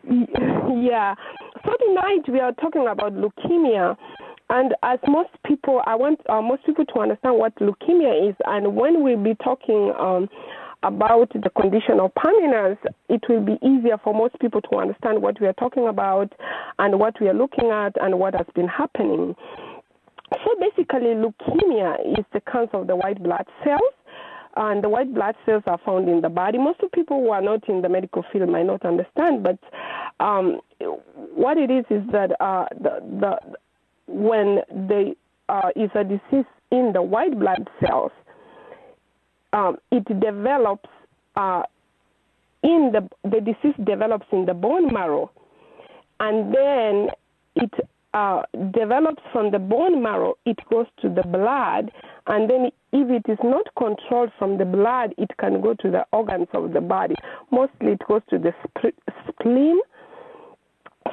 Yeah. So tonight we are talking about leukemia. And as most people, I want most people to understand what leukemia is. And when we'll be talking about the condition of perminus, it will be easier for most people to understand what we are talking about and what we are looking at and what has been happening. So basically, leukemia is the cancer of the white blood cells. And the white blood cells are found in the body. Most of people who are not in the medical field might not understand, but what it is that when there is a disease in the white blood cells, it develops the disease develops in the bone marrow, and then it develops from the bone marrow. It goes to the blood, and then if it is not controlled from the blood, it can go to the organs of the body. Mostly, it goes to the spleen.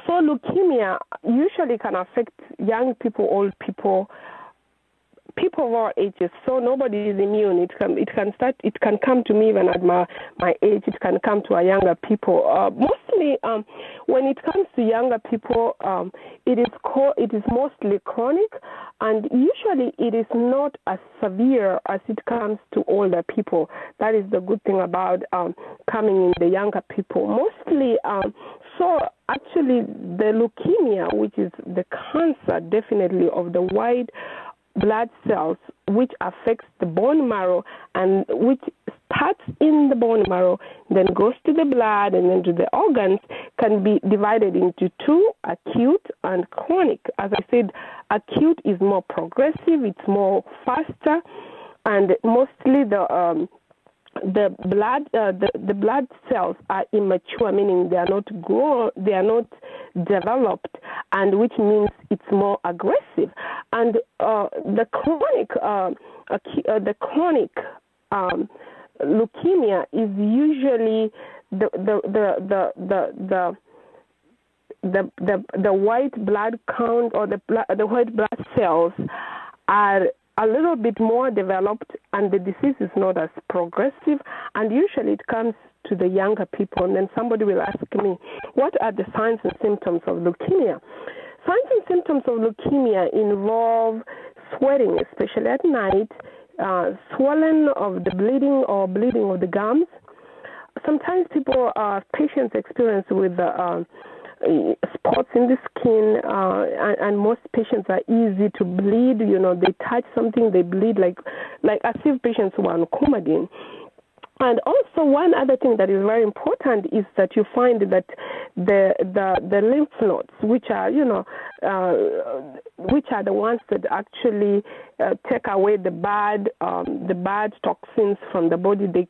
So leukemia usually can affect young people, old people, people of all ages. So nobody is immune. It can come to me even at my age. It can come to our younger people. Mostly, when it comes to younger people, it is mostly chronic, and usually it is not as severe as it comes to older people. That is the good thing about coming in the younger people. Mostly, so actually the leukemia, which is the cancer definitely of the white blood cells, which affects the bone marrow and which starts in the bone marrow, then goes to the blood and then to the organs, can be divided into two, acute and chronic. As I said, acute is more progressive, it's more faster, and mostly the blood cells are immature, meaning they are not developed, and which means it's more aggressive. And the chronic leukemia is usually the white blood count, or the white blood cells are a little bit more developed, and the disease is not as progressive, and usually it comes to the younger people. And then somebody will ask me, what are the signs and symptoms of leukemia? Signs and symptoms of leukemia involve sweating, especially at night, swelling of the bleeding or bleeding of the gums. Sometimes patients experience with spots in the skin, and most patients are easy to bleed. They touch something, they bleed like as if patients were on Coumadin. And also, one other thing that is very important is that you find that the lymph nodes, which are the ones that actually take away the bad toxins from the body. They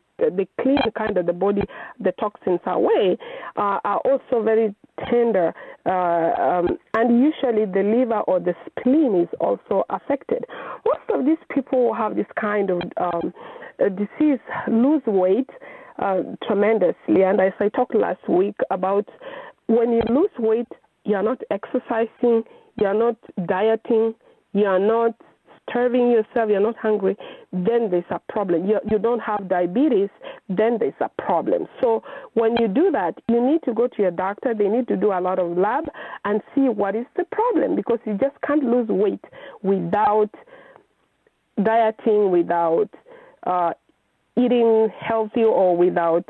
clean kind of the body, the toxins away, are also very tender, and usually the liver or the spleen is also affected. Most of these people who have this kind of disease lose weight tremendously, and as I talked last week about, when you lose weight, you're not exercising, you're not dieting, you're not starving yourself, you're not hungry, then there's a problem. You don't have diabetes, then there's a problem. So when you do that, you need to go to your doctor. They need to do a lot of lab and see what is the problem, because you just can't lose weight without dieting, without eating healthy, or without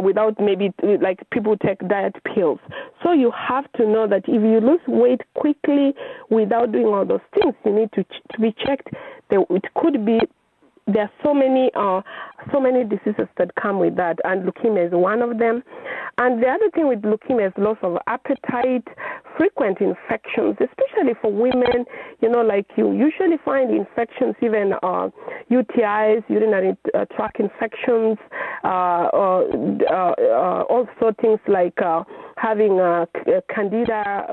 without maybe like people take diet pills. So you have to know that if you lose weight quickly without doing all those things, you need to be checked. It could be, there are so many diseases that come with that, and leukemia is one of them. And the other thing with leukemia is loss of appetite, frequent infections, especially for women. Like you usually find infections, even UTIs, urinary tract infections, also things like having candida,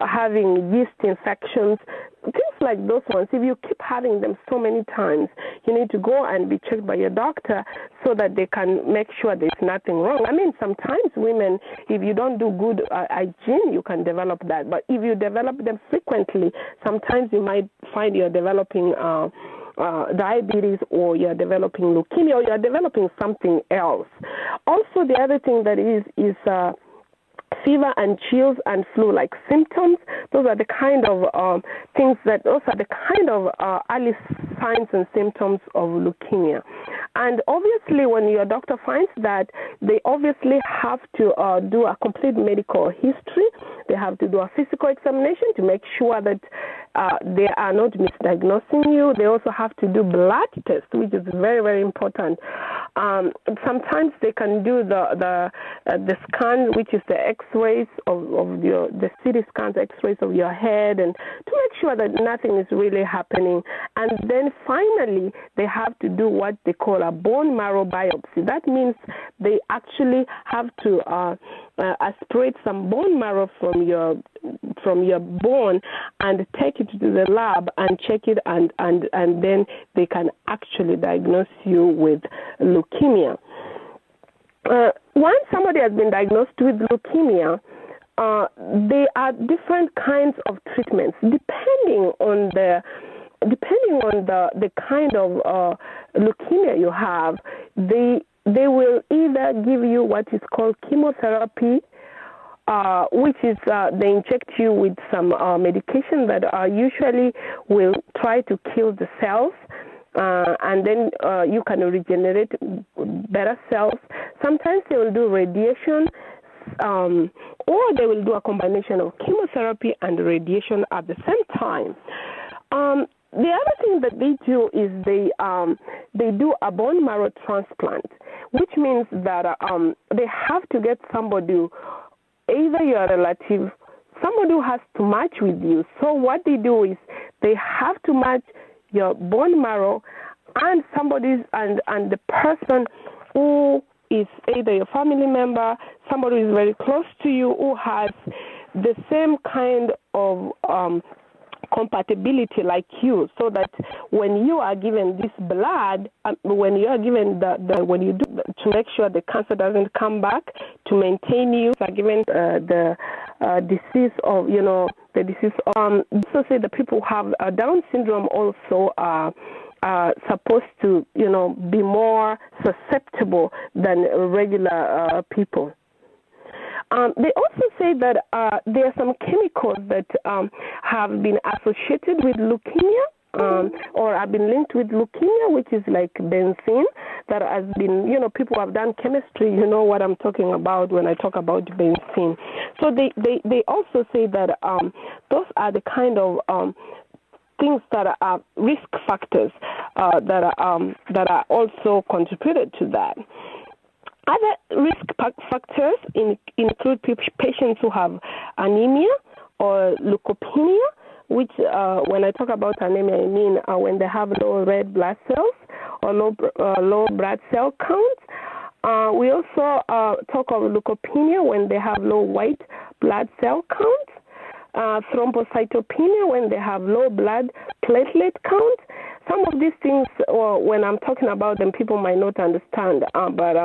having yeast infections, things like those ones. If you keep having them so many times, you need to go and be checked by your doctor so that they can make sure there's nothing wrong. I mean, sometimes women, if you don't do good hygiene, you can develop that. But if you develop them frequently, sometimes you might find you're developing diabetes, or you're developing leukemia, or you're developing something else. Also, the other thing that is fever and chills and flu-like symptoms. Those are the kind of early signs and symptoms of leukemia. And obviously, when your doctor finds that, they obviously have to do a complete medical history. They have to do a physical examination to make sure that they are not misdiagnosing you. They also have to do blood tests, which is very, very important. Sometimes they can do the scan, which is the X-rays of the CT scans, X-rays of your head, and to make sure that nothing is really happening. And then finally, they have to do what they call a bone marrow biopsy. That means they actually have to aspirate some bone marrow from your bone and take it to the lab and check it, and then they can actually diagnose you with leukemia. Once somebody has been diagnosed with leukemia, there are different kinds of treatments depending on the kind of leukemia you have. They will either give you what is called chemotherapy, which is they inject you with some medication that usually will try to kill the cells, and then you can regenerate better cells. Sometimes they will do radiation, or they will do a combination of chemotherapy and radiation at the same time. The other thing that they do is they do a bone marrow transplant, which means that they have to get somebody, either your relative, somebody who has to match with you. So what they do is they have to match your bone marrow and and the person who is either your family member, somebody who is very close to you, who has the same kind of compatibility like you, so that when you are given this blood, when you are given when you do to make sure the cancer doesn't come back, to maintain you, are given the disease of the disease. So say the people who have Down syndrome also are supposed to be more susceptible than regular people. They also say that there are some chemicals that have been associated with leukemia or have been linked with leukemia, which is like benzene, that has been, people who have done chemistry, you know what I'm talking about when I talk about benzene. So they also say that those are the kind of things that are risk factors that are also contributed to that. Other risk factors include patients who have anemia or leukopenia, which when I talk about anemia, I mean when they have low red blood cells or low blood cell counts. We also talk of leukopenia when they have low white blood cell counts. Thrombocytopenia when they have low blood platelet count. Some of these things, when I'm talking about them, people might not understand, but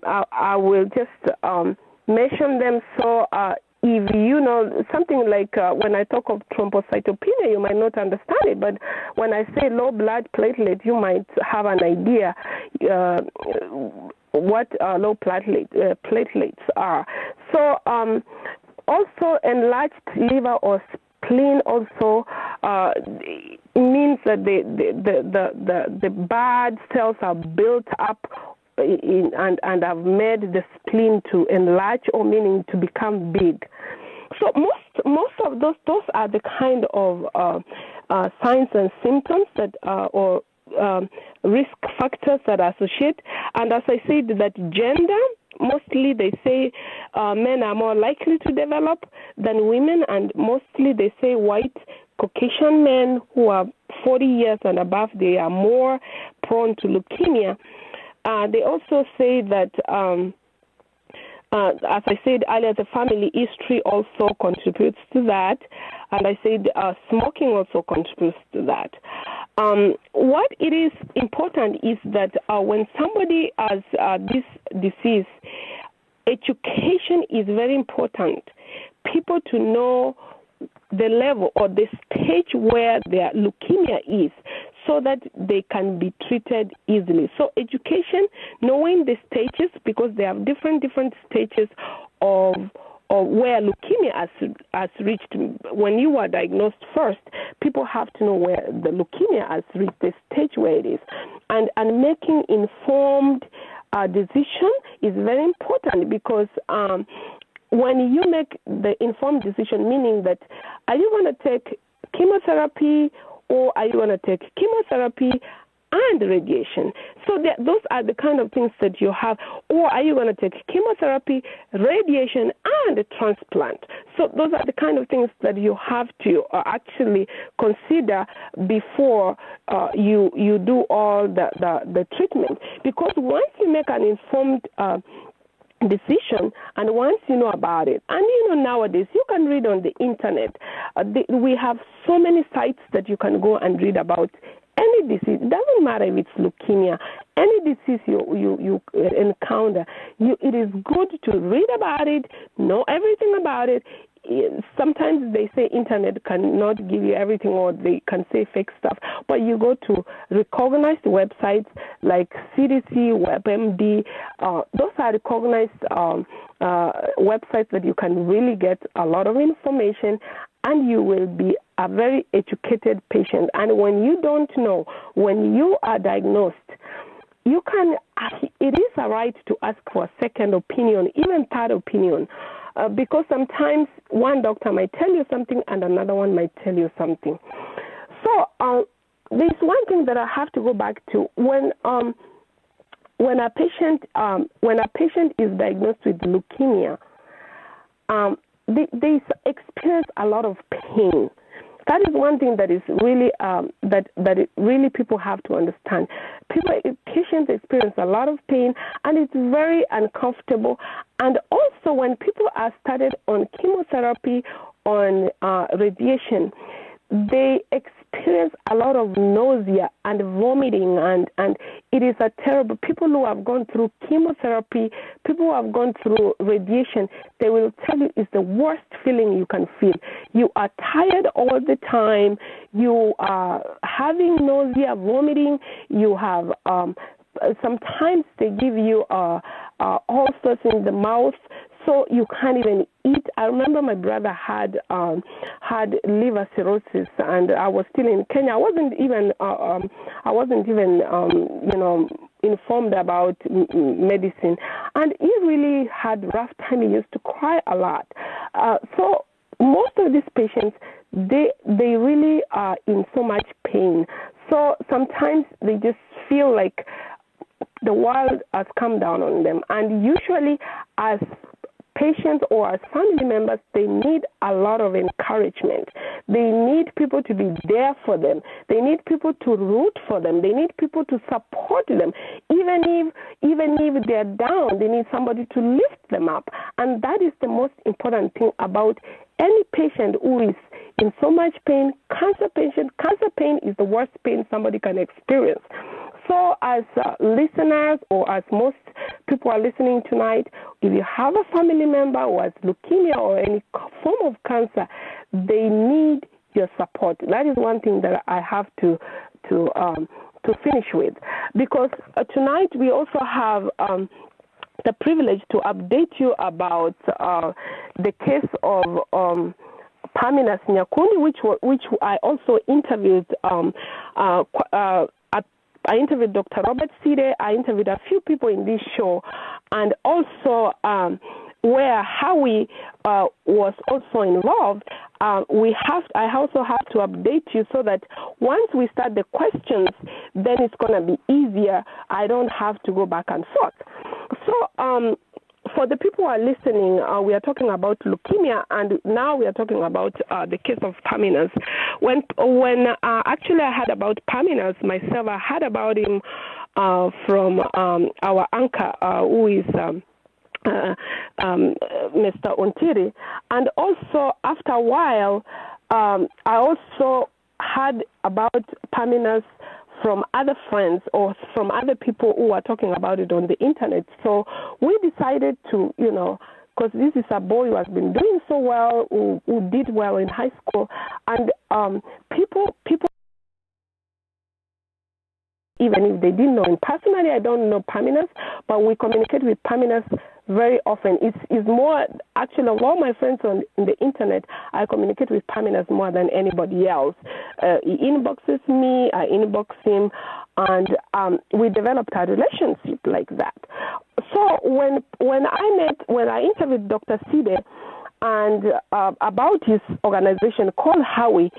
I will just mention them. So if you know something like when I talk of thrombocytopenia, you might not understand it, but when I say low blood platelet, you might have an idea what low platelets are. So also enlarged liver or spleen also means that the bad cells are built up and have made the spleen to enlarge, or meaning to become big. So most of those are the kind of signs and symptoms that or risk factors that are associated. And as I said, that gender, mostly they say men are more likely to develop than women, and mostly they say white Caucasian men who are 40 years and above, they are more prone to leukemia. They also say that, as I said earlier, the family history also contributes to that, and I said smoking also contributes to that. What it is important is that when somebody has this disease, education is very important. People to know the level or the stage where their leukemia is, so that they can be treated easily. So education, knowing the stages, because they have different stages of where leukemia has reached. When you are diagnosed first, people have to know where the leukemia has reached, the stage where it is. And making informed decision is very important, because when you make the informed decision, meaning that are you going to take chemotherapy or are you going to take chemotherapy and radiation? So those are the kind of things that you have. Or are you going to take chemotherapy, radiation, and a transplant? So those are the kind of things that you have to actually consider before you do all the treatment. Because once you make an informed decision, and once you know about it, and nowadays you can read on the internet. We have so many sites that you can go and read about any disease. It doesn't matter if it's leukemia, any disease you encounter. It is good to read about it, know everything about it. Sometimes they say internet cannot give you everything, or they can say fake stuff, but you go to recognized websites like CDC, WebMD. Those are recognized websites that you can really get a lot of information, and you will be a very educated patient. And when you don't know, when you are diagnosed, it is a right to ask for a second opinion, even third opinion. Because sometimes one doctor might tell you something and another one might tell you something. So there's one thing that I have to go back to. When a patient is diagnosed with leukemia, they experience a lot of pain. That is one thing that is really really people have to understand. Patients experience a lot of pain, and it's very uncomfortable. And also, when people are started on chemotherapy, on radiation, they experience a lot of nausea and vomiting, and it is a terrible. People who have gone through chemotherapy, people who have gone through radiation, they will tell you it's the worst feeling you can feel. You are tired all the time. You are having nausea, vomiting. You have sometimes they give you ulcers in the mouth, so you can't even eat. I remember my brother had liver cirrhosis, and I was still in Kenya. I wasn't even informed about medicine, and he really had a rough time. He used to cry a lot. So most of these patients, they really are in so much pain. So sometimes they just feel like the world has come down on them, and usually as patients or as family members, they need a lot of encouragement. They need people to be there for them. They need people to root for them. They need people to support them. Even if they're down, they need somebody to lift them up. And that is the most important thing about any patient who is in so much pain. Cancer pain is the worst pain somebody can experience. So as listeners, or as most people are listening tonight, if you have a family member who has leukemia or any form of cancer, they need your support. That is one thing that I have to finish with, because tonight we also have the privilege to update you about the case of perminus Nyakundi, which I also interviewed. I interviewed Dr. Robert Side. I interviewed a few people in this show, and also where Howie was also involved. I also have to update you so that once we start the questions, then it's going to be easier. I don't have to go back and forth. So for the people who are listening, we are talking about leukemia, and now we are talking about the case of perminus. When actually I heard about perminus myself, I heard about him from our anchor, who is Mr. Ontiri, and also after a while, I also heard about perminus from other friends or from other people who are talking about it on the internet. So we decided to, because this is a boy who has been doing so well, who did well in high school, and people even if they didn't know him. Personally, I don't know Perminus, but we communicate with Perminus very often. It's more, actually, of all my friends on the internet, I communicate with Perminus more than anybody else. He inboxes me, I inbox him, and we developed a relationship like that. So when I interviewed Dr. Side and about his organization called Howie,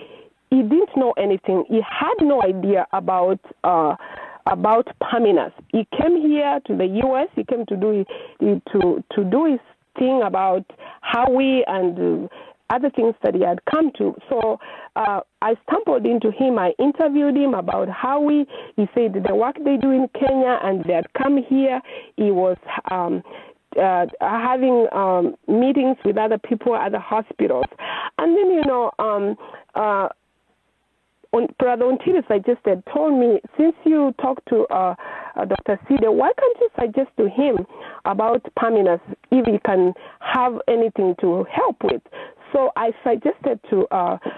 he didn't know anything. He had no idea about Perminus. He came here to the U.S. He came to do his thing about Howie and other things that he had come to. So I stumbled into him. I interviewed him about Howie. He said the work they do in Kenya, and they had come here. He was having meetings with other people at the hospitals. And then, Brother Ontiris suggested, told me, since you talked to Dr. Side, why can't you suggest to him about Perminus if he can have anything to help with? So I suggested to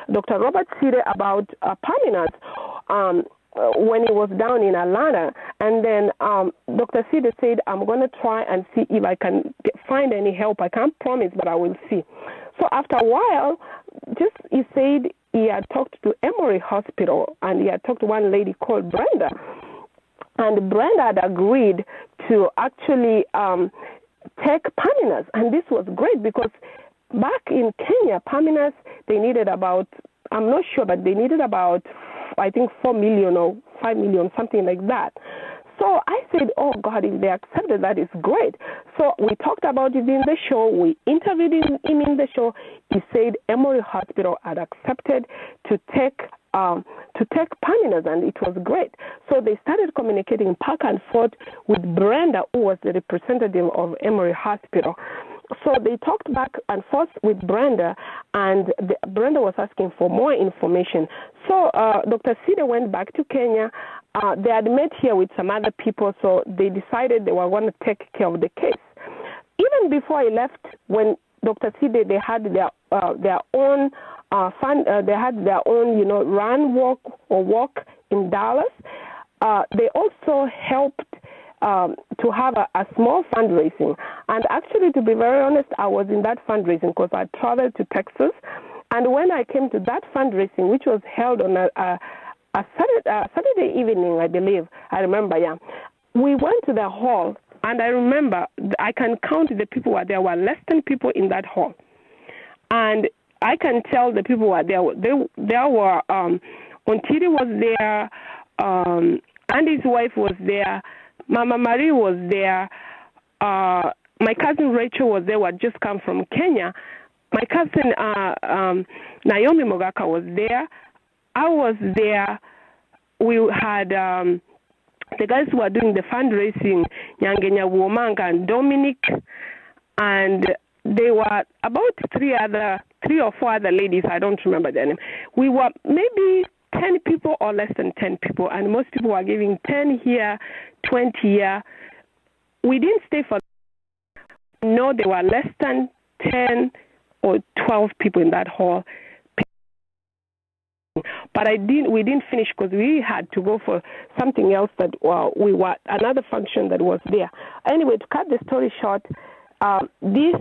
Dr. Robert Side about Perminus when he was down in Atlanta. And then Dr. Side said, I'm going to try and see if I can find any help. I can't promise, but I will see. So after a while, he said he had talked to Emory Hospital, and he had talked to one lady called Brenda. And Brenda had agreed to actually take Perminus. And this was great because back in Kenya, Perminus, they needed about, I'm not sure, but they needed about, I think, 4 million or 5 million, something like that. So I said, oh, God, if they accepted that, is great. So we talked about it in the show. We interviewed him in the show. He said Emory Hospital had accepted to take Perminus, and it was great. So they started communicating back and forth with Brenda, who was the representative of Emory Hospital. So they talked back and forth with Brenda, and Brenda was asking for more information. So Dr. Side went back to Kenya. They had met here with some other people, so they decided they were going to take care of the case. Even before I left, when Dr. Side, they had their own fund, they had their own, walk in Dallas. They also helped to have a small fundraising. And actually, to be very honest, I was in that fundraising because I traveled to Texas. And when I came to that fundraising, which was held on a Saturday evening, I believe, I remember, yeah, we went to the hall, and I remember, I can count the people who were there. Were less than people in that hall. And I can tell the people who were there. There were, Ontiri was there, Andy's wife was there, Mama Marie was there, my cousin Rachel was there, who had just come from Kenya. My cousin Naomi Mogaka was there. I was there. We had the guys who were doing the fundraising, Nyangenya Womanga and Dominic, and they were about three or four other ladies. I don't remember their name. We were maybe 10 people or less than 10 people, and most people were giving 10 here, 20 here. We didn't stay for. No, there were less than 10 or 12 people in that hall. But we didn't finish because we had to go for something else that we were, another function that was there. Anyway, to cut the story short, this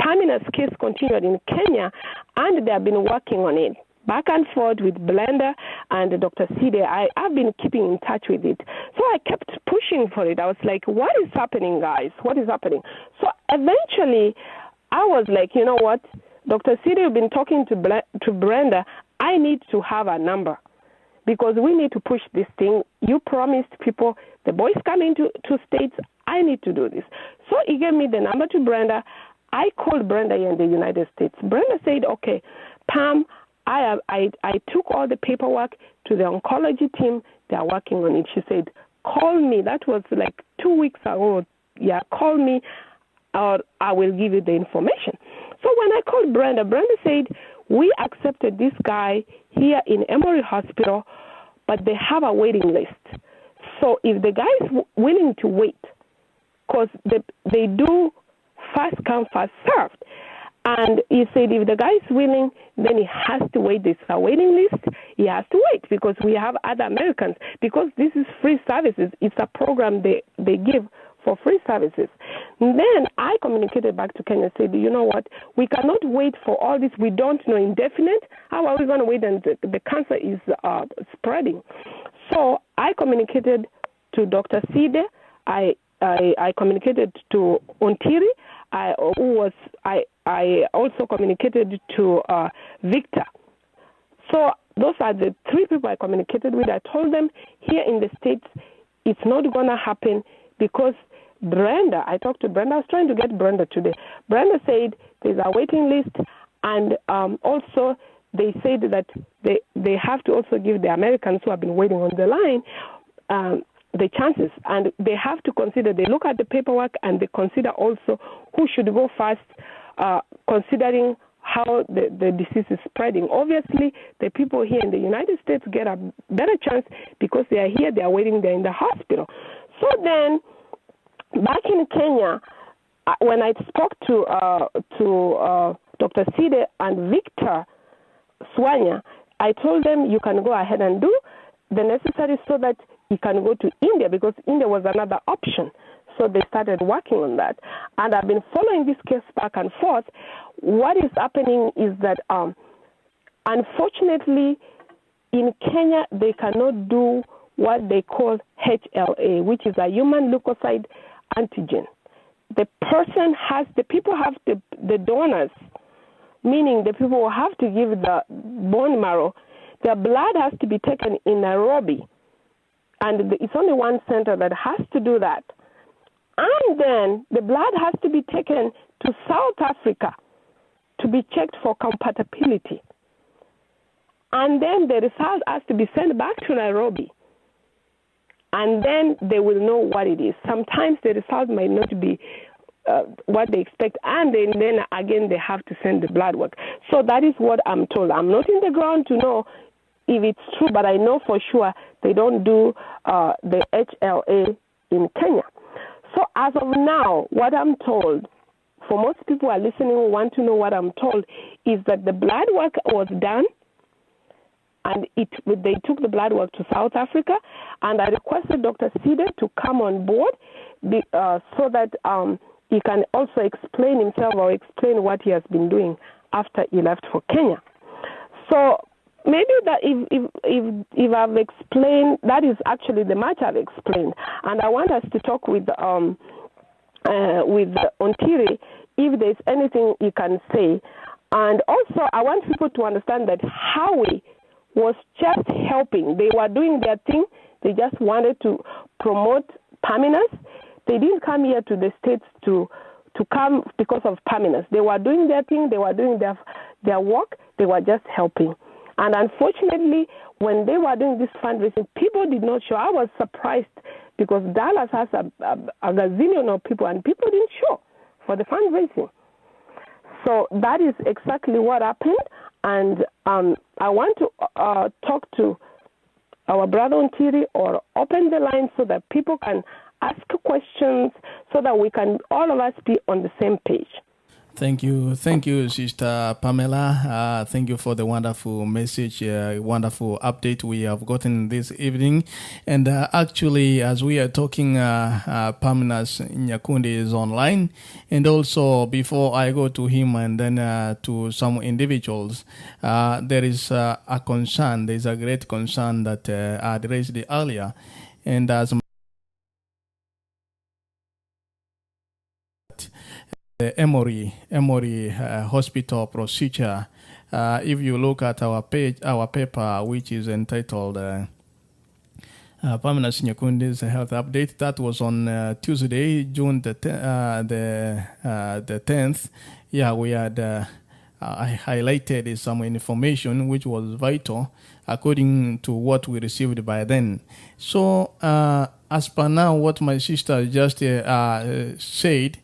Perminus case continued in Kenya, and they have been working on it back and forth with Blender and Dr. Side. I've been keeping in touch with it. So I kept pushing for it. I was like, what is happening, guys? What is happening? So eventually, I was like, you know what? Dr. Side, you've been talking to Brenda. I need to have a number because we need to push this thing. You promised people, the boys coming to states, I need to do this. So he gave me the number to Brenda. I called Brenda here in the United States. Brenda said, okay, Pam, I took all the paperwork to the oncology team. They are working on it. She said, call me. That was like 2 weeks ago. Yeah, call me or I will give you the information. So when I called Brenda said, we accepted this guy here in Emory Hospital, but they have a waiting list. So if the guy is willing to wait, because they do first come, first served, And he said if the guy is willing, then he has to wait. There's a waiting list. He has to wait because we have other Americans. Because this is free services. It's a program they give for free services. And then I communicated back to Kenya and said, you know what? We cannot wait for all this. We don't know indefinite. How are we going to wait? And the cancer is spreading. So I communicated to Dr. Side. I communicated to Ontiri. I also communicated to Victor. So those are the three people I communicated with. I told them here in the States it's not going to happen because Brenda, I talked to Brenda. I was trying to get Brenda today. Brenda said there's a waiting list, and also they said that they have to also give the Americans who have been waiting on the line the chances, and they have to consider, they look at the paperwork and they consider also who should go first, considering how the disease is spreading. Obviously, the people here in the United States get a better chance because they are here, they are waiting, they're in the hospital. So then, back in Kenya, when I spoke to Dr. Side and Victor Swanya, I told them you can go ahead and do the necessary so that you can go to India because India was another option. So they started working on that. And I've been following this case back and forth. What is happening is that, unfortunately, in Kenya, they cannot do what they call HLA, which is a human leukocyte antigen. The people have the donors, meaning the people who have to give the bone marrow. Their blood has to be taken in Nairobi. And it's only one center that has to do that. And then the blood has to be taken to South Africa to be checked for compatibility. And then the result has to be sent back to Nairobi. And then they will know what it is. Sometimes the result might not be what they expect. And then again, they have to send the blood work. So that is what I'm told. I'm not in the ground to know if it's true, but I know for sure they don't do the HLA in Kenya. So as of now, what I'm told, for most people who are listening who want to know what I'm told, is that the blood work was done, and they took the blood work to South Africa, and I requested Dr. Side to come on board so that he can also explain himself or explain what he has been doing after he left for Kenya. So maybe that if I've explained, that is actually the much I've explained, and I want us to talk with Ontiri if there's anything you can say, and also I want people to understand that Howie was just helping. They were doing their thing. They just wanted to promote perminus. They didn't come here to the States to come because of perminus. They were doing their thing. They were doing their work. They were just helping. And unfortunately, when they were doing this fundraising, people did not show. I was surprised because Dallas has a gazillion of people, and people didn't show for the fundraising. So that is exactly what happened. And I want to talk to our brother Ontiri or open the line so that people can ask questions so that we can all of us be on the same page. Thank you, Sister Pamela. Thank you for the wonderful message, wonderful update we have gotten this evening. And actually, as we are talking, Perminus Nyakundi is online. And also, before I go to him and then to some individuals, there is a concern. There is a great concern that I raised earlier. And as the Emory hospital procedure. If you look at our paper, which is entitled Perminus Nyakundi's Health Update, that was on Tuesday, June the 10th. Yeah, we had I highlighted some information which was vital according to what we received by then. So, as per now, what my sister just said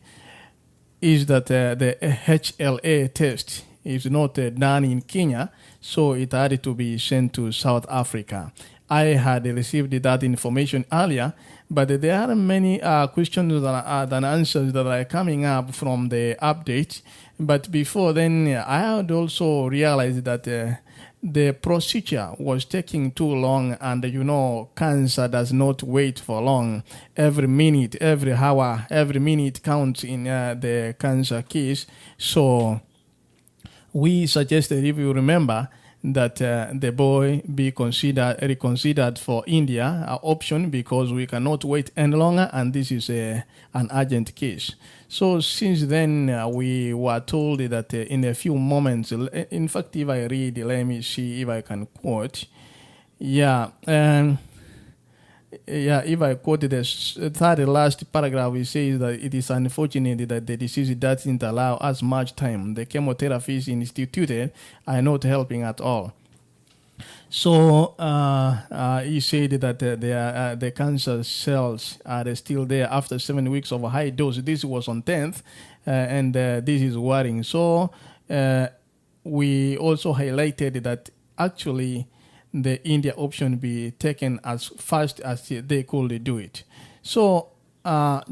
is that the HLA test is not done in Kenya, so it had to be sent to South Africa. I had received that information earlier, but there are many questions than answers that are coming up from the update. But before then, I had also realized that the procedure was taking too long, and cancer does not wait for long. Every minute, every hour, every minute counts in the cancer case. So we suggested, if you remember, that the boy be reconsidered for India option, because we cannot wait any longer, and this is an urgent case. So since then, we were told that in a few moments, in fact, if I read, let me see if I can quote. If I quote the third last paragraph, it says that it is unfortunate that the disease doesn't allow us much time. The chemotherapies instituted are not helping at all. So he said that the cancer cells are still there after 7 weeks of a high dose. This was on 10th, and this is worrying. So we also highlighted that actually the India option be taken as fast as they could do it. So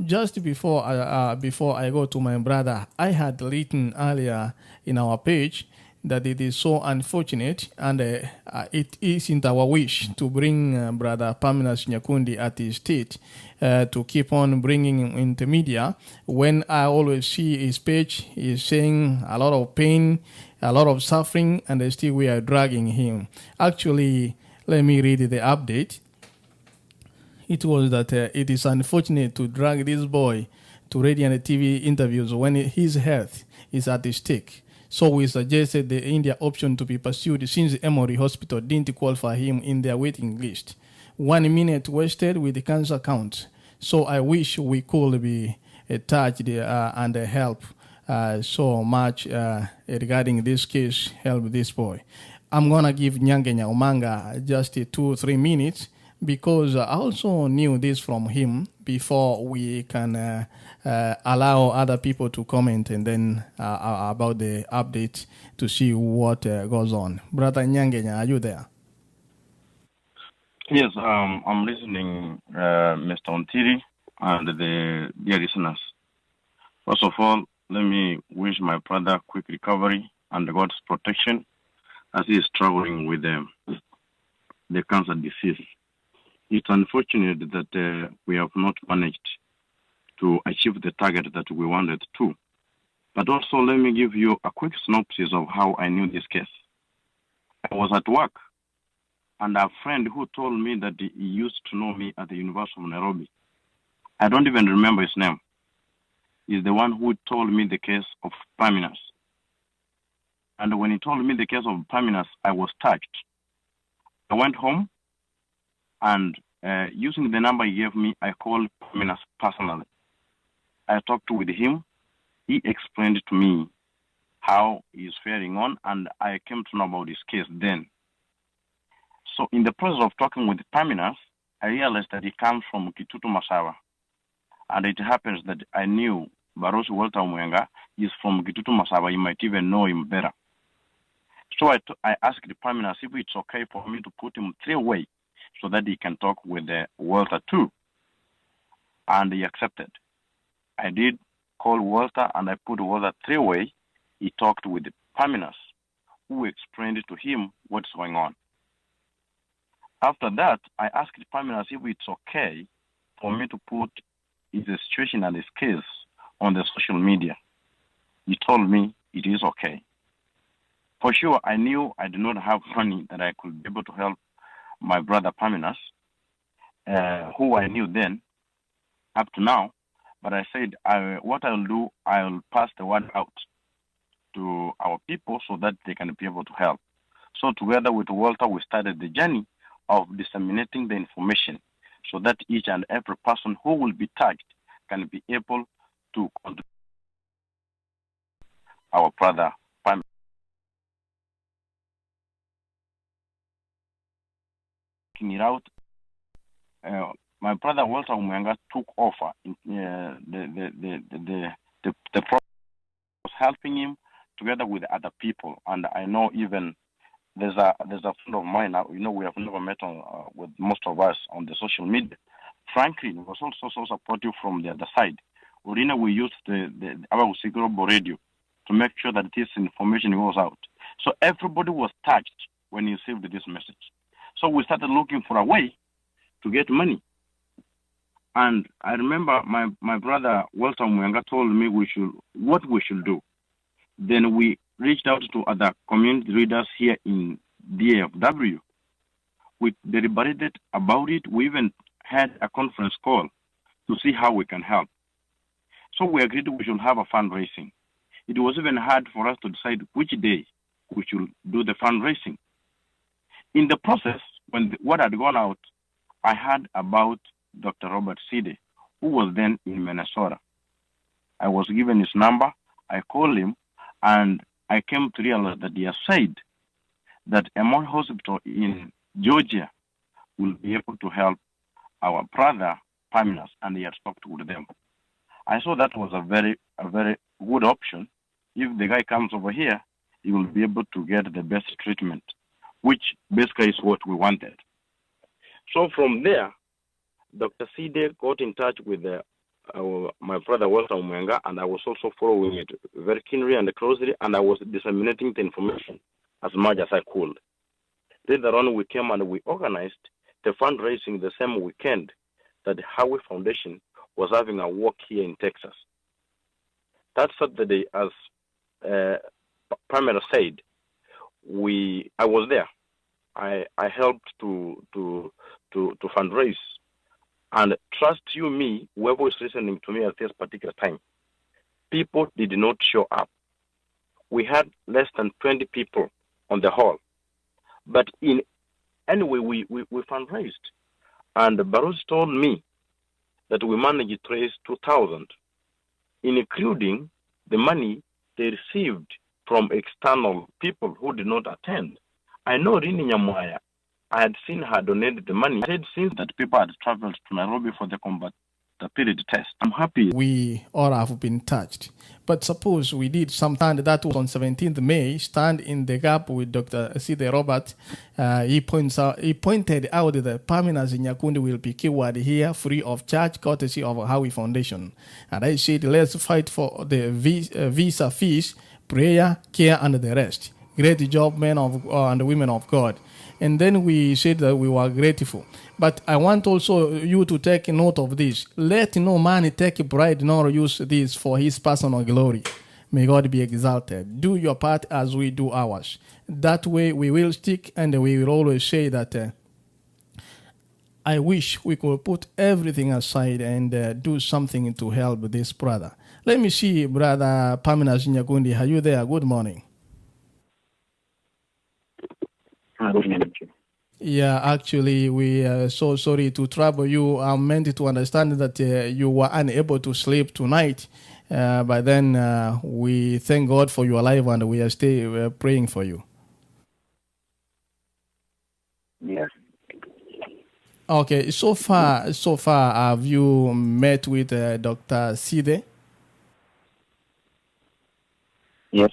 just before I go to my brother, I had written earlier in our page that it is so unfortunate, and it isn't our wish to bring brother perminus Nyakundi at his state to keep on bringing him into media, when I always see his page is saying a lot of pain, a lot of suffering, and still we are dragging him. Actually, let me read the update. It was that it is unfortunate to drag this boy to radio and TV interviews when his health is at stake. So we suggested the India option to be pursued, since Emory Hospital didn't qualify him in their waiting list. 1 minute wasted with the cancer count. So I wish we could be touched and help so much regarding this case, help this boy. I'm going to give Nyangenya Umanga just 2-3 minutes, because I also knew this from him before we can allow other people to comment, and then about the update to see what goes on. Brother Nyangenya, are you there? Yes, I'm listening, Mr. Ontiri and the dear listeners. First of all, let me wish my brother quick recovery and God's protection as he is struggling with the cancer disease. It's unfortunate that we have not managed to achieve the target that we wanted to. But also, let me give you a quick synopsis of how I knew this case. I was at work, and a friend who told me that he used to know me at the University of Nairobi. I don't even remember his name. He's the one who told me the case of perminus. And when he told me the case of perminus, I was touched. I went home, and using the number he gave me, I called perminus personally. I talked with him. He explained to me how he is faring on, and I came to know about his case then. So in the process of talking with perminus, I realized that he comes from Kitutu Masawa. And it happens that I knew Barosi Walter Mwenga is from Kitutu Masawa. You might even know him better. So I asked the perminus if it's okay for me to put him 3-way so that he can talk with Walter too. And he accepted. I did call Walter, and I put Walter 3-way. He talked with the perminus, who explained to him what's going on. After that, I asked the perminus if it's okay for me to put his situation and his case on the social media. He told me it is okay. For sure, I knew I did not have money that I could be able to help my brother perminus, who I knew then, up to now. But I said, what I'll do, I'll pass the word out to our people so that they can be able to help. So together with Walter, we started the journey of disseminating the information so that each and every person who will be touched can be able to contribute our brother perminus. It out. My brother Walter Mwenga took over. The problem was helping him together with other people, and I know even there's a friend of mine now. We have never met with most of us on the social media. Franklin was also so supportive from the other side. We used the Abagusigorobo radio to make sure that this information goes out. So everybody was touched when he received this message. So we started looking for a way to get money. And I remember my brother Walter Mwenga told me what we should do. Then we reached out to other community leaders here in DAFW. We deliberated about it. We even had a conference call to see how we can help. So we agreed we should have a fundraising. It was even hard for us to decide which day we should do the fundraising. In the process, when what had gone out, I heard about Dr. Robert Side, who was then in Minnesota. I was given his number. I called him, and I came to realize that he has said that a more hospital in Georgia will be able to help our brother perminus, and he had talked with them. I saw that was a very good option. If the guy comes over here, he will be able to get the best treatment, which basically is what we wanted. So from there, Dr. Side got in touch with my brother Walter Mwenga, and I was also following it very keenly and closely, and I was disseminating the information as much as I could. Later on, we came and we organized the fundraising the same weekend that the Howie Foundation was having a walk here in Texas. That Saturday, as Pamela said, I was there. I helped to fundraise. And trust you me, whoever is listening to me at this particular time, people did not show up. We had less than 20 people on the hall. But anyway, we fundraised. And Barros told me that we managed to raise 2,000, including the money they received from external people who did not attend. I know Rini Nyamwaya, I had seen her donate the money. I had seen that people had traveled to Nairobi for the compatibility test. I'm happy. We all have been touched. But suppose we did sometime that was on 17th May, stand in the gap with Dr. Side Robert. He pointed out that perminus in Nyakundi will be keyword here, free of charge, courtesy of Howie Foundation. And I said, let's fight for the visa fees, prayer, care, and the rest. Great job, men and women of God. And then we said that we were grateful. But I want also you to take note of this. Let no man take pride nor use this for his personal glory. May God be exalted. Do your part as we do ours. That way we will stick, and we will always say that I wish we could put everything aside and do something to help this brother. Let me see, Brother Perminus Nyakundi. Are you there? Good morning. Yeah, actually, we are so sorry to trouble you. I meant to understand that you were unable to sleep tonight. But then we thank God for your life, and we are still praying for you. Yes. Okay, so far, have you met with Dr. Side? Yes.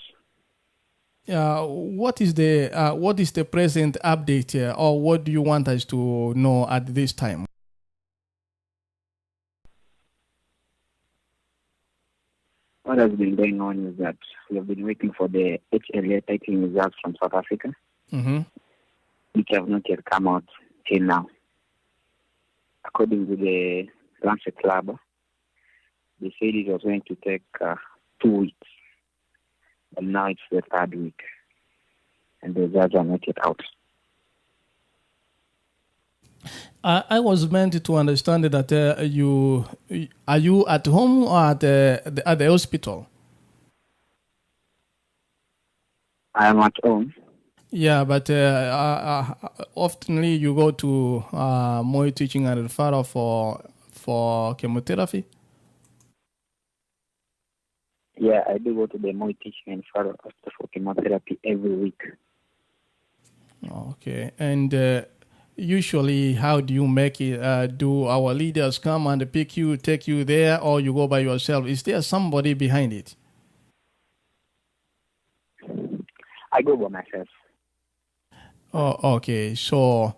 What is the present update, or what do you want us to know at this time? What has been going on is that we have been waiting for the HLA typing results from South Africa, which have not yet come out till now. According to the Lancet Club, they said it was going to take 2 weeks. And now it's the 3rd week, and the results are not yet out. I was meant to understand that are you at home or at the hospital? I am at home. Yeah, but oftenly you go to Moi Teaching and Referral for chemotherapy. Yeah, I do go to the Moi Teaching and Referral for chemotherapy every week. Okay, and usually, how do you make it? Do our leaders come and pick you, take you there, or you go by yourself? Is there somebody behind it? I go by myself. Oh, okay. So,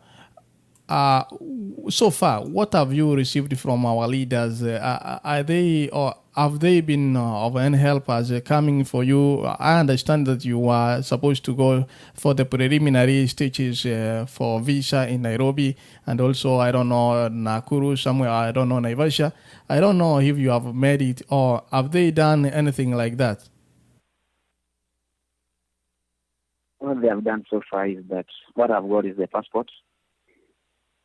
so far, what have you received from our leaders? Are they or have they been of any help as coming for you? I understand that you are supposed to go for the preliminary stages for visa in Nairobi, and also I don't know Nakuru somewhere. I don't know Naivasha. I don't know if you have made it or have they done anything like that. What they have done so far is that what I've got is the passport.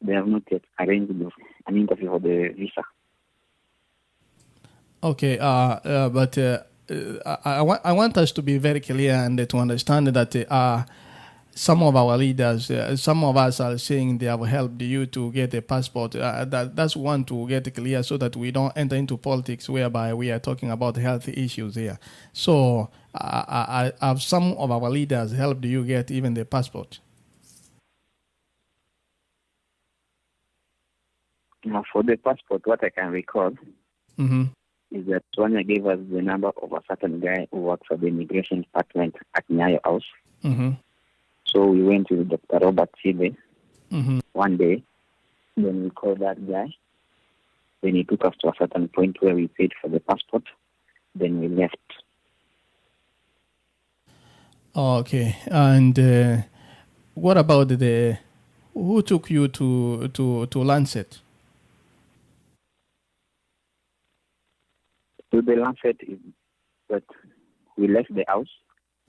They have not yet arranged an interview for the visa. Okay, but I want us to be very clear and to understand that some of our leaders, some of us are saying they have helped you to get a passport. That's one to get clear so that we don't enter into politics whereby we are talking about health issues here. So have some of our leaders helped you get even the passport? Now, for the passport, what I can recall is that Sonia gave us the number of a certain guy who works for the immigration department at Nyayo House. So we went to Dr. Robert Sibe one day. Then we called that guy. Then he took us to a certain point where we paid for the passport. Then we left. Okay. And what about who took you to Lancet? So the Lancet is that we left the house.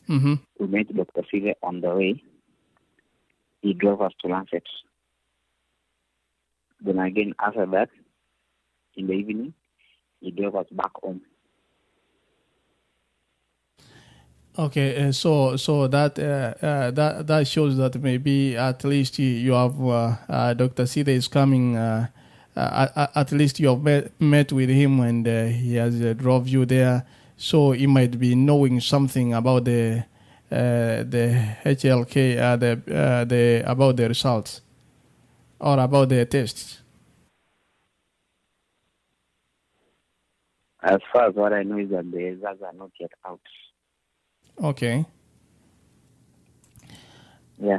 We met Dr. Sibe on the way. He drove us to Lancet. Then again, after that, in the evening, he drove us back home. Okay, so that shows that maybe at least you have Dr. Sida is coming. At least you have met with him and he has drove you there. So he might be knowing something about the HLK, about the results or about the tests. As far as what I know is that the results are not yet out. Okay. Yeah.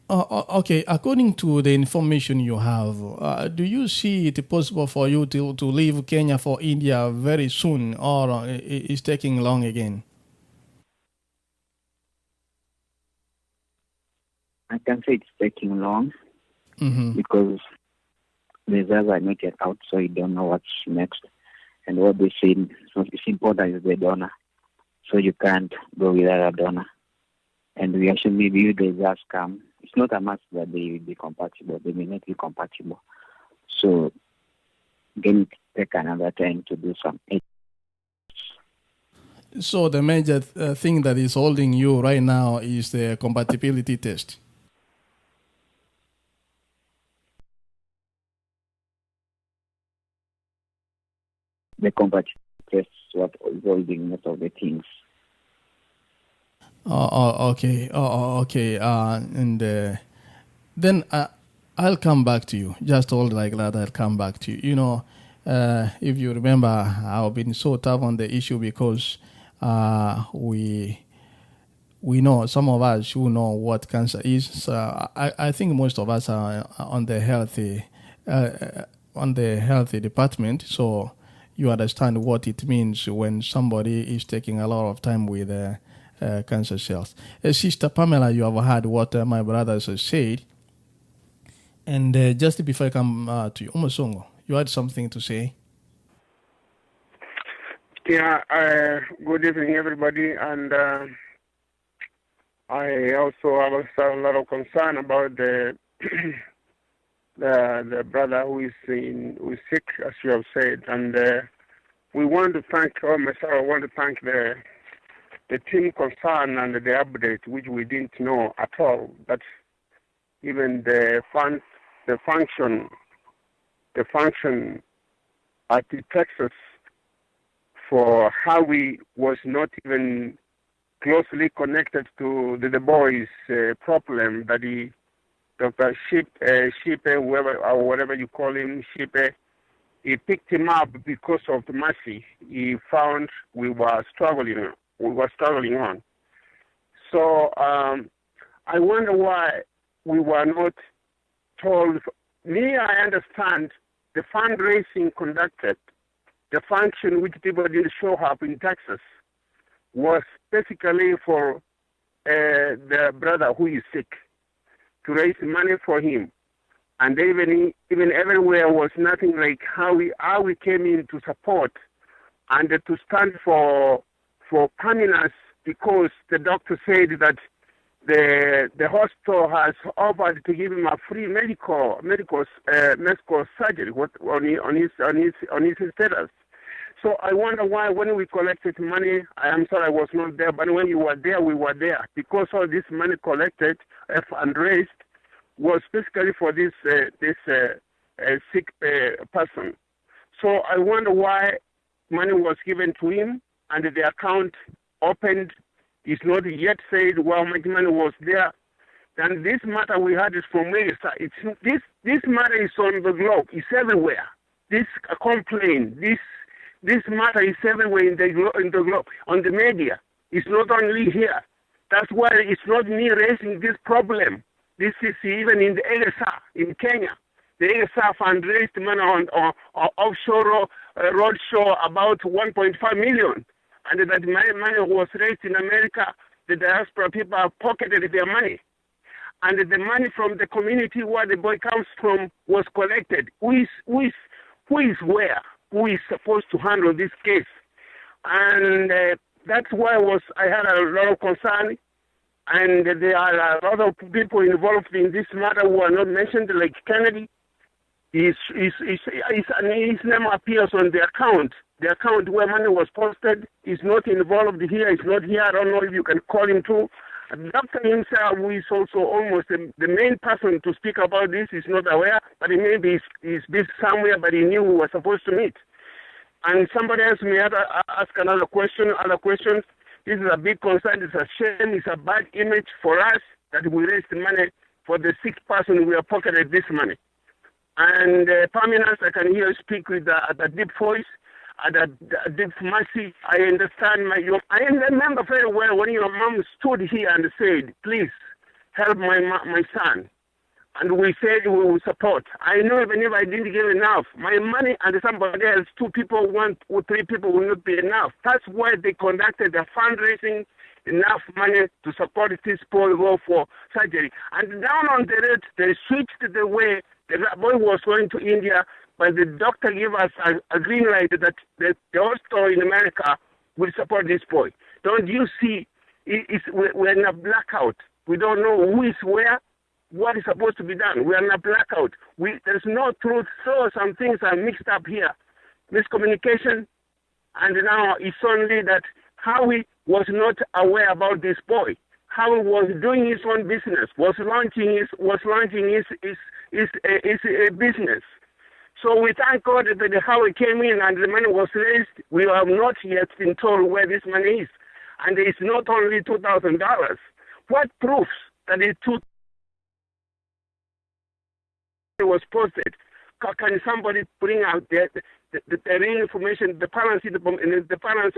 Okay. According to the information you have, do you see it possible for you to leave Kenya for India very soon, or it's taking long again? I can say it's taking long because the results are not yet out, so you don't know what's next. And what they say, it's important is the donor. So you can't go without a donor. And we actually, maybe the results come. It's not a must that they will be compatible. They may not be compatible. So then take another time to do some. So the major thing that is holding you right now is the compatibility test. The compatibility test is what is holding most of the things. Okay. Okay. And then I'll come back to you. Just hold like that. I'll come back to you. You know, if you remember, I've been so tough on the issue because we know, some of us who know what cancer is. So I think most of us are on the healthy department. So you understand what it means when somebody is taking a lot of time with cancer cells. Sister Pamela, you have heard what my brothers said. And just before I come to you, Omosongo, you had something to say? Yeah, good evening, everybody. And I also have a lot of concern about the the brother who is sick, as you have said. And we want to thank, I want to thank the team concerned and the update, which we didn't know at all, that even the function at the Texas for how we was not even closely connected to the boys' problem that Dr. Shipe, whoever or whatever you call him, Shipe, he picked him up because of the mercy he found we were struggling on. So I wonder why we were not told. Me, I understand the fundraising conducted, the function which people didn't show up in Texas, was basically for the brother who is sick, to raise money for him. And even everywhere was nothing like how we came in to support and to stand for perminus, because the doctor said that the hospital has offered to give him a free medical surgery on his status. So I wonder why, when we collected money, I am sorry I was not there, but when you were there, we were there, because all this money collected and raised was basically for this sick person. So I wonder why money was given to him and the account opened. Is not yet said well my money was there. Then this matter we had is from Melissa. This matter is on the globe. It's everywhere. This complaint, this matter is everywhere in the globe, on the media. It's not only here. That's why it's not me raising this problem. This is even in the ASR in Kenya. The ASR fundraised money on offshore roadshow about 1.5 million. And that money was raised in America. The diaspora people have pocketed their money. And the money from the community where the boy comes from was collected. Who is where? Who is supposed to handle this case? And that's why I had a lot of concern. And there are a lot of people involved in this matter who are not mentioned, like Kennedy. His name appears on the account. The account where money was posted is not involved here. It's not here. I don't know if you can call him too. The doctor himself, who is also almost the main person to speak about this, is not aware, but he maybe he's busy somewhere, but he knew we were supposed to meet. And somebody else may ask another question, other questions. This is a big concern. It's a shame. It's a bad image for us that we raised the money for the sick person. We have pocketed this money. And perminus, I can hear you speak with a deep voice. At deep mercy, I understand I remember very well when your mom stood here and said, please help my son. And we said we will support. I know even if I didn't give enough, my money and somebody else, 2 people, 1 or 3 people will not be enough. That's why they conducted a fundraising, enough money to support this boy go for surgery. And down on the road, they switched the way the boy was going to India, but the doctor gave us a green light that the hospital in America will support this boy. Don't you see? We're in a blackout. We don't know who is where, what is supposed to be done. We're in a blackout. There's no truth. So some things are mixed up here. Miscommunication, and now it's only that Howie was not aware about this boy. Howie was doing his own business, was launching his business. So we thank God that Howie came in and the money was raised. We have not yet been told where this money is. And it's not only $2,000. What proves that it was posted? Can somebody bring out the real information, the parents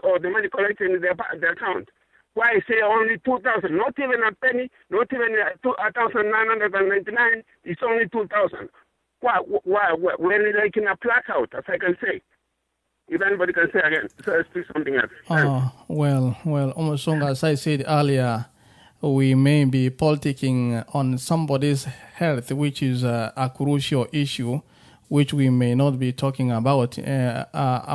or the money collected in their account? Why I say only 2,000? Not even a penny, not even 1,999. It's only 2,000. Why? We're like in a blackout, as I can say. If anybody can say again, so I speak something else. Well, almost as I said earlier, we may be politicking on somebody's health, which is a crucial issue, which we may not be talking about.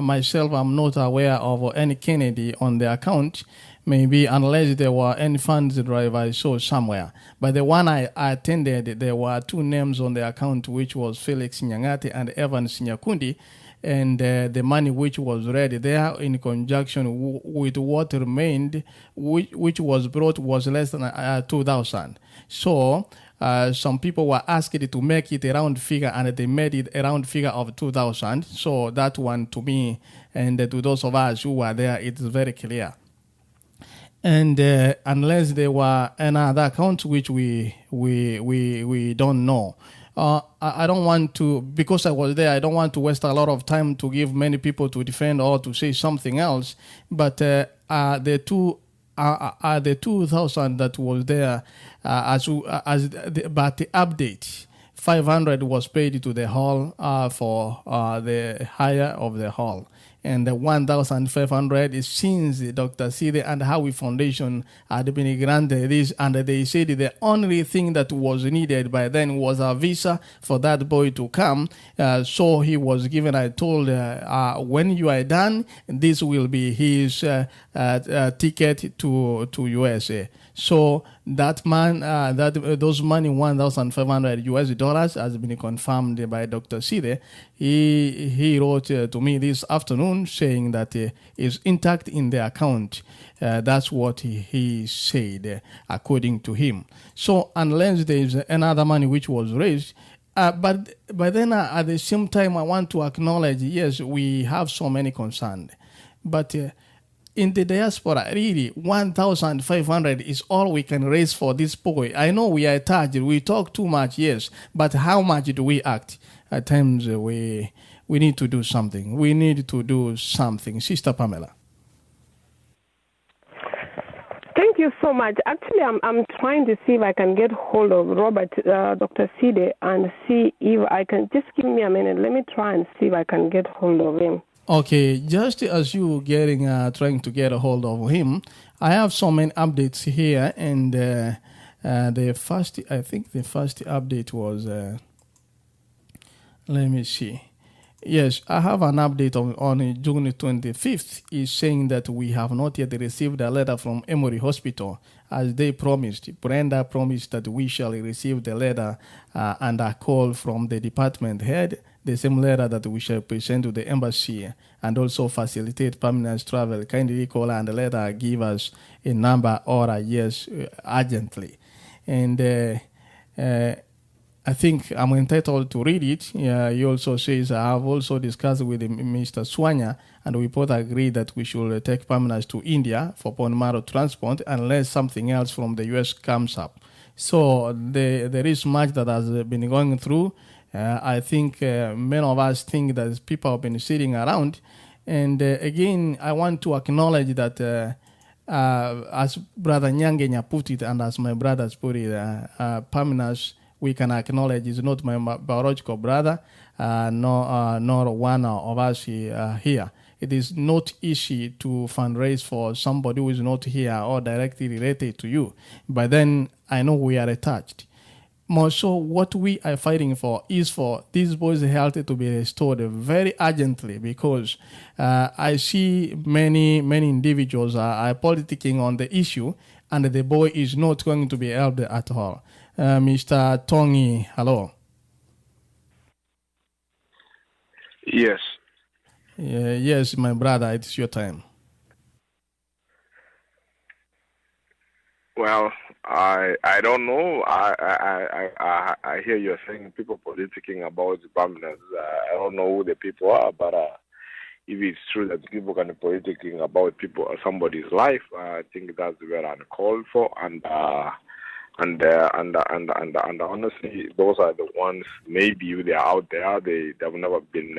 Myself, I'm not aware of any Kennedy on the account, maybe unless there were any funds drive I saw somewhere. But the one I attended, there were 2 names on the account, which was Felix Nyangati and Evans Nyakundi, and the money which was ready there in conjunction with what remained, which was brought, was less than 2,000. So some people were asked to make it a round figure, and they made it a round figure of 2,000. So that one, to me and to those of us who were there, it's very clear. And unless there were another accounts which we don't know. I don't want to, because I was there, I don't want to waste a lot of time to give many people to defend or to say something else. But the 2 the 2,000 that was there but the update. 500 was paid to the hall for the hire of the hall. And the 1,500 is since Dr. Side and Howie Foundation had been granted this, and they said the only thing that was needed by then was a visa for that boy to come. So he was given, I told, when you are done, this will be his ticket to USA. So that man, those money, $1,500 has been confirmed by Dr. Side. He wrote to me this afternoon saying that is intact in the account. That's what he said, according to him. So unless there is another money which was raised, but then at the same time, I want to acknowledge, yes, we have so many concerns, but in the diaspora, really, 1,500 is all we can raise for this boy. I know we are attached, we talk too much, yes, but how much do we act? At times, we need to do something. We need to do something. Sister Pamela. Thank you so much. Actually, I'm trying to see if I can get hold of Robert, Dr. Side, and see if I can. Just give me a minute. Let me try and see if I can get hold of him. Okay, just as you trying to get a hold of him, I have so many updates here, and the first update was, let me see. Yes, I have an update on June 25th. Is saying that we have not yet received a letter from Emory Hospital as they promised. Brenda promised that we shall receive the letter and a call from the department head, the same letter that we shall present to the embassy and also facilitate permanent travel. Kindly call and letter, give us a number or a yes urgently. And I think I'm entitled to read it. He also says, I have also discussed with Mr. Swanya, and we both agreed that we should take permanence to India for bone marrow transplant unless something else from the U.S. comes up. So there is much that has been going through. I think many of us think that people have been sitting around. And again, I want to acknowledge that as Brother Nyangenya put it, and as my brothers put it, permanence, we can acknowledge is not my biological brother, nor one of us here. It is not easy to fundraise for somebody who is not here or directly related to you. But then I know we are attached. More so, what we are fighting for is for these boys' health to be restored very urgently, because I see many individuals are politicking on the issue, and the boy is not going to be helped at all. Mr. Tongi, hello. Yes. Yes, my brother, it's your time. Well, I don't know. I hear you're saying people politicking about the permanence. I don't know who the people are, but if it's true that people can be politicking about somebody's life, I think that's very uncalled for. And honestly, those are the ones. Maybe they are out there. They've never been.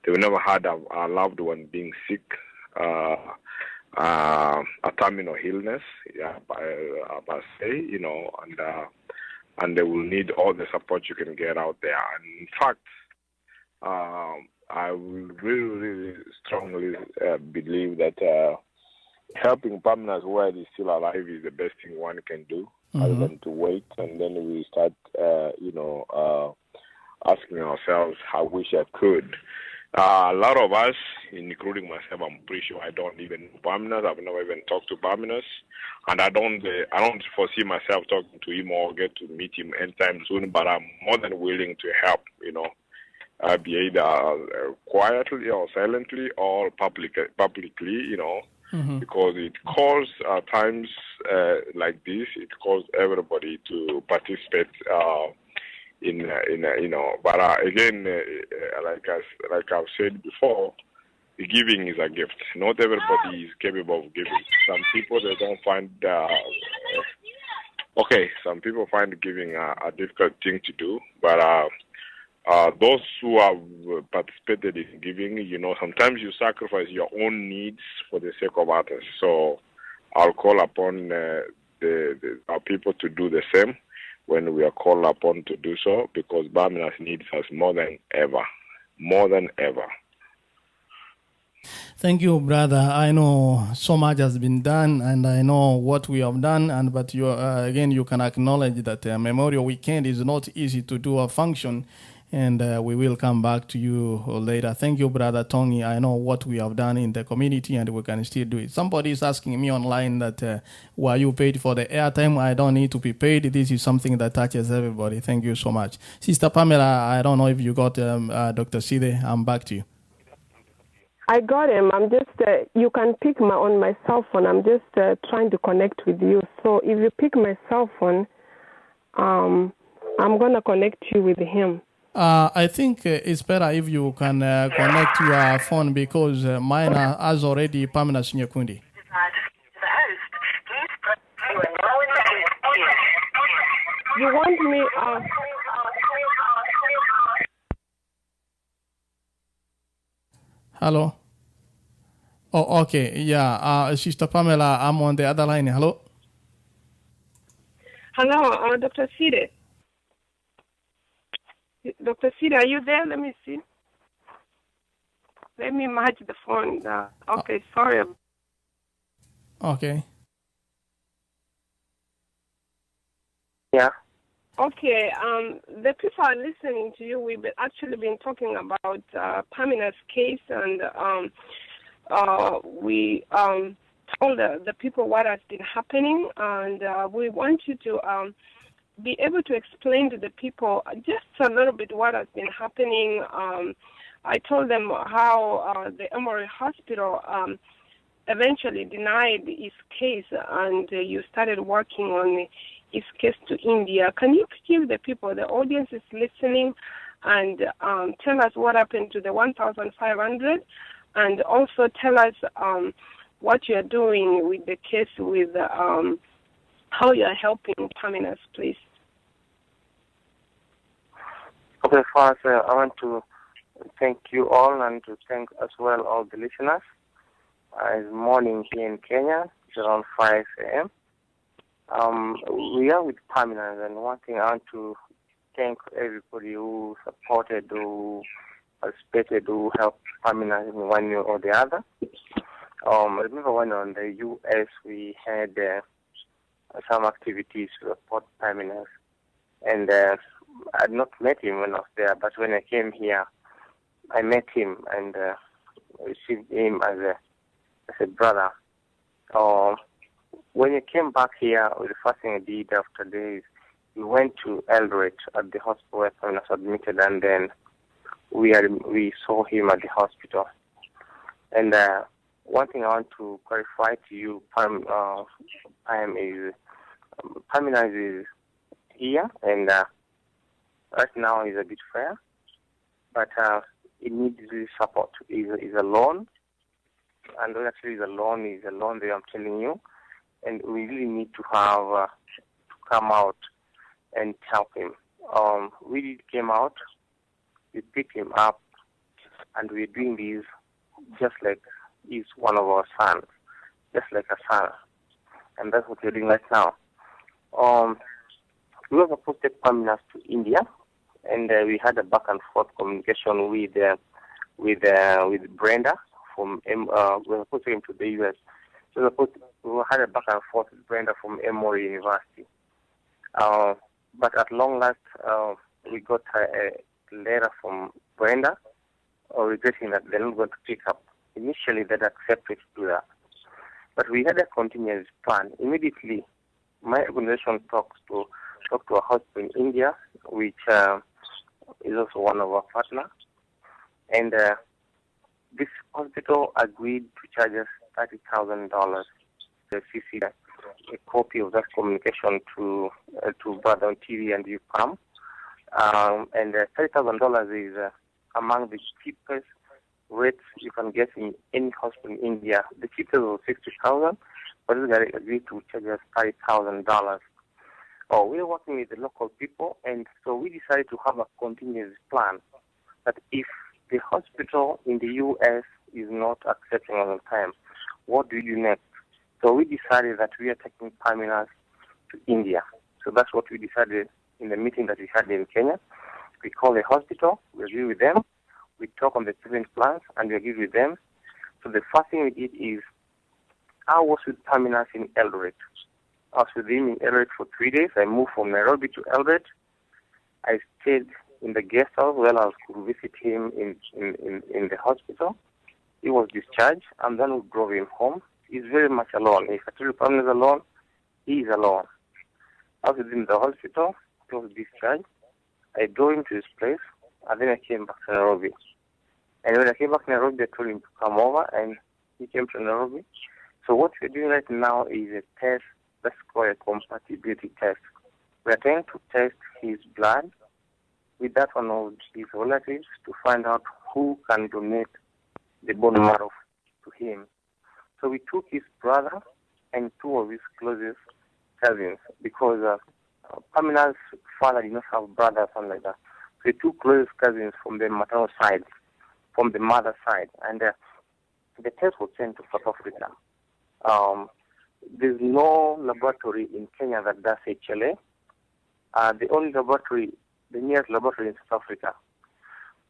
They've never had a loved one being sick. A terminal illness, per se, and they will need all the support you can get out there. And in fact, I will really strongly believe that helping permanents while he's still alive is the best thing one can do, other than to wait. And then we start, asking ourselves, I wish I could. A lot of us, including myself, I'm pretty sure I don't even know permanents. I've never even talked to permanents, and I don't foresee myself talking to him or get to meet him anytime soon. But I'm more than willing to help. Be either quietly or silently or publicly. Because it calls times like this. It calls everybody to participate. But again, like I've said before, the giving is a gift. Not everybody is capable of giving. Some people they don't find. Some people find giving a difficult thing to do. But those who have participated in giving, sometimes you sacrifice your own needs for the sake of others. So I'll call upon our people to do the same when we are called upon to do so, because Perminus needs us more than ever. More than ever. Thank you, brother. I know so much has been done, and I know what we have done. But you, again, you can acknowledge that Memorial Weekend is not easy to do a function, and we will come back to you later. Thank you, brother Tony. I know what we have done in the community, and we can still do it. Somebody is asking me online that were you paid for the airtime? I don't need to be paid. This is something that touches everybody. Thank you so much, Sister Pamela. I don't know if you got Dr. Side. I'm back to you. I got him. I'm just, you can pick on my cell phone. I'm just trying to connect with you. So if you pick my cell phone, I'm going to connect you with him. I think it's better if you can connect your phone, because mine has already perminus Nyakundi. You want me... Hello? Oh, okay. Yeah. Sister Pamela, I'm on the other line. Hello? Hello, Dr. Side. Dr. Side, are you there? Let me see. Let me match the phone. Okay, sorry. Okay. Yeah. Okay, the people are listening to you. We've actually been talking about Perminus case, and we told the people what has been happening, and we want you to be able to explain to the people just a little bit what has been happening. I told them how the Emory Hospital eventually denied his case, and you started working on his case to India. Can you give the people, the audience is listening, and tell us what happened to the 1,500, and also tell us what you're doing with the case, with how you're helping Perminus, please. Okay, first, I want to thank you all, and to thank as well all the listeners. It's morning here in Kenya. It's around 5 a.m. We are with Perminus, and one thing I want to thank everybody who supported, who participated, who helped Perminus in one way or the other. I remember when on the U.S. we had some activities to support Perminus, and I had not met him when I was there, but when I came here, I met him and received him as a brother. When I came back here, the first thing I did after this, we went to Eldoret at the hospital where Perminus was admitted, and then we saw him at the hospital. And one thing I want to clarify to you, Perminus is here, and right now he's a bit fair, but it needs the support. Is a loan, and actually the loan is a loan that I'm telling you, and we really need to have to come out and help him. We came out, we picked him up, and we're doing this just like he's one of our sons, just like a son, and that's what we're doing right now. We were supposed to take Perminus to India, and we had a back and forth communication with Brenda from we were supposed to take him to the U.S. So we had a back and forth with Brenda from Emory University. But at long last, we got a letter from Brenda regretting that they're not going to pick up. Initially, they'd accepted to do that. But we had a continuous plan. Immediately, my organization talked to a hospital in India, which is also one of our partners. And this hospital agreed to charge us $30,000. The CC a copy of that communication to Brother on TV, and you come. And $30,000 is among the cheapest rates you can get in any hospital in India. The cheapest was $60,000, but this guy agreed to charge us $30,000. We are working with the local people, and so we decided to have a continuous plan that if the hospital in the U.S. is not accepting on time, what do you do next? So we decided that we are taking perminus to India. So that's what we decided in the meeting that we had in Kenya. We call the hospital, we agree with them, we talk on the treatment plans, and we agree with them. So the first thing we did is, I was with perminus in Eldoret. I was with him in Eldoret for 3 days. I moved from Nairobi to Eldoret. I stayed in the guest house while I could visit him in the hospital. He was discharged, and then we drove him home. He's very much alone. If I tell you permanent is alone, he is alone. I was in the hospital. He was discharged. I drove him to his place, and then I came back to Nairobi. And when I came back to Nairobi, I told him to come over, and he came to Nairobi. So what we're doing right now is a test that's called a compatibility test. We're trying to test his blood with that one of his relatives to find out who can donate the bone marrow to him. So we took his brother and two of his closest cousins because Pamina's father did not have brothers, something like that. So the two closest cousins from the maternal side, from the mother side, and the test was sent to South Africa. There's no laboratory in Kenya that does HLA. The only laboratory, the nearest laboratory in South Africa.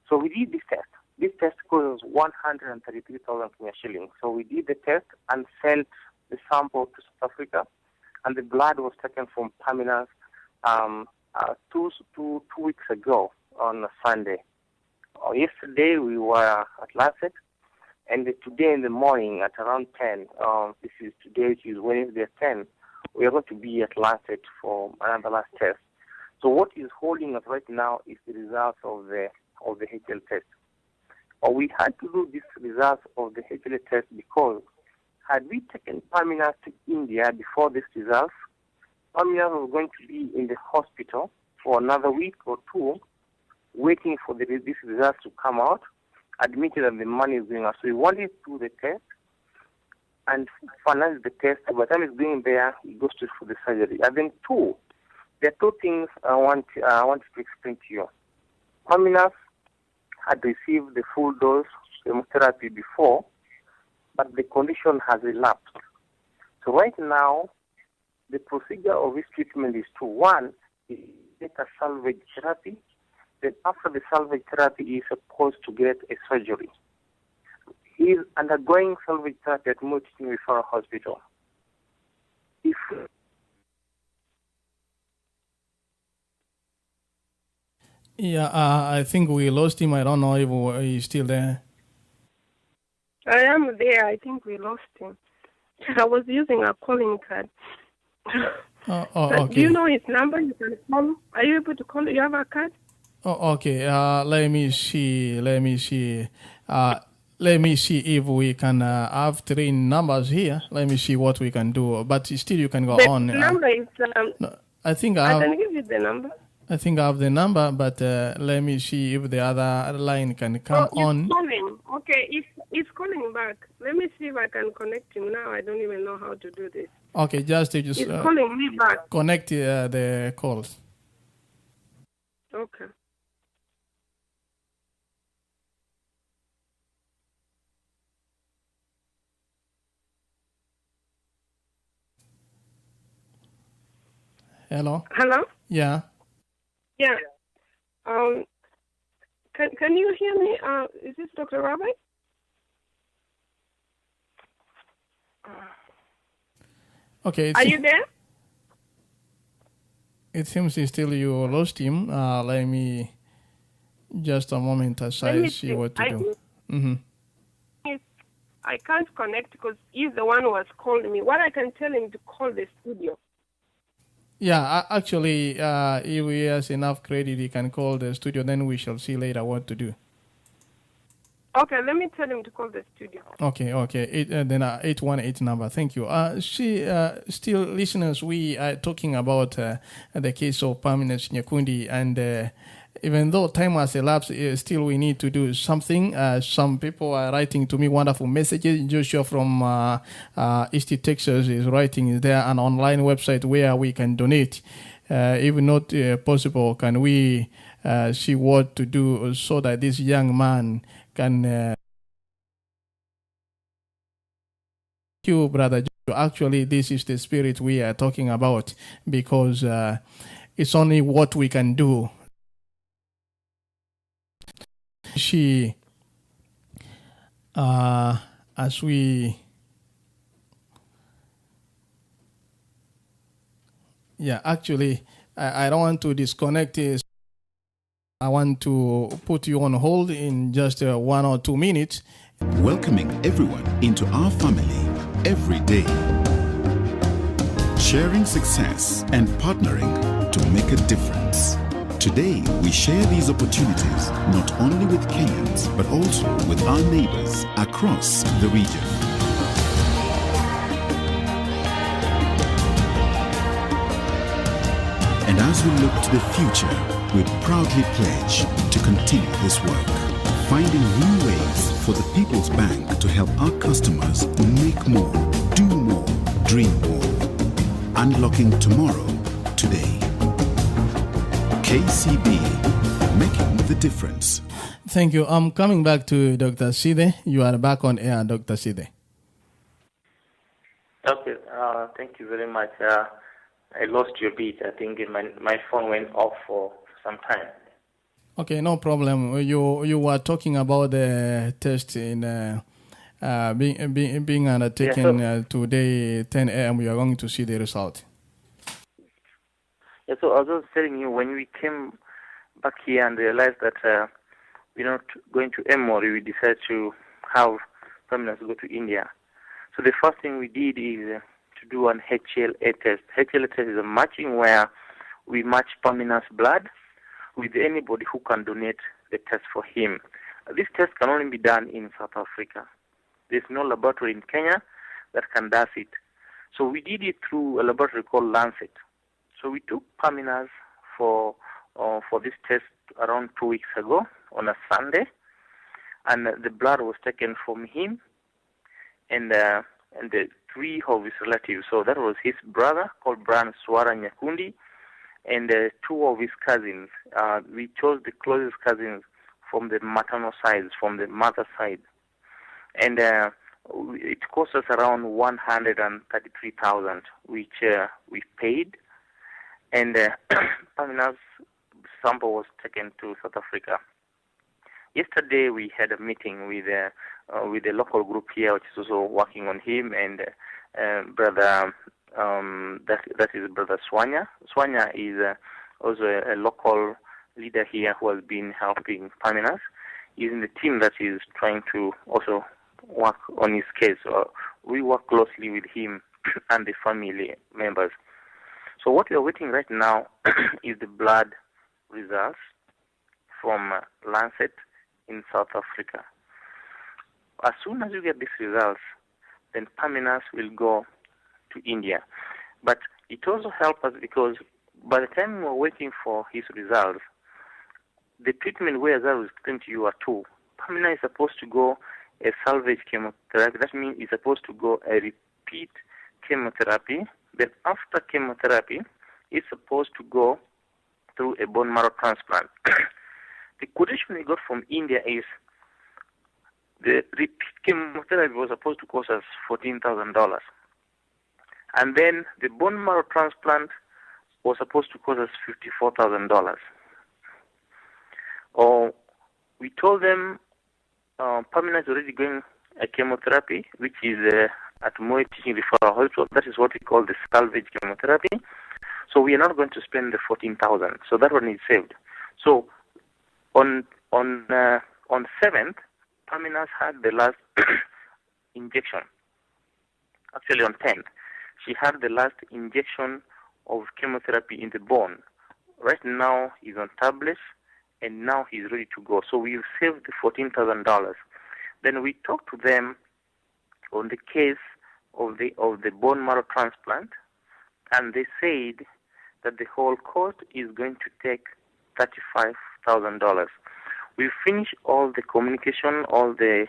So we did this test. This test costs 133,000 Kenya shillings. So we did the test and sent the sample to South Africa, and the blood was taken from Perminus 2 weeks ago on a Sunday. Yesterday we were at Lancet, and today in the morning at around 10, this is today, which is Wednesday at 10, we are going to be at Lancet for another last test. So what is holding us right now is the results of the HL test. We had to do these results of the HL test because had we taken Perminus to India before these results, Perminus was going to be in the hospital for another week or two, waiting for these results to come out, admitted that the money is going out. So we wanted to do the test and finance the test. By the time it's going there, he goes to for the surgery. And then there are two things I want to explain to you. Perminus had received the full dose chemotherapy before, but the condition has relapsed. So right now, the procedure of his treatment is two. One, he gets a salvage therapy. Then after the salvage therapy, he is supposed to get a surgery. He is undergoing salvage therapy at Moi Teaching Referral Hospital. I think we lost him. I don't know if he's still there. I am there. I think we lost him. I was using a calling card. Okay. Do you know his number? You can call. Are you able to call? You have a card? Okay. Let me see. Let me see if we can have three numbers here. Let me see what we can do. But still, you can go on. The number is. No, I think I can give you the number. I think I have the number, but let me see if the other line can come on. Calling. Okay, it's calling back. Let me see if I can connect him now. I don't even know how to do this. Okay, just it's calling me back. Connect the calls. Okay. Hello? Hello? Yeah. Yeah. Can you hear me? Is this Dr. Rabbi? Okay. Are you there? It seems still you lost him. Let me just a moment as I see what to do. Mm-hmm. I can't connect because he's the one who has called me. What I can tell him to call the studio. Yeah, actually, if he has enough credit, he can call the studio. Then we shall see later what to do. Okay, let me tell him to call the studio. Okay. 818 number. Thank you. Still, listeners, we are talking about the case of perminus Nyakundi, and even though time has elapsed, still we need to do something. Some people are writing to me wonderful messages. Joshua from East Texas is writing, is there an online website where we can donate? If not possible, can we see what to do so that this young man can... Thank you, Brother Actually, this is the spirit we are talking about, because it's only what we can do. She, as we, actually, I don't want to disconnect this. I want to put you on hold in just 1 or 2 minutes. Welcoming everyone into our family every day. Sharing success and partnering to make a difference. Today, we share these opportunities not only with Kenyans, but also with our neighbors across the region. And as we look to the future, we proudly pledge to continue this work, finding new ways for the People's Bank to help our customers make more, do more, dream more. Unlocking tomorrow, today. KCB, making the difference. Thank you. I'm coming back to Dr. Side. You are back on air, Dr. Side. Okay, thank you very much. I lost your beat. I think my phone went off for some time. Okay, no problem. You were talking about the test in being undertaken today, 10 a.m. We are going to see the result. Yeah, so I was just telling you, when we came back here and realized that we're not going to Emory, we decided to have perminus go to India. So the first thing we did is to do an HLA test. HLA test is a matching where we match perminus blood with anybody who can donate the test for him. This test can only be done in South Africa. There's no laboratory in Kenya that can do it. So we did it through a laboratory called Lancet. So we took perminus for this test around 2 weeks ago on a Sunday, and the blood was taken from him and the 3 of his relatives. So that was his brother called Brian Swara Nyakundi and 2 of his cousins. We chose the closest cousins from the maternal side, from the mother side. And it cost us around 133,000, which we paid. And perminus sample was taken to South Africa. Yesterday we had a meeting with a local group here, which is also working on him, and brother that is Brother Swanya. Swanya is also a local leader here who has been helping perminus. He's in the team that is trying to also work on his case. So we work closely with him and the family members. So what we are waiting right now is the blood results from Lancet in South Africa. As soon as you get these results, then perminus will go to India. But it also helps us because by the time we're waiting for his results, the treatment where I was explaining to you are 2. Perminus is supposed to go a salvage chemotherapy. That means it's supposed to go a repeat chemotherapy. Then after chemotherapy, it's supposed to go through a bone marrow transplant. The quotation we got from India is the repeat chemotherapy was supposed to cost us $14,000. And then the bone marrow transplant was supposed to cost us $54,000. We told them perminus is already going a chemotherapy, which is at Moi Teaching Referral Hospital. That is what we call the salvage chemotherapy. So we are not going to spend the $14,000. So that one is saved. So on 7th, perminus had the last injection. Actually on 10th, she had the last injection of chemotherapy in the bone. Right now he's on tablets, and now he's ready to go. So we've saved the $14,000. Then we talked to them on the case of the bone marrow transplant, and they said that the whole cost is going to take $35,000. We finished all the communication, all the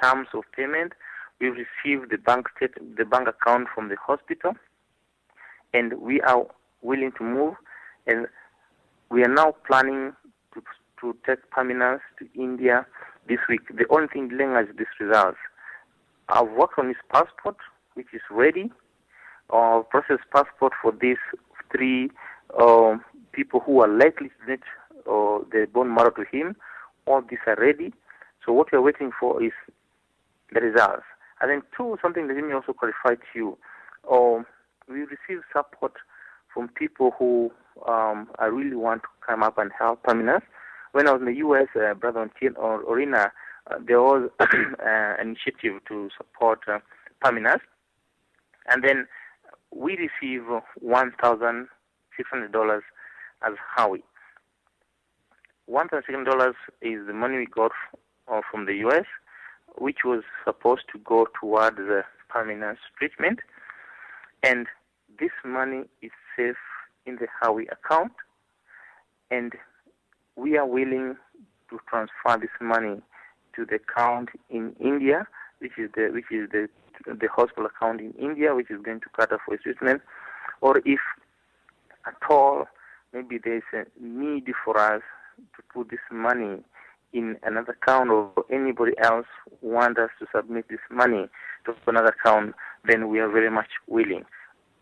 terms of payment. We received the bank account from the hospital, and we are willing to move. And we are now planning to take perminus to India this week. The only thing delaying us is these results. I've worked on his passport. which is ready, process passport for these 3 people who are likely to donate the bone marrow to him. All these are ready. So what we are waiting for is the results. And then 2, something that let me also clarify to you. We receive support from people who I really want to come up and help perminus. When I was in the U.S., Brother Orina, there was an initiative to support perminus. And then we receive $1,600 as Howie. $1,600 is the money we got from the U.S., which was supposed to go towards the perminus treatment. And this money is safe in the Howie account, and we are willing to transfer this money to the account in India, which is the hospital account in India, which is going to cater for his treatment. Or if at all, maybe there's a need for us to put this money in another account, or anybody else want us to submit this money to another account, then we are very much willing.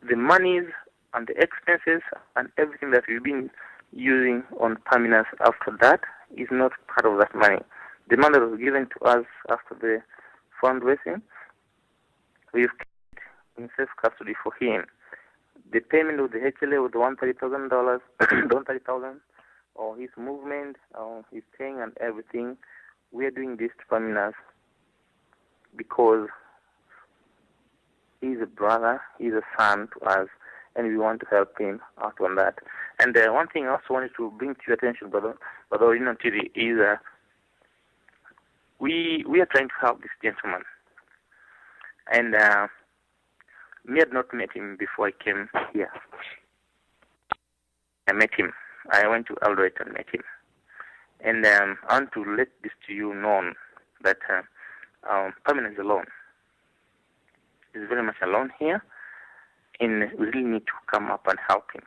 The monies and the expenses and everything that we've been using on perminus after that is not part of that money. The money that was given to us after the fundraising, we've kept in safe custody for him. The payment of the HLA with the $130,000, $130,000, or his movement, his thing and everything, we are doing this to perminus because he's a brother, he's a son to us, and we want to help him out on that. And one thing I also wanted to bring to your attention, Brother Nyakundi, is we are trying to help this gentleman. And me had not met him before I came here. I met him. I went to Eldoret and met him. And I want to let this to you known that perminus is alone. He's very much alone here, and we really need to come up and help him.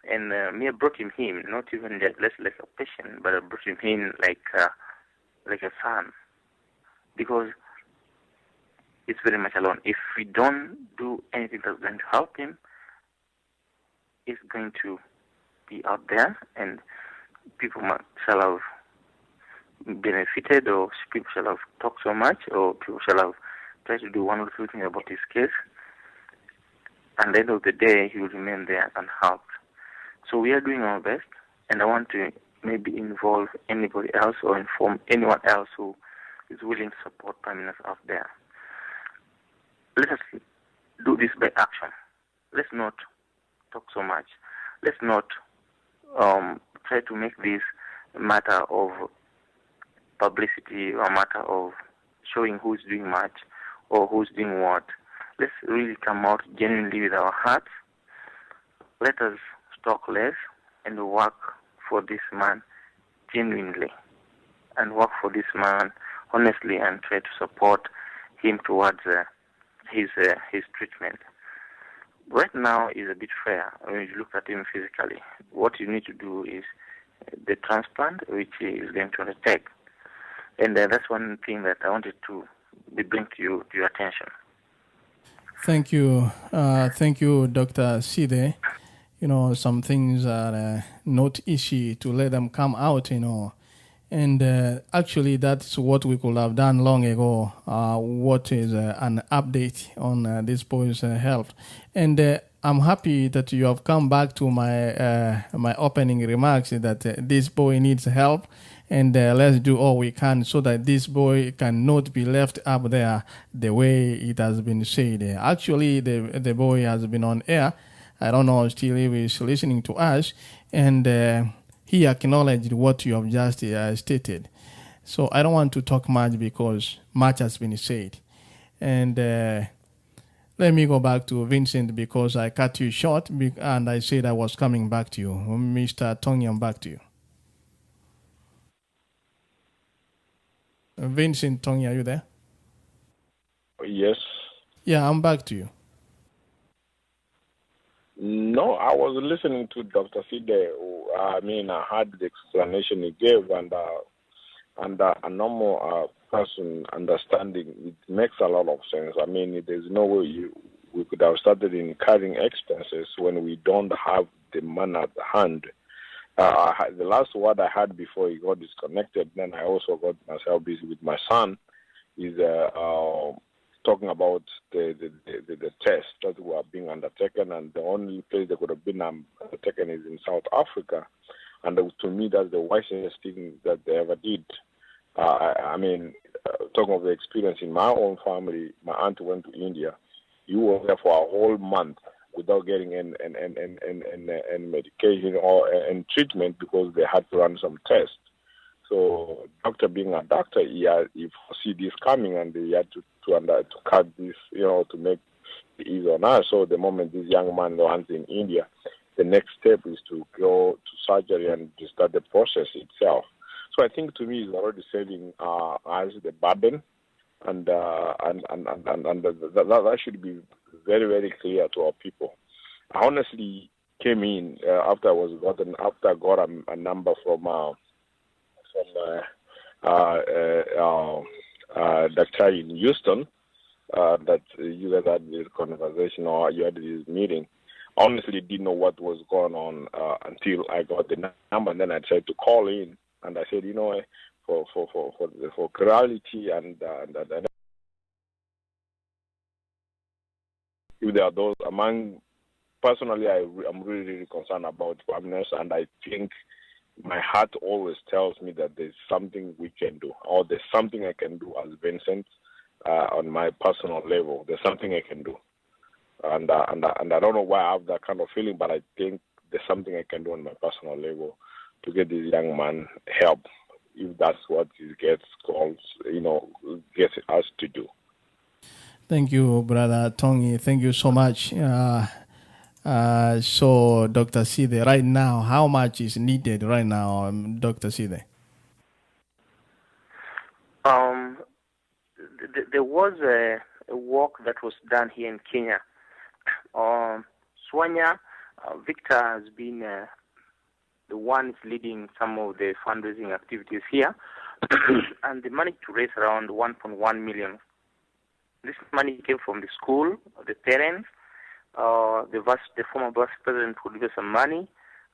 And me, I brought him in, not even less like a patient, but I brought him in like a son, because he's very much alone. If we don't do anything that's going to help him, he's going to be out there, and people shall have benefited, or people shall have talked so much, or people shall have tried to do one or two things about his case. And at the end of the day, he will remain there unhelped. So we are doing our best, and I want to maybe involve anybody else or inform anyone else who is willing to support perminus out there. Let us do this by action. Let's not talk so much. Let's not try to make this a matter of publicity or a matter of showing who's doing much or who's doing what. Let's really come out genuinely with our hearts. Let us talk less and work for this man genuinely, and work for this man honestly, and try to support him towards his treatment. Right now is a bit fair when you look at him physically. What you need to do is the transplant, which he is going to undertake. And that's one thing that I wanted to bring to your attention. Thank you, Dr. Side. Some things are not easy to let them come out, And actually, that's what we could have done long ago. What is an update on this boy's health? And I'm happy that you have come back to my opening remarks that this boy needs help. And let's do all we can so that this boy cannot be left up there the way it has been said. Actually, the boy has been on air. I don't know still if he's listening to us. And he acknowledged what you have just stated. So I don't want to talk much because much has been said. And let me go back to Vincent because I cut you short and I said I was coming back to you. Mr. Tongi, I'm back to you. Vincent Tongi, are you there? Yes. Yeah, I'm back to you. No, I was listening to Dr. Side. I heard the explanation he gave, and and a normal person understanding, it makes a lot of sense. I mean, there's no way we could have started incurring expenses when we don't have the money at hand. The last word I had before he got disconnected, then I also got myself busy with my son, is talking about the tests that were being undertaken, and the only place they could have been undertaken is in South Africa. And to me, that's the wisest thing that they ever did. I mean, talking of the experience in my own family, my aunt went to India. You were there for a whole month without getting any medication or and treatment because they had to run some tests. So, doctor being a doctor, he foresee this coming, and he had to cut this, to make it easy on us. So, the moment this young man lands in India, the next step is to go to surgery and to start the process itself. So, I think to me, it's already saving us the burden, and that should be very, very clear to our people. I honestly came in after I got a number from Dr. in Houston, that you guys had this conversation or you had this meeting. I honestly didn't know what was going on until I got the number, and then I tried to call in, and I said, for clarity and if there are those among, personally, I'm really, really concerned about perminus, and I think my heart always tells me that there's something we can do, or there's something I can do as Vincent on my personal level. There's something I can do, and I don't know why I have that kind of feeling, but I think there's something I can do on my personal level to get this young man help, if that's what it gets us to do. Thank you, Brother Tongi. Thank you so much. So, Dr. Side, right now, how much is needed right now, Dr. Side? There was a work that was done here in Kenya. Swanya, Victor has been the one leading some of the fundraising activities here, and the money to raise around 1.1 million. This money came from the school, the parents, the former vice president contributed some money,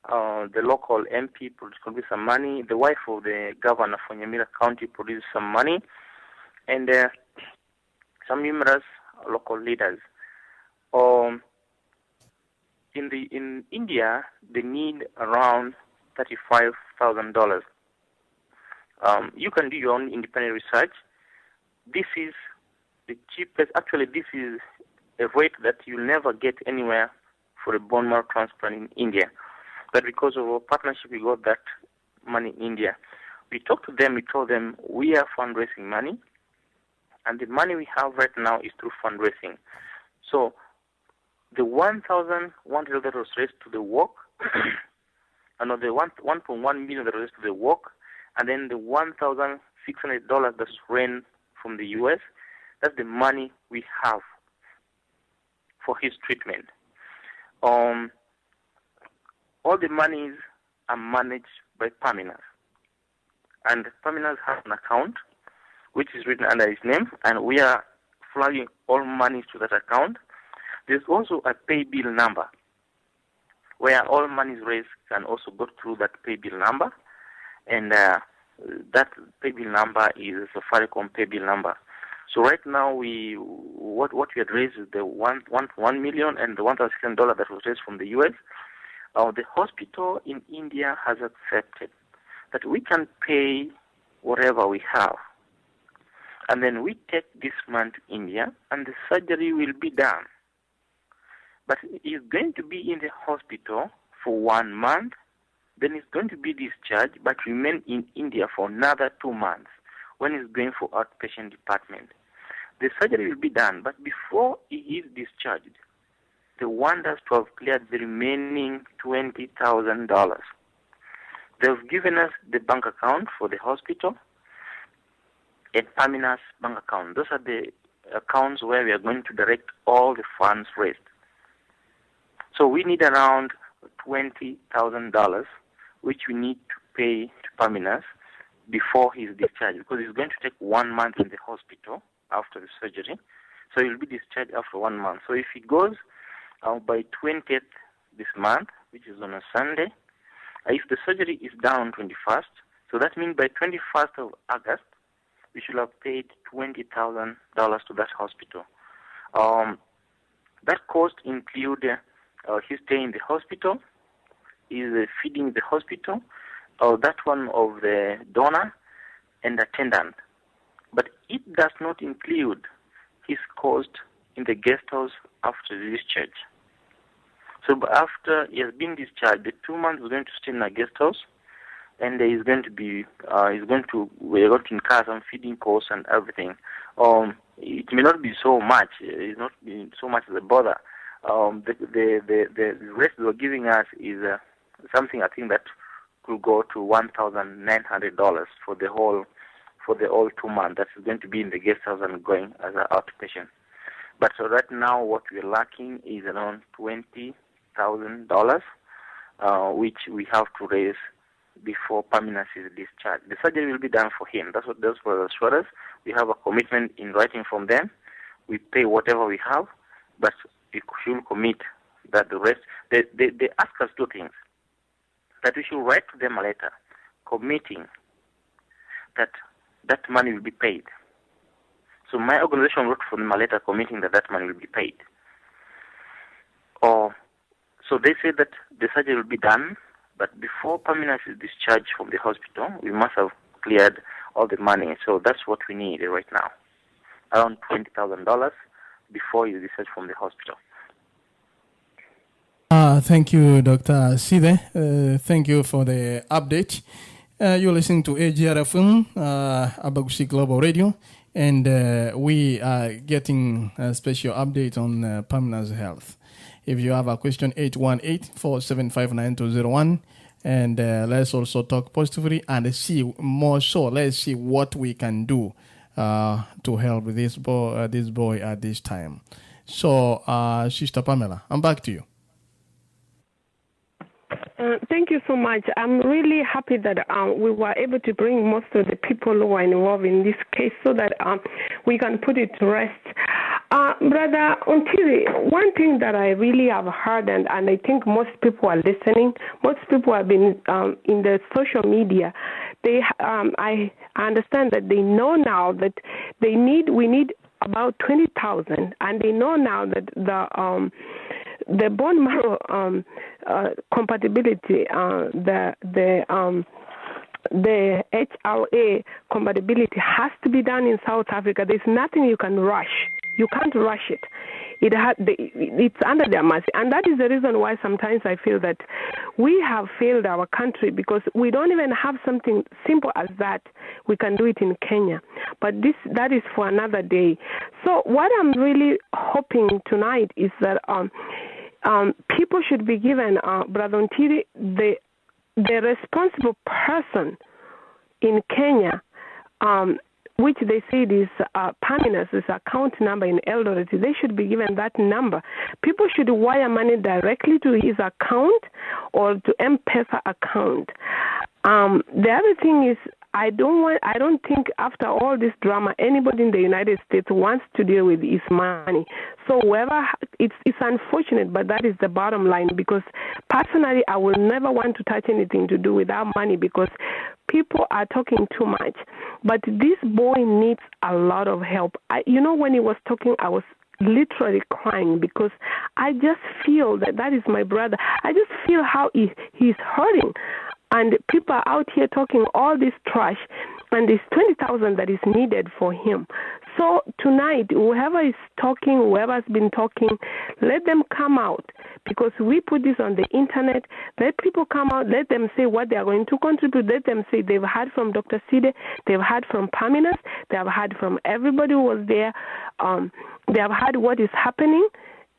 the local MP contributed some money, the wife of the governor for Nyamira County produced some money, and some numerous local leaders. In India, they need around $35,000. You can do your own independent research. This is the cheapest. Actually, this is a rate that you'll never get anywhere for a bone marrow transplant in India. But because of our partnership, we got that money in India. We talked to them, we told them we are fundraising money, and the money we have right now is through fundraising. So the 1,100 that was raised to the work, the 1.1 million that was raised to the work, and then the $1,600 that's raised from the U.S., that's the money we have for his treatment. All the monies are managed by perminus. And perminus has an account which is written under his name, and we are flagging all monies to that account. There's also a pay bill number where all monies raised can also go through that pay bill number, and that pay bill number is a Safaricom pay bill number. So right now, what we had raised is the 1 million and the $1,600 that was raised from the U.S. The hospital in India has accepted that we can pay whatever we have, and then we take this man to India, and the surgery will be done. But he's going to be in the hospital for 1 month, then he's going to be discharged, but remain in India for another 2 months when he's going for outpatient department. The surgery will be done, but before he is discharged, they want us to have cleared the remaining $20,000. They've given us the bank account for the hospital and perminus bank account. Those are the accounts where we are going to direct all the funds raised. So we need around $20,000, which we need to pay to perminus before his discharge, because he's going to take 1 month in the hospital after the surgery. So he'll be discharged after 1 month. So if he goes by 20th this month, which is on a Sunday, if the surgery is done on 21st, so that means by 21st of August, we should have paid $20,000 to that hospital. That cost include his stay in the hospital, his feeding the hospital, that one of the donor and attendant. But it does not include his cost in the guest house after the discharge. So after he has been discharged, the 2 months is going to stay in a guest house, and we're going to incur some feeding costs and everything. It may not be so much. It's not so much as a bother. The rest they're giving us is something I think that could go to $1,900 for the whole 2 months. That's going to be in the guest house and going as an outpatient. But so right now, what we're lacking is around $20,000, which we have to raise before perminus is discharged. The surgery will be done for him. That's what those for assure us. We have a commitment in writing from them. We pay whatever we have, but we should commit that the rest. They ask us two things: that we should write to them a letter committing that money will be paid. So my organization wrote for them a letter committing that money will be paid. So they said that the surgery will be done, but before perminus is discharged from the hospital, we must have cleared all the money. So that's what we need right now, around $20,000 before he's discharged from the hospital. Thank you, Dr. Side. Thank you for the update. You're listening to AGRFM, Abagushi Global Radio, and we are getting a special update on perminus health. If you have a question, 818-475-9201, and let's also talk positively and see more so. Let's see what we can do to help this boy at this time. So, Sister Pamela, I'm back to you. Thank you so much. I'm really happy that we were able to bring most of the people who are involved in this case so that we can put it to rest. Brother Ontiri, one thing that I really have heard, and I think most people are listening, most people have been in the social media, I understand that they know now that we need about 20,000, and they know now that the bone marrow compatibility, the HLA compatibility has to be done in South Africa. There's nothing you can rush. You can't rush it. It's under their mercy. And that is the reason why sometimes I feel that we have failed our country, because we don't even have something simple as that. We can do it in Kenya. But that is for another day. So what I'm really hoping tonight is that people should be given, Brother Ontiri, the responsible person in Kenya, which they say is perminus, is account number in Eldoret. They should be given that number. People should wire money directly to his account or to M-Pesa account. The other thing is, I don't think after all this drama, anybody in the United States wants to deal with his money. So it's unfortunate, but that is the bottom line, because personally, I will never want to touch anything to do with our money, because people are talking too much. But this boy needs a lot of help. When he was talking, I was literally crying, because I just feel that is my brother. I just feel how he's hurting. And people are out here talking all this trash, and there's 20,000 that is needed for him. So tonight, whoever is talking, whoever's been talking, let them come out, because we put this on the internet. Let people come out. Let them say what they are going to contribute. Let them say they've heard from Dr. Side, they've heard from perminus, they have heard from everybody who was there. They have heard what is happening.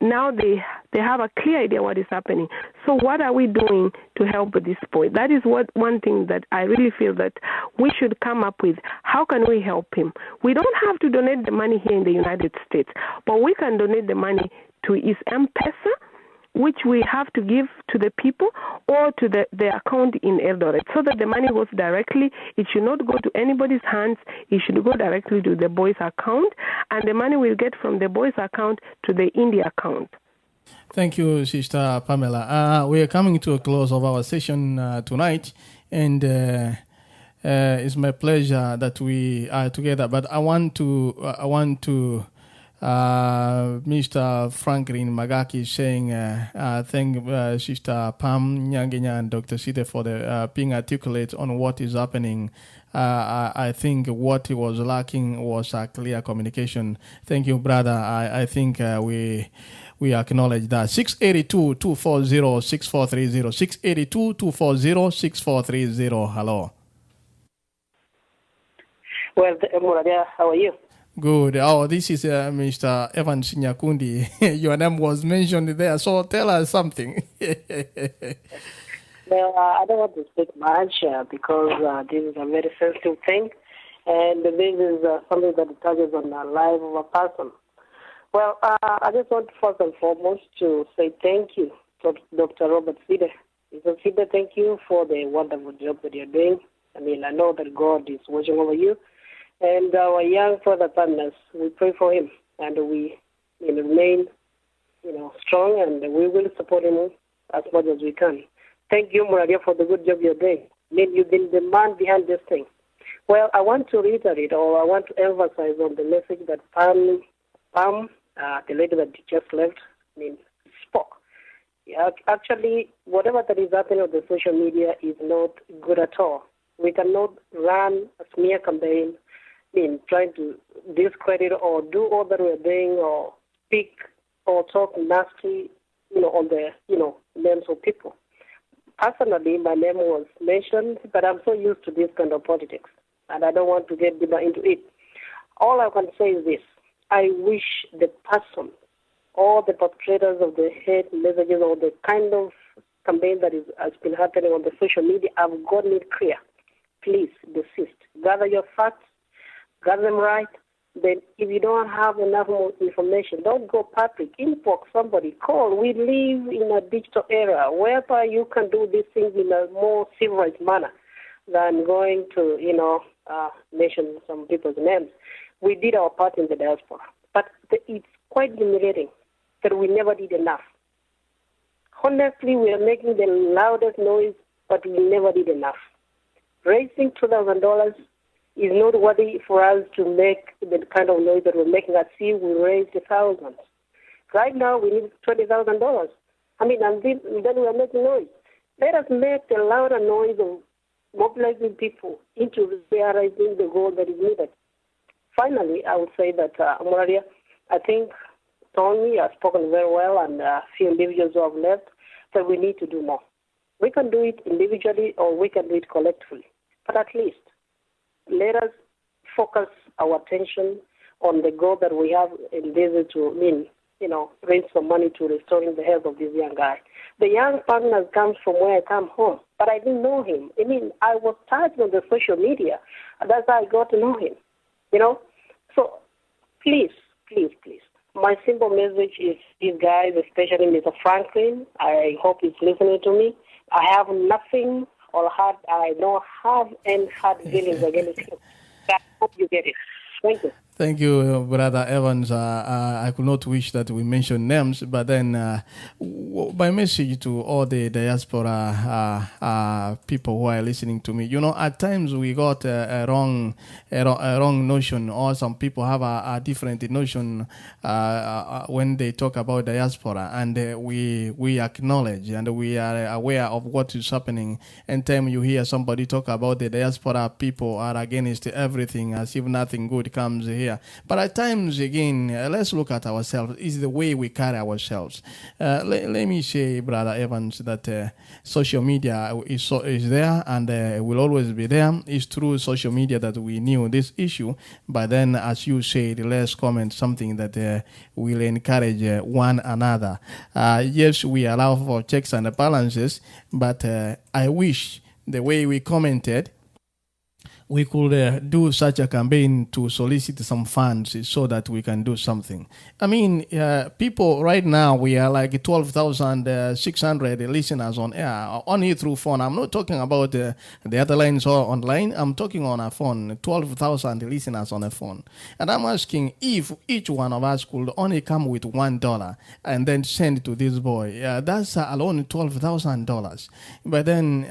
Now they have a clear idea what is happening. So what are we doing to help this boy? That is one thing that I really feel that we should come up with. How can we help him? We don't have to donate the money here in the United States, but we can donate the money to his M-Pesa, which we have to give to the people or to the account in Eldoret, so that the money goes directly. It should not go to anybody's hands. It should go directly to the boys' account, and the money will get from the boys' account to the India account. Thank you, Sister Pamela. We are coming to a close of our session tonight, and it's my pleasure that we are together. But I want to. Mr. Franklin Magaki is saying, thank Sister Pam Nyangenya and Dr. Sita for the being articulate on what is happening. I think what he was lacking was a clear communication. Thank you, brother. I think we acknowledge that. 682-240-6430. 682-240-6430. Hello. Well, Muradia, how are you? Good. Oh, this is Mr. Evans Nyakundi. Your name was mentioned there, so tell us something. Well, I don't want to speak much because this is a very sensitive thing, and this is something that touches on the life of a person. Well, I just want first and foremost to say thank you to Dr. Robert Sida. Mr. Sida, thank you for the wonderful job that you're doing. I mean, I know that God is watching over you. And our young brother partners, we pray for him, and we remain, strong, and we will support him as much as we can. Thank you, Muradia, for the good job you're doing. I mean, you've been the man behind this thing. Well, I want to reiterate, or I want to emphasize on the message that Pam, the lady that just left, spoke. Yeah, actually, whatever that is happening on the social media is not good at all. We cannot run a smear campaign trying to discredit or do all that we're doing or speak or talk nasty, on the, names of people. Personally, my name was mentioned, but I'm so used to this kind of politics, and I don't want to get deeper into it. All I can say is this. I wish the person or the perpetrators of the hate messages or the kind of campaign that has been happening on the social media, I've gotten it clear. Please desist. Gather your facts. Got them right. Then if you don't have enough more information, don't go public. Inbox somebody. Call. We live in a digital era whereby you can do these things in a more civilized manner than going to, mention some people's names. We did our part in the diaspora. But it's quite humiliating that we never did enough. Honestly, we are making the loudest noise, but we never did enough. Raising $2,000 is not worthy for us to make the kind of noise that we're making. I see we raised thousands. Right now, we need $20,000. And then we are making noise. Let us make the louder noise of mobilizing people into realizing the goal that is needed. Finally, I would say that, Muradia, I think Tony has spoken very well, and a few individuals who have left, that we need to do more. We can do it individually or we can do it collectively. But at least, let us focus our attention on the goal that we have in this to raise some money to restoring the health of this young guy. The young partner comes from where I come home, but I didn't know him. I was tagged on the social media. That's how I got to know him, So please, please, please. My simple message is these guys, especially Mr. Franklin, I hope he's listening to me. I have nothing I don't have any hard feelings against him. I hope you get it. Thank you. Thank you, Brother Evans. I could not wish that we mention names, but then my message to all the diaspora people who are listening to me, at times we got a wrong notion, or some people have a different notion when they talk about diaspora, and we acknowledge and we are aware of what is happening. Anytime you hear somebody talk about the diaspora, people are against everything as if nothing good comes here. But at times, again, let's look at ourselves. It's the way we carry ourselves. Let me say, Brother Evans, that social media is there and will always be there. It's through social media that we knew this issue. But then, as you said, let's comment something that will encourage one another. Yes, we allow for checks and balances, but I wish the way we commented we could do such a campaign to solicit some funds so that we can do something. I mean, people right now, we are like 12,600 listeners on air, only through phone. I'm not talking about the other lines or online. I'm talking on a phone, 12,000 listeners on a phone. And I'm asking if each one of us could only come with $1 and then send to this boy. That's alone $12,000. But then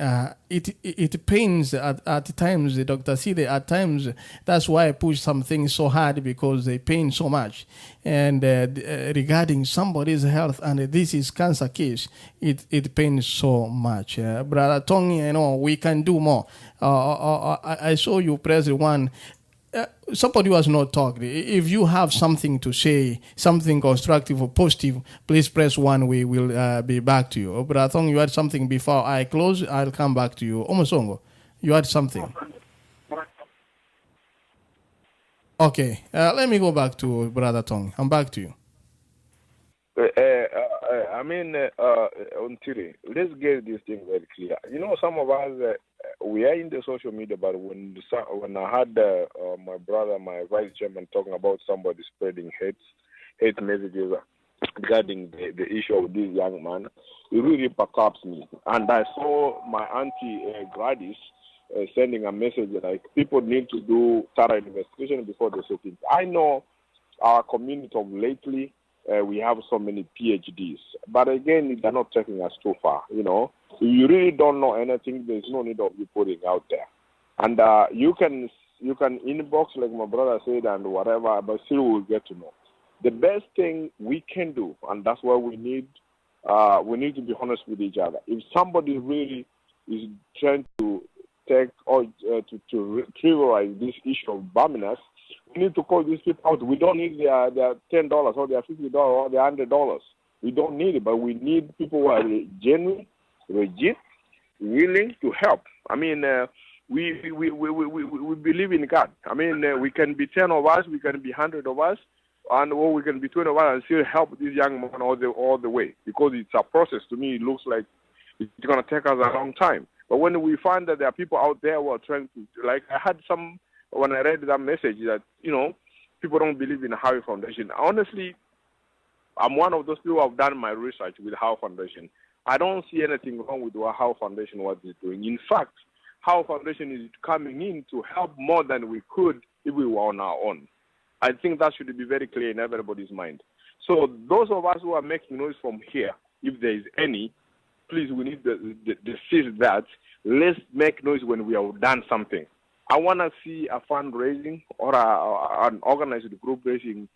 it pains at times, Dr. Side, at times. That's why I push some things so hard, because they pain so much. And regarding somebody's health, and this is cancer case, it pains so much. Brother Tony, I know we can do more. I saw you press one. Somebody who has not talked, if you have something to say, something constructive or positive, please press one. We will be back to you. Brother Tong, you had something before I close. I'll come back to you. Omosongo, you had something. Okay, let me go back to Brother Tong. I'm back to you. Ontiri, let's get this thing very clear. You know, some of us, we are in the social media, but when I had my brother, my vice chairman, talking about somebody spreading hate messages regarding the issue of this young man, it really perturbs me. And I saw my auntie Gladys sending a message like people need to do thorough investigation before they say things. I know our community of lately, we have so many PhDs, but again, they're not taking us too far. You know, if you really don't know anything, there's no need of you putting out there. And you can inbox, like my brother said, and whatever, but still we'll get to know. The best thing we can do, and that's why we need to be honest with each other. If somebody really is trying to take or to trivialize this issue of perminus, we need to call these people out. We don't need their $10 or their $50 or their $100. We don't need it, but we need people who are genuine, legit, willing to help. I mean, we believe in God. I mean, we can be 10 of us, we can be 100 of us, or we can be 20 of us and still help this young man all the way, because it's a process. To me, it looks like it's going to take us a long time. But when we find that there are people out there who are trying to, like I had some, when I read that message, that, you know, people don't believe in the Howe Foundation. Honestly, I'm one of those people who have done my research with Howe Foundation. I don't see anything wrong with what Howe Foundation was doing. In fact, Howe Foundation is coming in to help more than we could if we were on our own. I think that should be very clear in everybody's mind. So those of us who are making noise from here, if there is any, please, we need to cease that. Let's make noise when we have done something. I want to see a fundraising or an organized group raising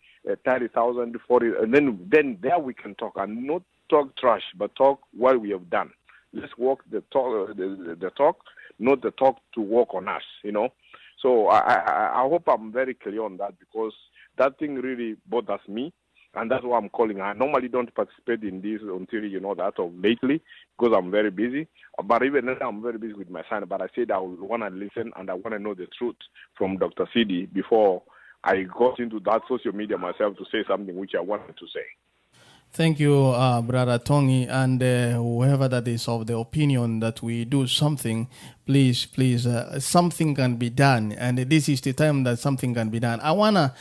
30,000, 40, and then there we can talk, and not talk trash, but talk what we have done. Let's walk the talk, not the talk to work on us, you know. So I hope I'm very clear on that, because that thing really bothers me, and that's why I'm calling. I normally don't participate in this until, you know, that of lately, because I'm very busy. But even now, I'm very busy with my son. But I said I want to listen, and I want to know the truth from Dr. Sidi before I got into that social media myself to say something which I wanted to say. Thank you, Brother Tongi, and whoever that is of the opinion that we do something, please, something can be done, and this is the time that something can be done. I wanna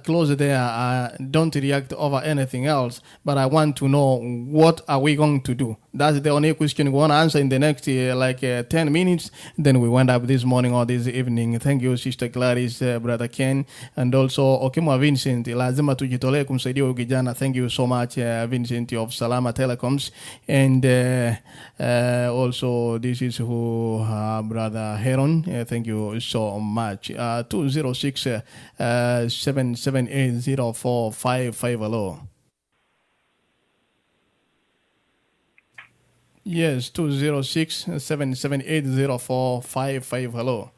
close there. Don't react over anything else, but I want to know, what are we going to do? That's the only question we want to answer in the next 10 minutes. Then we wind up this morning or this evening. Thank you, Sister Clarice, Brother Ken, and also Okemwa Vincent. Lazima tujitolee kumsaidia huyu kijana. Thank you so much, Vincent of Salama Telecoms, and also this is who Brother Heron. Thank you so much. 206 7780455. Hello. Yes, 206 7780455. Hello.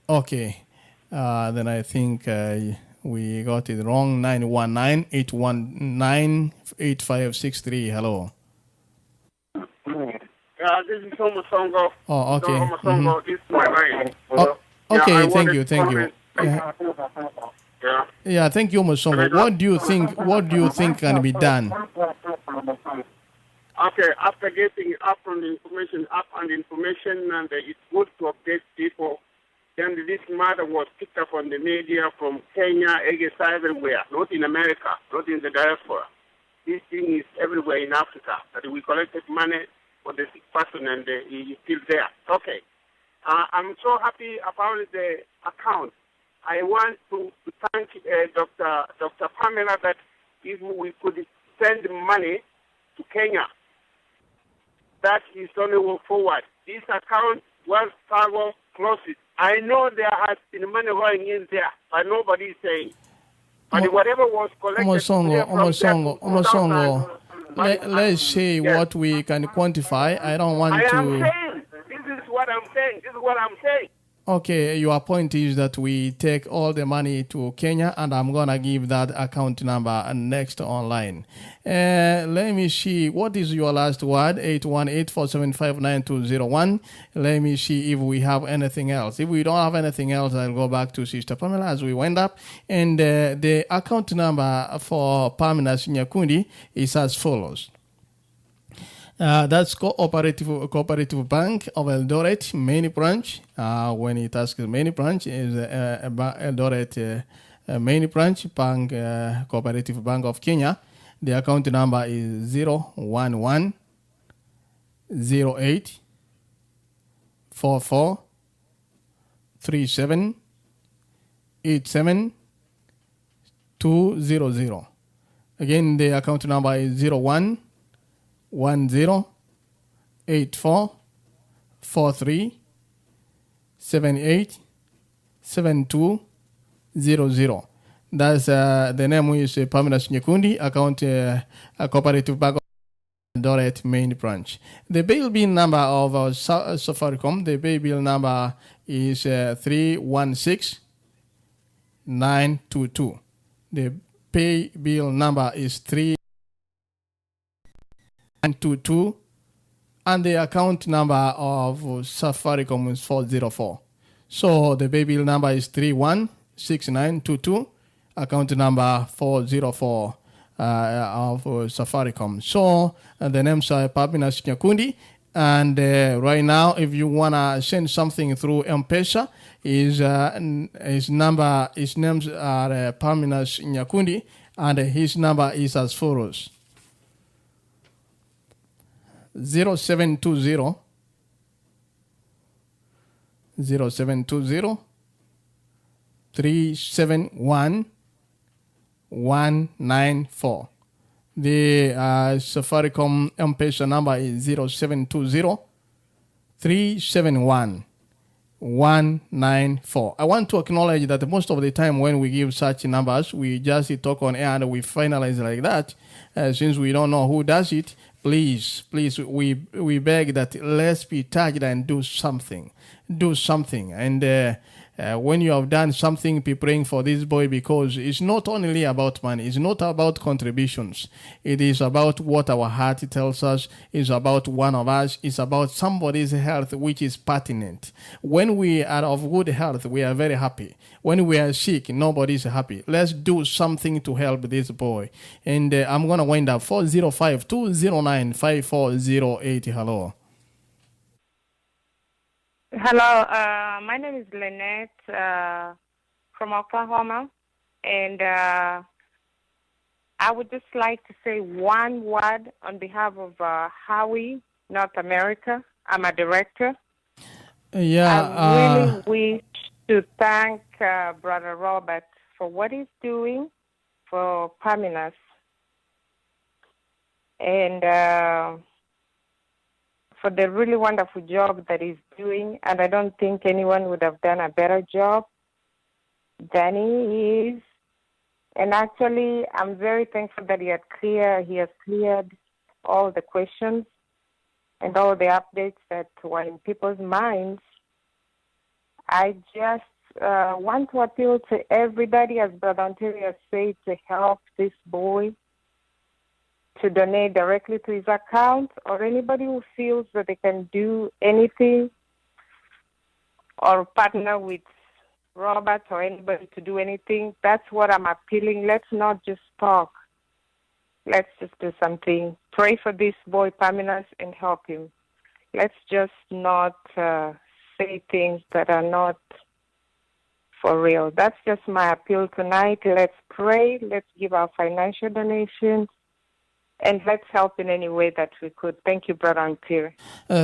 Okay. Then I think we got it wrong. 919-819-8563. Hello. This is Omasongo. Oh, okay. Omasongo, this is my name. Okay, thank you. Yeah, thank you, Omasongo. What do you think can be done? Okay, after getting up on the information, and it's good to update people. Then this matter was picked up on the media from Kenya, everywhere, not in America, not in the diaspora. This thing is everywhere in Africa, that we collected money for the sick person and he's still there. Okay. I'm so happy about the account. I want to thank Dr. Pamela that if we could send money to Kenya, that is only way forward. This account was Fargo close it. I know there has been money going in there, but nobody is saying. But whatever was collected let's say what we can quantify. I don't want to. I am saying, this is what I'm saying. Okay, your point is that we take all the money to Kenya, and I'm going to give that account number next online. Let me see. What is your last word? 818-475-9201. Let me see if we have anything else. If we don't have anything else, I'll go back to Sister Pamela as we wind up. And the account number for perminus Nyakundi is as follows. That's Cooperative Bank of Eldoret, main branch. When it asks main branch, is Eldoret main branch, Bank Cooperative Bank of Kenya. The account number is 011 08 44 37 87 200. Again, the account number is 01 10 84 43 78 72 00. That's the name is perminus Nyakundi, account Cooperative Bank of Eldoret main branch. The bail bill number of Safaricom, the bail bill number is 316 922. The pay bill number is 322, and the account number of Safaricom is 404. So the pay bill number is 316922, account number 404 of Safaricom. So the names are perminus Nyakundi, and right now, if you wanna send something through M-Pesa, his names are perminus Nyakundi, and his number is as follows: 0720 371 194. The Safaricom M-Pesa number is 0720 371 194. I want to acknowledge that most of the time when we give such numbers, we just talk on air and we finalize like that. Since we don't know who does it, please, we beg that let's be touched and do something. And when you have done something, be praying for this boy, because it's not only about money. It's not about contributions. It is about what our heart tells us. It's about one of us. It's about somebody's health, which is pertinent. When we are of good health, we are very happy. When we are sick, nobody is happy. Let's do something to help this boy. And I'm going to wind up 405-209-5408. Hello. Hello, my name is Lynette from Oklahoma, and I would just like to say one word on behalf of Howie, North America. I'm a director. I really wish to thank Brother Robert for what he's doing for perminus, and for the really wonderful job that he's doing, and I don't think anyone would have done a better job than he is. And actually, I'm very thankful that he has cleared all the questions and all the updates that were in people's minds. I just want to appeal to everybody, as Brother Ontario said, to help this boy, to donate directly to his account, or anybody who feels that they can do anything or partner with Robert or anybody to do anything. That's what I'm appealing. Let's not just talk. let's just do something. Pray for this boy, perminus, and help him. Let's just not say things that are not for real. That's just my appeal tonight. Let's pray. Let's give our financial donations. And let's help in any way that we could. Thank you, Brother Antiri.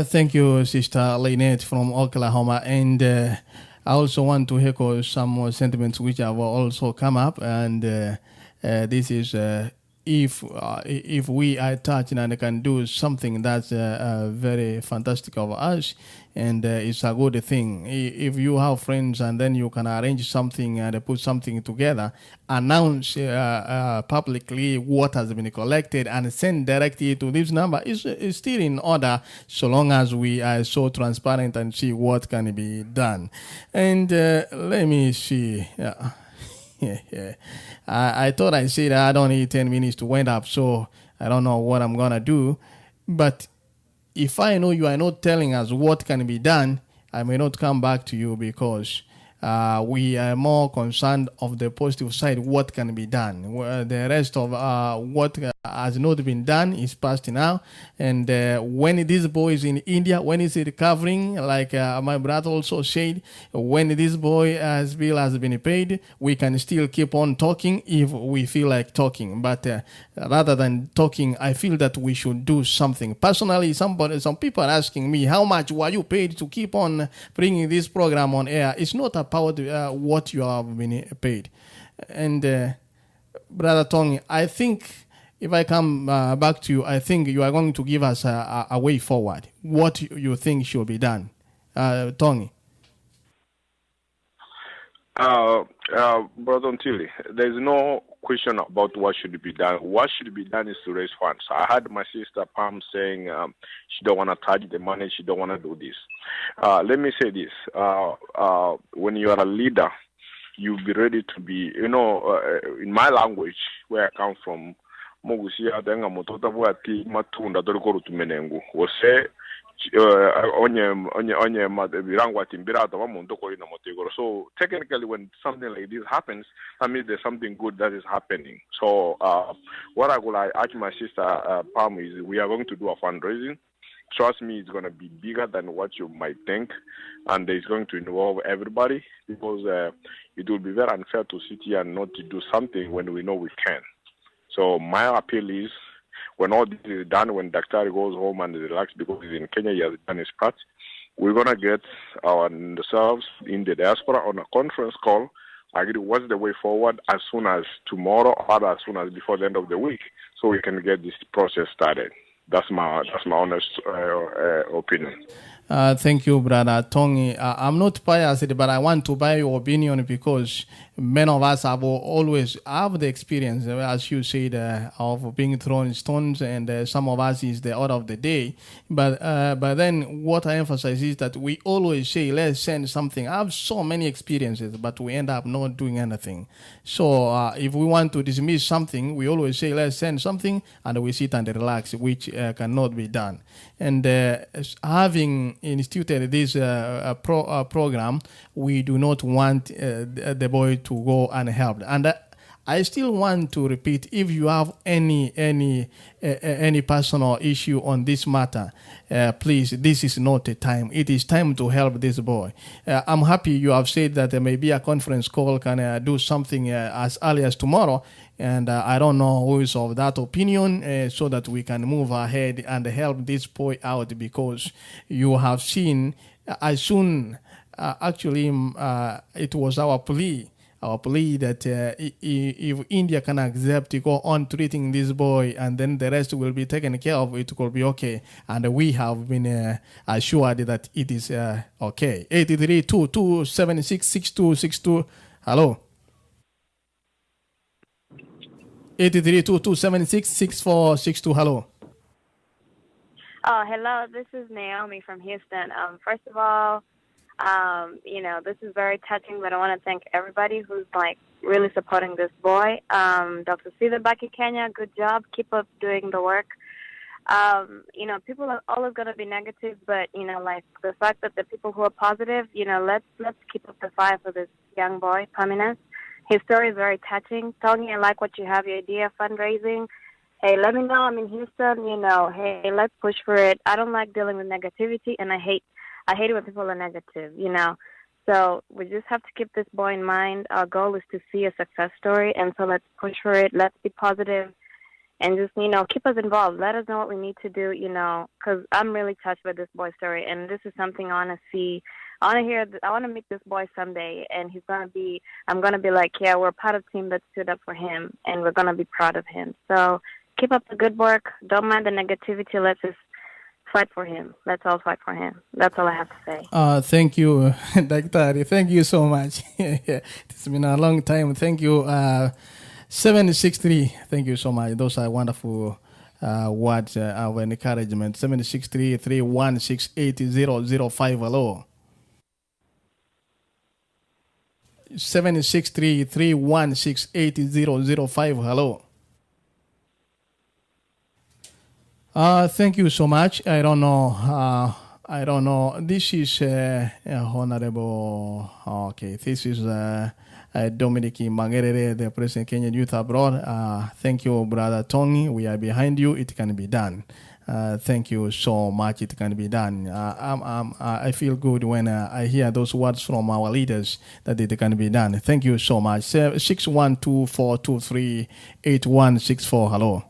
Thank you, Sister Lynette from Oklahoma. And I also want to echo some more sentiments which have also come up. And this is if we are touching and can do something that's very fantastic of us, and it's a good thing. If you have friends and then you can arrange something and put something together, announce publicly what has been collected and send directly to this number, is still in order, so long as we are so transparent and see what can be done. And let me see. I thought I said I don't need 10 minutes to wind up, so I don't know what I'm going to do. But if I know you are not telling us what can be done, I may not come back to you, because we are more concerned of the positive side, what can be done. The rest of what has not been done is past now. And when this boy is in India, when is he recovering, like my brother also said, when this boy's bill has been paid, we can still keep on talking if we feel like talking. But rather than talking, I feel that we should do something. Personally, some people are asking me, how much were you paid to keep on bringing this program on air? It's not about what you have been paid. And Brother Tony, I think if I come back to you, I think you are going to give us a way forward. What you think should be done, Tony? Brother Ntili, there's no question about what should be done. What should be done is to raise funds. I heard my sister Pam saying she don't want to touch the money, she don't want to do this. Let me say this. When you are a leader, you'll be ready to be, in my language, where I come from, Mogusia denga motota buati matunda dorikoro tumenengu. Wose onye birangwa timbira to mamundo ko ina motegoro. So technically, when something like this happens, that means there's something good that is happening. So what I would like ask my sister Pam is, we are going to do a fundraising. Trust me, it's going to be bigger than what you might think, and it's going to involve everybody, because it will be very unfair to sit here and not to do something when we know we can. So my appeal is, when all this is done, when Dr. goes home and relax, because he's in Kenya, he has done his part, we're going to get ourselves in the diaspora on a conference call, agree what's the way forward as soon as tomorrow or as soon as before the end of the week, so we can get this process started. That's my honest opinion. Thank you, Brother Tony. I'm not biased, but I want to buy your opinion, because many of us have always have the experience, as you said, of being thrown stones, and some of us is the order of the day. But then what I emphasize is that we always say, let's send something. I have so many experiences, but we end up not doing anything. So if we want to dismiss something, we always say, let's send something, and we sit and relax, which cannot be done. And having instituted this program, we do not want the boy to go unhelped. And I still want to repeat, if you have any personal issue on this matter, please, this is not the time. It is time to help this boy. I'm happy you have said that there may be a conference call can do something as early as tomorrow. And I don't know who is of that opinion, so that we can move ahead and help this boy out, because you have seen as soon, it was our plea that if India can accept to go on treating this boy, and then the rest will be taken care of, it will be okay. And we have been assured that it is okay. 8322766262. Hello. 8322766462. Hello. Oh, hello. This is Naomi from Houston. First of all, this is very touching, but I want to thank everybody who's really supporting this boy. Dr. Sida back in Kenya, good job. Keep up doing the work. People are always going to be negative, but the fact that the people who are positive, let's keep up the fire for this young boy, perminus. His story is very touching. Tony, I like what you have, your idea of fundraising. hey, let me know. I'm in Houston. Hey, let's push for it. I don't like dealing with negativity, and I hate it when people are negative. So we just have to keep this boy in mind. Our goal is to see a success story, and so let's push for it. Let's be positive, and just keep us involved. Let us know what we need to do. Because I'm really touched by this boy's story, and this is something I want to see. I want to hear. I want to meet this boy someday, and I'm gonna be like, yeah, we're part of the team that stood up for him, and we're gonna be proud of him. So keep up the good work. Don't mind the negativity. Let's just fight for him. Let's all fight for him. That's all I have to say. Thank you, Dr. Thank you so much. It's been a long time. Thank you. 763. Thank you so much. Those are wonderful words of encouragement. 763 316 8005. Hello. 763 316 8005. Hello. Thank you so much. I don't know. This is Honorable. Okay, this is Dominic Mangerere, the President Kenyan Youth Abroad. Thank you, Brother Tony. We are behind you. It can be done. Thank you so much. It can be done. I feel good when I hear those words from our leaders that it can be done. Thank you so much. 612-423-8164. Hello.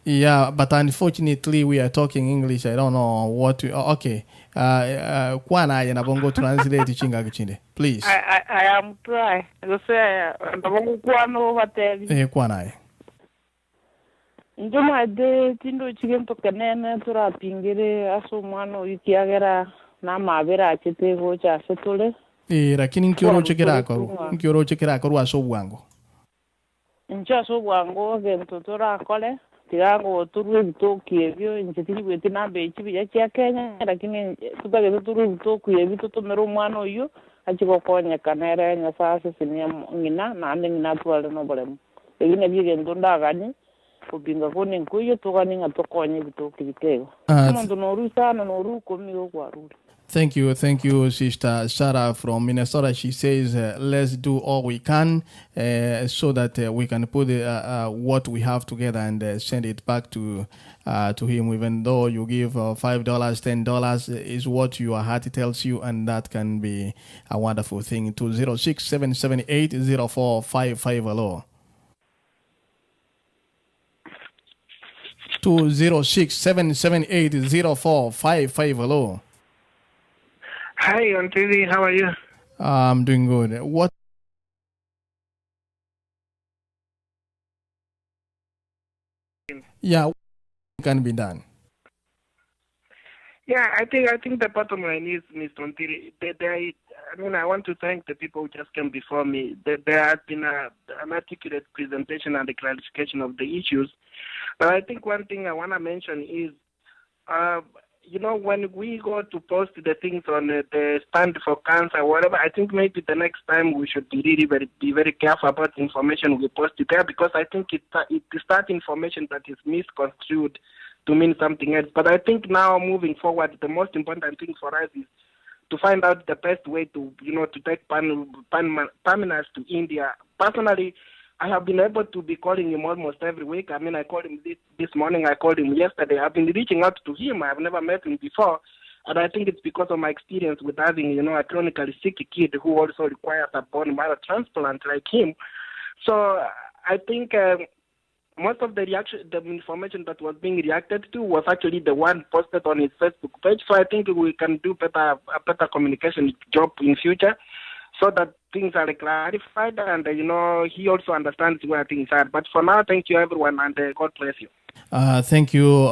Yeah, but unfortunately we are talking English. I don't know what to. Okay. Kwana yana bongo translate chinga kichinde. Please. I am trying. You say bongo kwano hotel. Kwana. Njoma de tindo chigento kanene tura pingire aso mano ikiagera na mabera chete gocha setole. Lakini nkioro chekera ko ruaso bwango. Nchaso bwango gento tora kole. Tirango turu bitoki ebyo nchitiri bwete nambe ichibi ya Kenya lakini tutageze turu bitoki ebyo tutomero mwana oyo achikokonya kanere nya sasa sinya ngina na ngina twale no bolemo egine bigendo ndagani kubinga kone nkuyo tokani ngatokonye bitoki bitego muntu norusana noruko migo kwaruri. Thank you, Sister Sarah from Minnesota. She says, let's do all we can so that we can put what we have together and send it back to him. Even though you give $5, $10 is what your heart tells you, and that can be a wonderful thing. 206-778-0455. Hello. 206-778-0455. Hello. Hi, Auntie. How are you? I'm doing good. What can be done? Yeah, I think the bottom line is, Mr. Ontiri, I want to thank the people who just came before me. There has been an articulate presentation and the clarification of the issues. But I think one thing I want to mention is, when we go to post the things on the stand for cancer or whatever, I think maybe the next time we should be very careful about the information we post there, because I think it's that information that is misconstrued to mean something else. But I think now moving forward, the most important thing for us is to find out the best way to take perminus to India. Personally, I have been able to be calling him almost every week. I called him this morning. I called him yesterday. I've been reaching out to him. I've never met him before. And I think it's because of my experience with having, a chronically sick kid who also requires a bone marrow transplant like him. So I think most of the information that was being reacted to was actually the one posted on his Facebook page. So I think we can do a better communication job in future, so that things are clarified and, he also understands where things are. But for now, thank you, everyone, and God bless you. Thank you,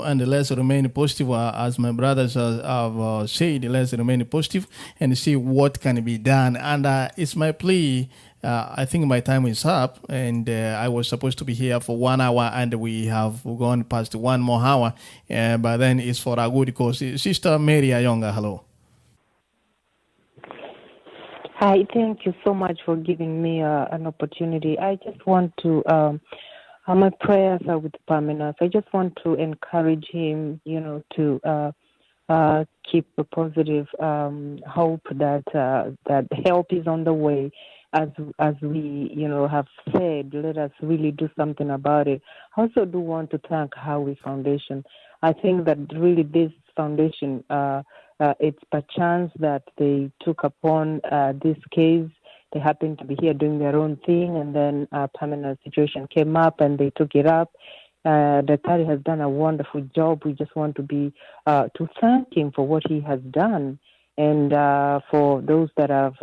and let's remain positive. As my brothers have said, let's remain positive and see what can be done. And it's my plea. I think my time is up, and I was supposed to be here for 1 hour, and we have gone past 1 more hour. But then it's for a good cause. Sister Mary Ayonga, hello. Hi, thank you so much for giving me an opportunity. I just want to, my prayers are with perminus. I just want to encourage him, to keep a positive hope that help is on the way. as we have said, let us really do something about it. I also do want to thank Howie Foundation. I think that really this foundation, it's perchance that they took upon this case. They happened to be here doing their own thing, and then a permanent situation came up, and they took it up. Daktari has done a wonderful job. We just want to thank him for what he has done. And for those that have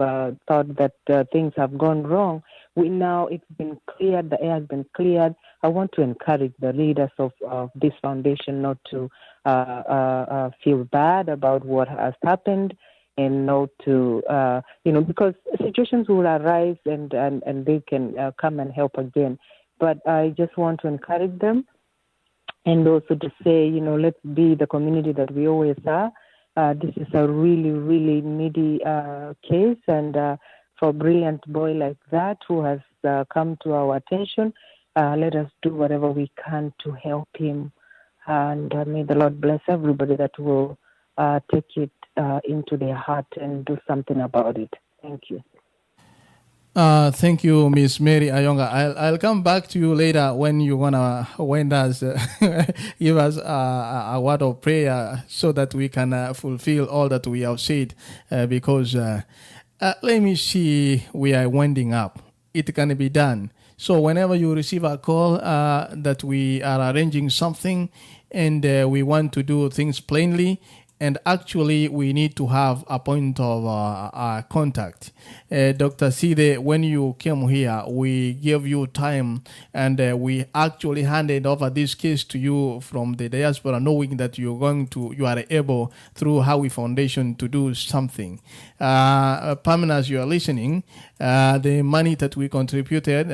thought that things have gone wrong, it's been cleared, the air has been cleared. I want to encourage the leaders of this foundation not to feel bad about what has happened, and not to, because situations will arise and they can come and help again. But I just want to encourage them, and also to say, let's be the community that we always are. This is a really, really needy case, and for a brilliant boy like that who has come to our attention, let us do whatever we can to help him. And may the Lord bless everybody that will take it into their heart and do something about it. Thank you. Thank you, Miss Mary Ayonga. I'll come back to you later when you wanna give us a word of prayer so that we can fulfill all that we have said. Because let me see, we are winding up. It can be done. So whenever you receive a call that we are arranging something and we want to do things plainly, and actually we need to have a point of contact. Dr. Side, when you came here, we gave you time, and we actually handed over this case to you from the diaspora, knowing that you are able through Howie Foundation to do something. Pamela, as you are listening, the money that we contributed,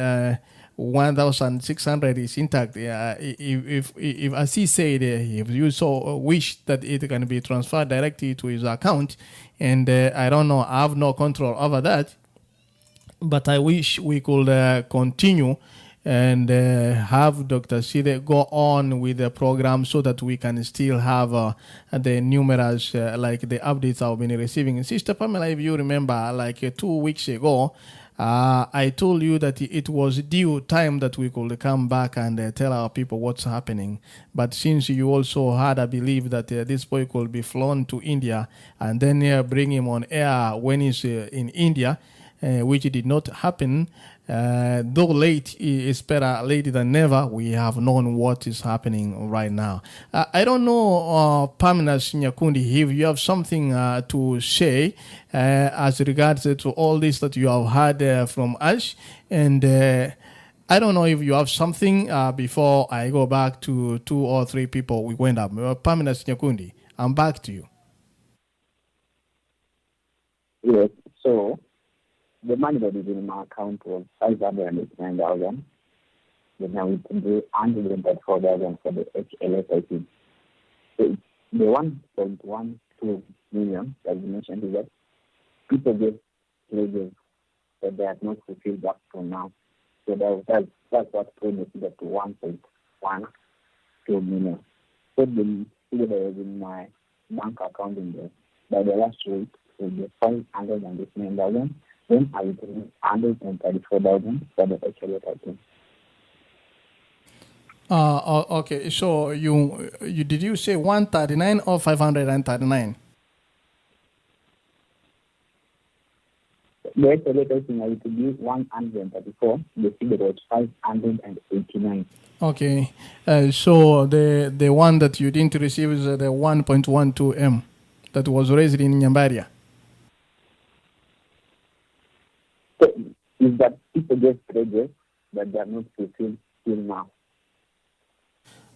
1,600 is intact. If as he said, if you so wish that it can be transferred directly to his account, and I don't know, I have no control over that, but I wish we could continue and have Dr. Side go on with the program so that we can still have the numerous, like the updates I've been receiving. Sister Pamela, if you remember, like 2 weeks ago, I told you that it was due time that we could come back and tell our people what's happening. But since you also had a belief that this boy could be flown to India and then bring him on air when he's in India, which did not happen, though late is better late than never, we have known what is happening right now. I don't know, perminus Nyakundi, if you have something to say as regards to all this that you have heard from us, and I don't know if you have something before I go back to 2 or 3 people we went up. Perminus Nyakundi, I'm back to you. Yes, so the money that is in my account was 509,000. Then now we can do 134,000 for the HLSIC. So the 1.12 million that you mentioned is that people get pledges that they have not fulfilled up to now. So that's what brings it up to 1.12 million. So the figure that was in my bank account in there by the last week will be 509,000. Then I will pay 134,000 for the HLSIC. Okay. So you did you say 139 or 539? The HLSIC I will be 134. The figure was 589. Okay. So the one that you didn't receive is the 1.12 M that was raised in Nyambaria. So is that people get pledges that they are not fulfilled till now.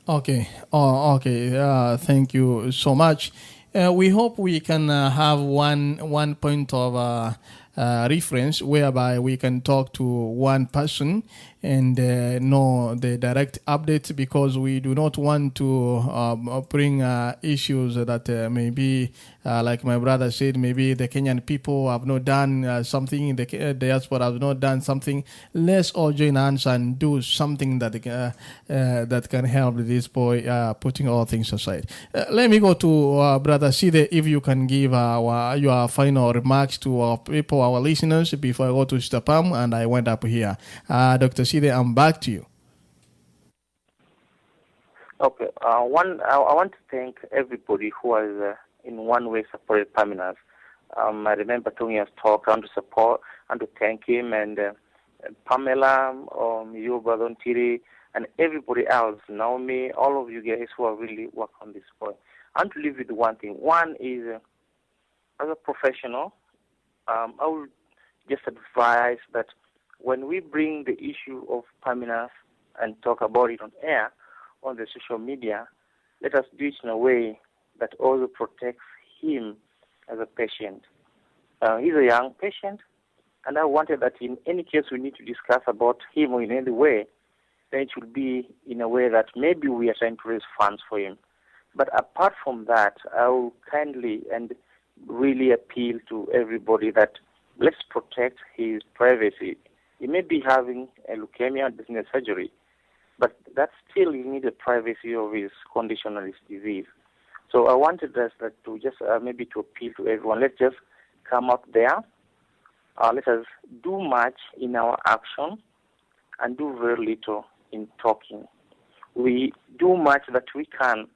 Okay. Okay. Thank you so much. We hope we can have one point of reference whereby we can talk to one person and know the direct updates, because we do not want to bring issues that maybe, like my brother said, maybe the Kenyan people have not done something, the diaspora have not done something. Let's all join hands and do something that that can help this boy, putting all things aside. Let me go to Brother Side, if you can give your final remarks to our people, our listeners, before I go to Stapam and I went up here. Dr. Side, I'm back to you. Okay. I want to thank everybody who has in one way supported perminus. I remember Tony's talk. I want to support and to thank him, and Pamela, you, Brother Ntiri, and everybody else, Naomi, all of you guys who have really worked on this point. I want to leave with one thing. One is, as a professional, I will just advise that when we bring the issue of perminus and talk about it on air, on the social media, let us do it in a way that also protects him as a patient. He's a young patient, and I wanted that in any case we need to discuss about him in any way, then it should be in a way that maybe we are trying to raise funds for him. But apart from that, I will kindly and really appeal to everybody that let's protect his privacy. He may be having a leukemia and doing a surgery, but that still he needs the privacy of his condition or his disease. So I wanted us to just maybe to appeal to everyone. Let's just come up there. Let us do much in our action and do very little in talking. We do much that we can.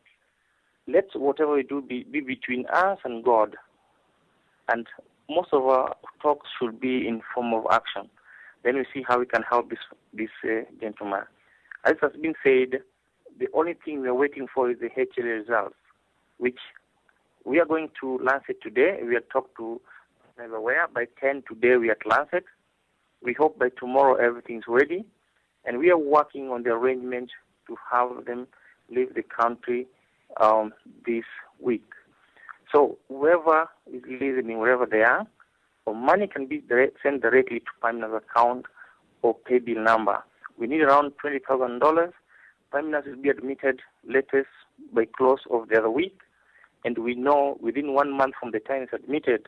Let whatever we do be between us and God. And most of our talks should be in form of action. Then we see how we can help this gentleman. As has been said, the only thing we are waiting for is the HLA results, which we are going to Lancet today. We have talked to everywhere. By 10 today, we are at Lancet. We hope by tomorrow everything's ready. And we are working on the arrangement to have them leave the country this week. So whoever is listening, wherever they are, or money can be sent directly to perminus account or pay bill number. We need around $20,000. Perminus will be admitted latest by close of the other week, and we know within 1 month from the time it's admitted,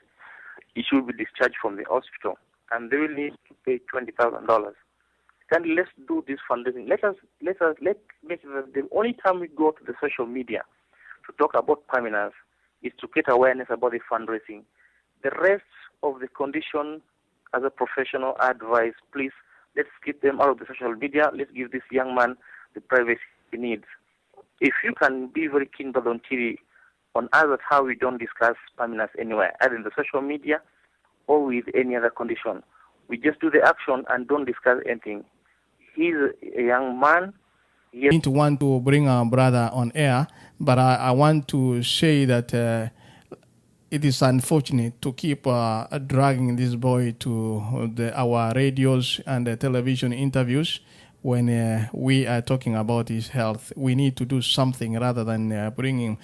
he should be discharged from the hospital, and they will need to pay $20,000. Then let's do this fundraising. Let make it the only time we go to the social media to talk about perminus is to get awareness about the fundraising. The rest of the condition, as a professional advice, please, let's keep them out of the social media. Let's give this young man the privacy he needs. If you can be very keen, Brother Ntiri, on us at how we don't discuss perminus anywhere, either in the social media or with any other condition. We just do the action and don't discuss anything. He's a young man. I need to want to bring our brother on air, but I want to say that it is unfortunate to keep dragging this boy to our radios and the television interviews when we are talking about his health. We need to do something rather than bringing him.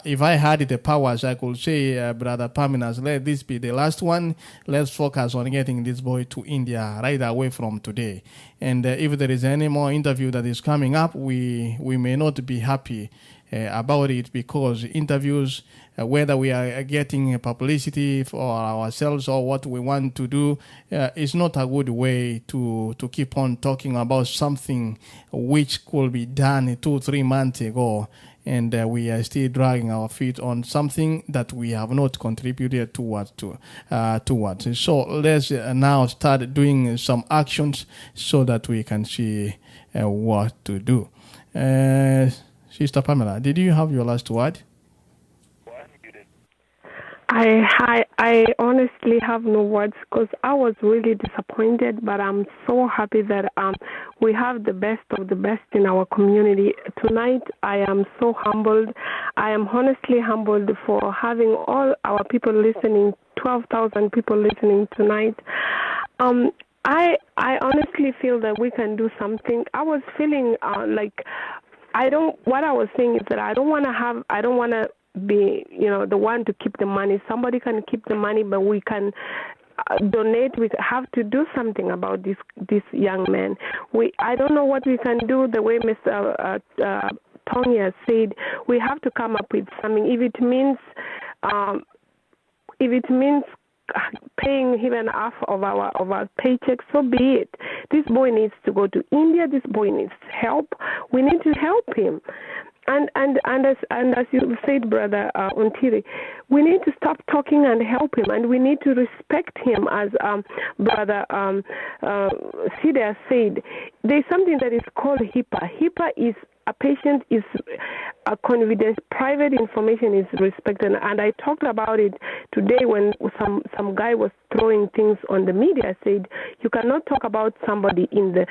If I had the powers, I could say, Brother Perminus, let this be the last one. Let's focus on getting this boy to India right away from today. And if there is any more interview that is coming up, we may not be happy about it, because interviews, whether we are getting publicity for ourselves or what we want to do, is not a good way to keep on talking about something which could be done 2-3 months ago, and we are still dragging our feet on something that we have not contributed towards. So let's now start doing some actions so that we can see what to do. Sister Pamela, did you have your last word? I honestly have no words, because I was really disappointed, but I'm so happy that we have the best of the best in our community. Tonight, I am so humbled. I am honestly humbled for having all our people listening, 12,000 people listening tonight. I honestly feel that we can do something. I was feeling what I was saying is that I don't want to be, the one to keep the money. Somebody can keep the money, but we can donate. We have to do something about this young man. I don't know what we can do. The way Mr. Tony has said, we have to come up with something. If it means paying even half of our paycheck, so be it. This boy needs to go to India. This boy needs help. We need to help him. And as you said, Brother Ontiri, we need to stop talking and help him, and we need to respect him, as Brother Sida said. There's something that is called HIPAA. HIPAA is a patient is a confidence, private information is respected, and I talked about it today when some guy was throwing things on the media. I said you cannot talk about somebody in the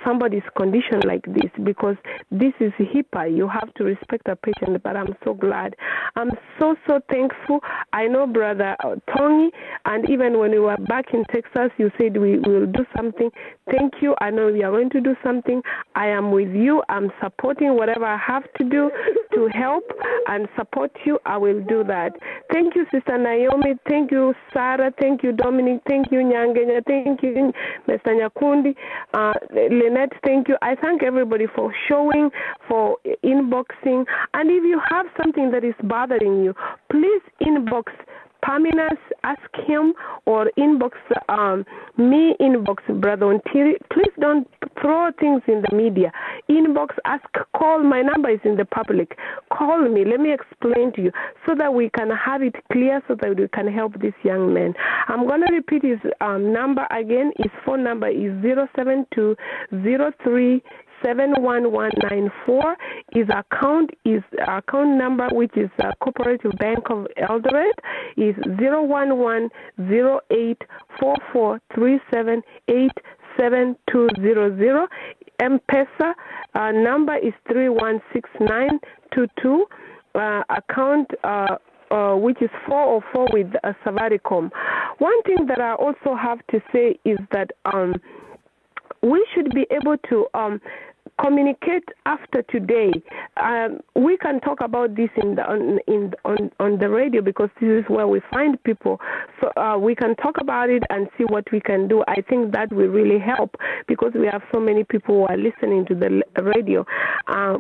somebody's condition like this, because this is HIPAA. You have to respect a patient. But I'm so glad. I'm so thankful. I know Brother Tony, and even when we were back in Texas, you said we will do something. Thank you. I know we are going to do something. I am with you. I'm supporting whatever I have to do to help and support you. I will do that. Thank you, Sister Naomi. Thank you, Sarah. Thank you, Dominic. Thank you, Nyangenya. Thank you, Mr. Nyakundi. Lynette, thank you. I thank everybody for showing, for inboxing. And if you have something that is bothering you, please inbox perminus, ask him, or inbox me, inbox Brother Ontiri. Please don't throw things in the media. Inbox, ask, call. My number is in the public. Call me. Let me explain to you so that we can have it clear, so that we can help this young man. I'm going to repeat his number again. His phone number is 07203 71194. His account number, which is Cooperative Bank of Eldoret, is 011-0844-3787-200. M-Pesa number is 316922. Account which is 404 with Safaricom. One thing that I also have to say is that we should be able to communicate after today. We can talk about this on the radio, because this is where we find people. So we can talk about it and see what we can do. I think that will really help, because we have so many people who are listening to the radio.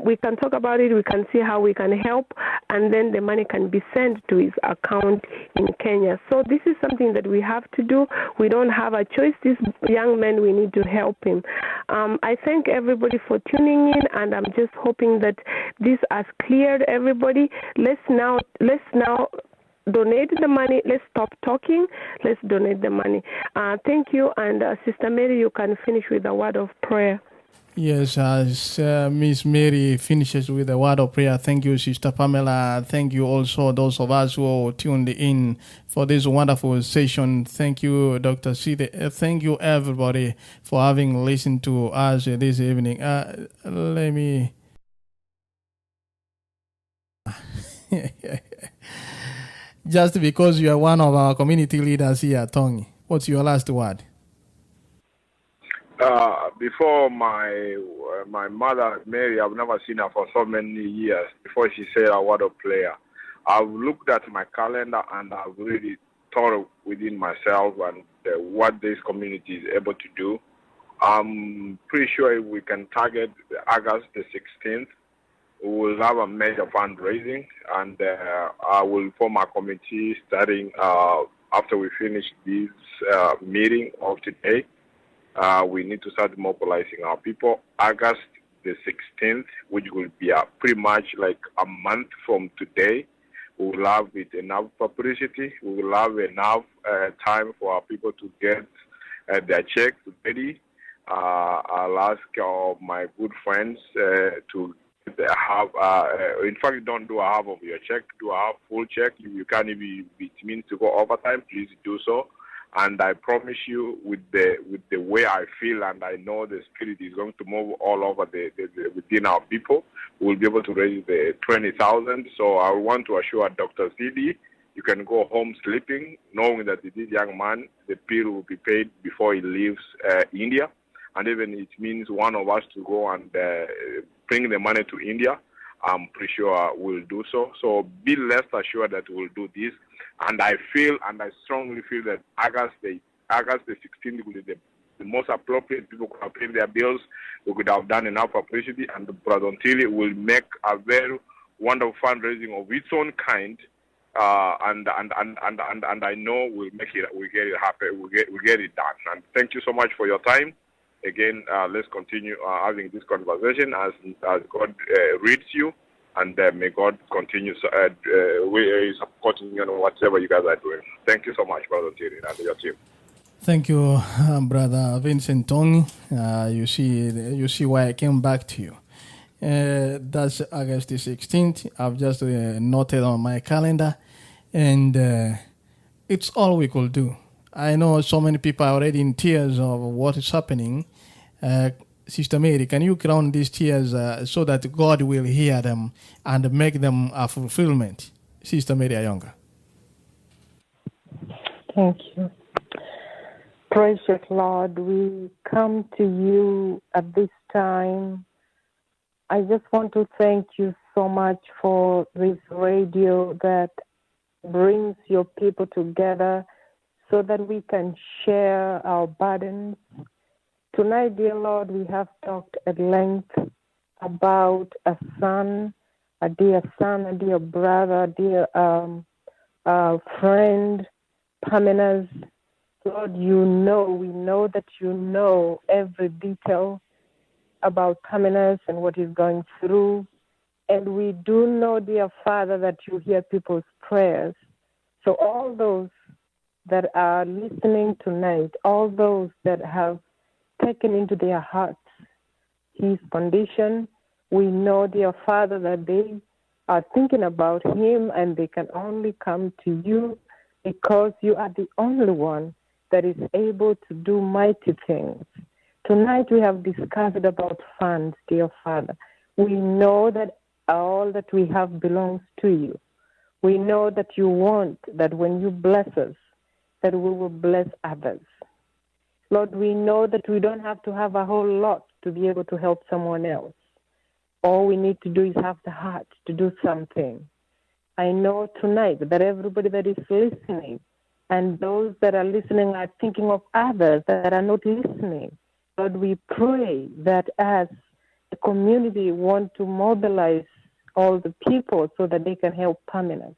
We can talk about it. We can see how we can help, and then the money can be sent to his account in Kenya. So this is something that we have to do. We don't have a choice. This young man, we need to help him. I thank everybody for tuning in, and I'm just hoping that this has cleared everybody. Let's now donate the money. Let's stop talking. Let's donate the money. Thank you, and Sister Mary, you can finish with a word of prayer. Yes, as Miss Mary finishes with a word of prayer, thank you, Sister Pamela. Thank you also those of us who tuned in for this wonderful session. Thank you, Dr. Side. Thank you, everybody, for having listened to us this evening. Let me... Just because you are one of our community leaders here, Tony, what's your last word? Before my mother, Mary, I've never seen her for so many years. Before she said a word of prayer, I've looked at my calendar and I've really thought within myself and what this community is able to do. I'm pretty sure if we can target August the 16th, we will have a major fundraising, and I will form a committee starting after we finish this meeting of today. We need to start mobilizing our people. August the 16th, which will be pretty much like a month from today, we will have enough publicity. We will have enough time for our people to get their checks ready. I'll ask my good friends to have, in fact, don't do a half of your check, do a half full check. If you can't, if it means to go overtime, please do so. And I promise you, with the way I feel, and I know the Spirit is going to move all over within our people, we'll be able to raise the 20,000. So I want to assure Dr. CD, you can go home sleeping, knowing that this young man, the bill will be paid before he leaves India. And even it means one of us to go and bring the money to India. I'm pretty sure we'll do so. So be rest assured that we'll do this. And I strongly feel that August the 16th will be the most appropriate. People could have paid their bills. We could have done enough publicity, and Brother Ntili will make a very wonderful fundraising of its own kind. And I know we'll get it happen. We'll get it done. And thank you so much for your time. Again, let's continue having this conversation as God reads you, and may God continue supporting you on whatever you guys are doing. Thank you so much, Brother Thierry, and your team. Thank you, Brother Vincent Tong. You see why I came back to you. That's August the 16th. I've just noted on my calendar, and it's all we could do. I know so many people are already in tears of what is happening. Sister Mary, can you ground these tears so that God will hear them and make them a fulfillment? Sister Mary Ayonga. Thank you. Precious Lord, we come to you at this time. I just want to thank you so much for this radio that brings your people together so that we can share our burdens. Tonight, dear Lord, we have talked at length about a dear brother, a dear friend, perminus. Lord, we know that you know every detail about perminus and what he's going through. And we do know, dear Father, that you hear people's prayers. So all those that are listening tonight, all those that have taken into their hearts his condition, we know, dear Father, that they are thinking about him and they can only come to you because you are the only one that is able to do mighty things. Tonight we have discussed about funds, dear Father. We know that all that we have belongs to you. We know that you want that when you bless us, that we will bless others. Lord, we know that we don't have to have a whole lot to be able to help someone else. All we need to do is have the heart to do something. I know tonight that everybody that is listening and those that are listening are thinking of others that are not listening. Lord, we pray that as the community want to mobilize all the people so that they can help perminus,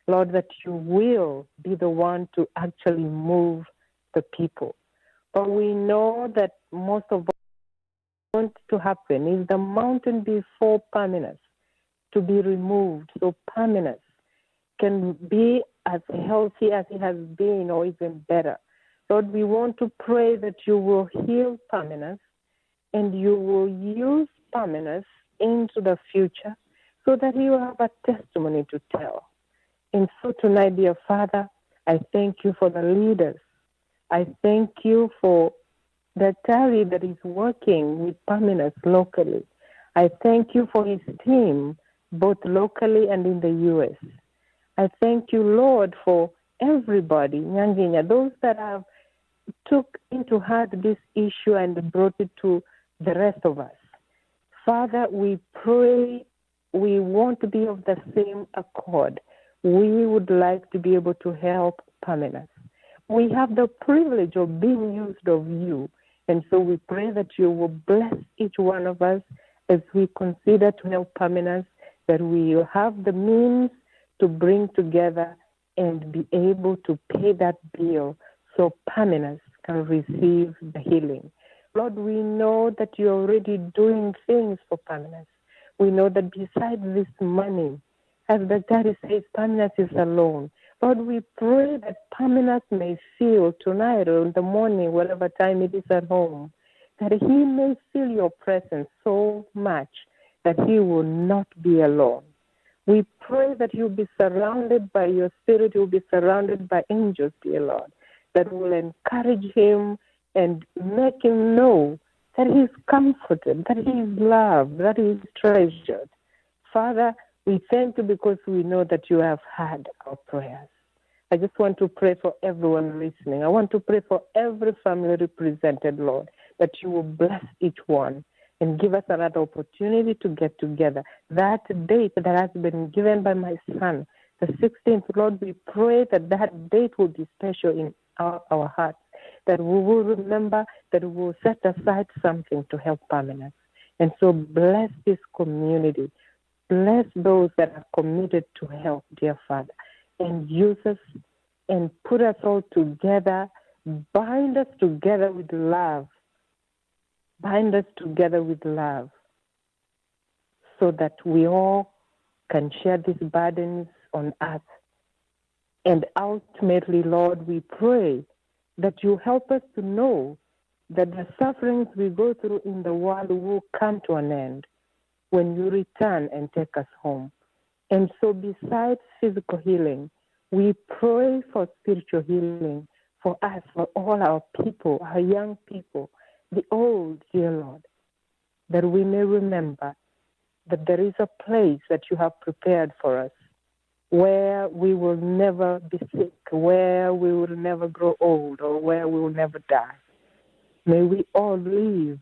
Lord, that you will be the one to actually move the people. But we know that most of what wants to happen is the mountain before perminus to be removed, so perminus can be as healthy as it has been or even better. Lord, we want to pray that you will heal perminus and you will use perminus into the future so that he will have a testimony to tell. And so tonight, dear Father, I thank you for the leaders. I thank you for the Terry that is working with perminus locally. I thank you for his team, both locally and in the U.S. I thank you, Lord, for everybody, Nyanginya, those that have took into heart this issue and brought it to the rest of us. Father, we pray, we want to be of the same accord. We would like to be able to help perminus. We have the privilege of being used of you, and so we pray that you will bless each one of us as we consider to help perminus, that we will have the means to bring together and be able to pay that bill so perminus can receive the healing. Lord, we know that you're already doing things for perminus. We know that besides this money, as the daddy says, perminus is alone. Lord, we pray that perminus may feel tonight or in the morning, whatever time it is at home, that he may feel your presence so much that he will not be alone. We pray that you'll be surrounded by your spirit, you'll be surrounded by angels, dear Lord, that will encourage him and make him know that he's comforted, that he is loved, that he is treasured. Father, we thank you because we know that you have heard our prayers. I just want to pray for everyone listening. I want to pray for every family represented, Lord, that you will bless each one, and give us another opportunity to get together. That date that has been given by my son, the 16th, Lord, we pray that that date will be special in our hearts, that we will remember, that we will set aside something to help permanence. And so bless this community. Bless those that are committed to help, dear Father, and use us and put us all together. Bind us together with love. Bind us together with love so that we all can share these burdens on earth. And ultimately, Lord, we pray that you help us to know that the sufferings we go through in the world will come to an end when you return and take us home. And so besides physical healing, we pray for spiritual healing for us, for all our people, our young people, the old, dear Lord, that we may remember that there is a place that you have prepared for us where we will never be sick, where we will never grow old, or where we will never die. May we all live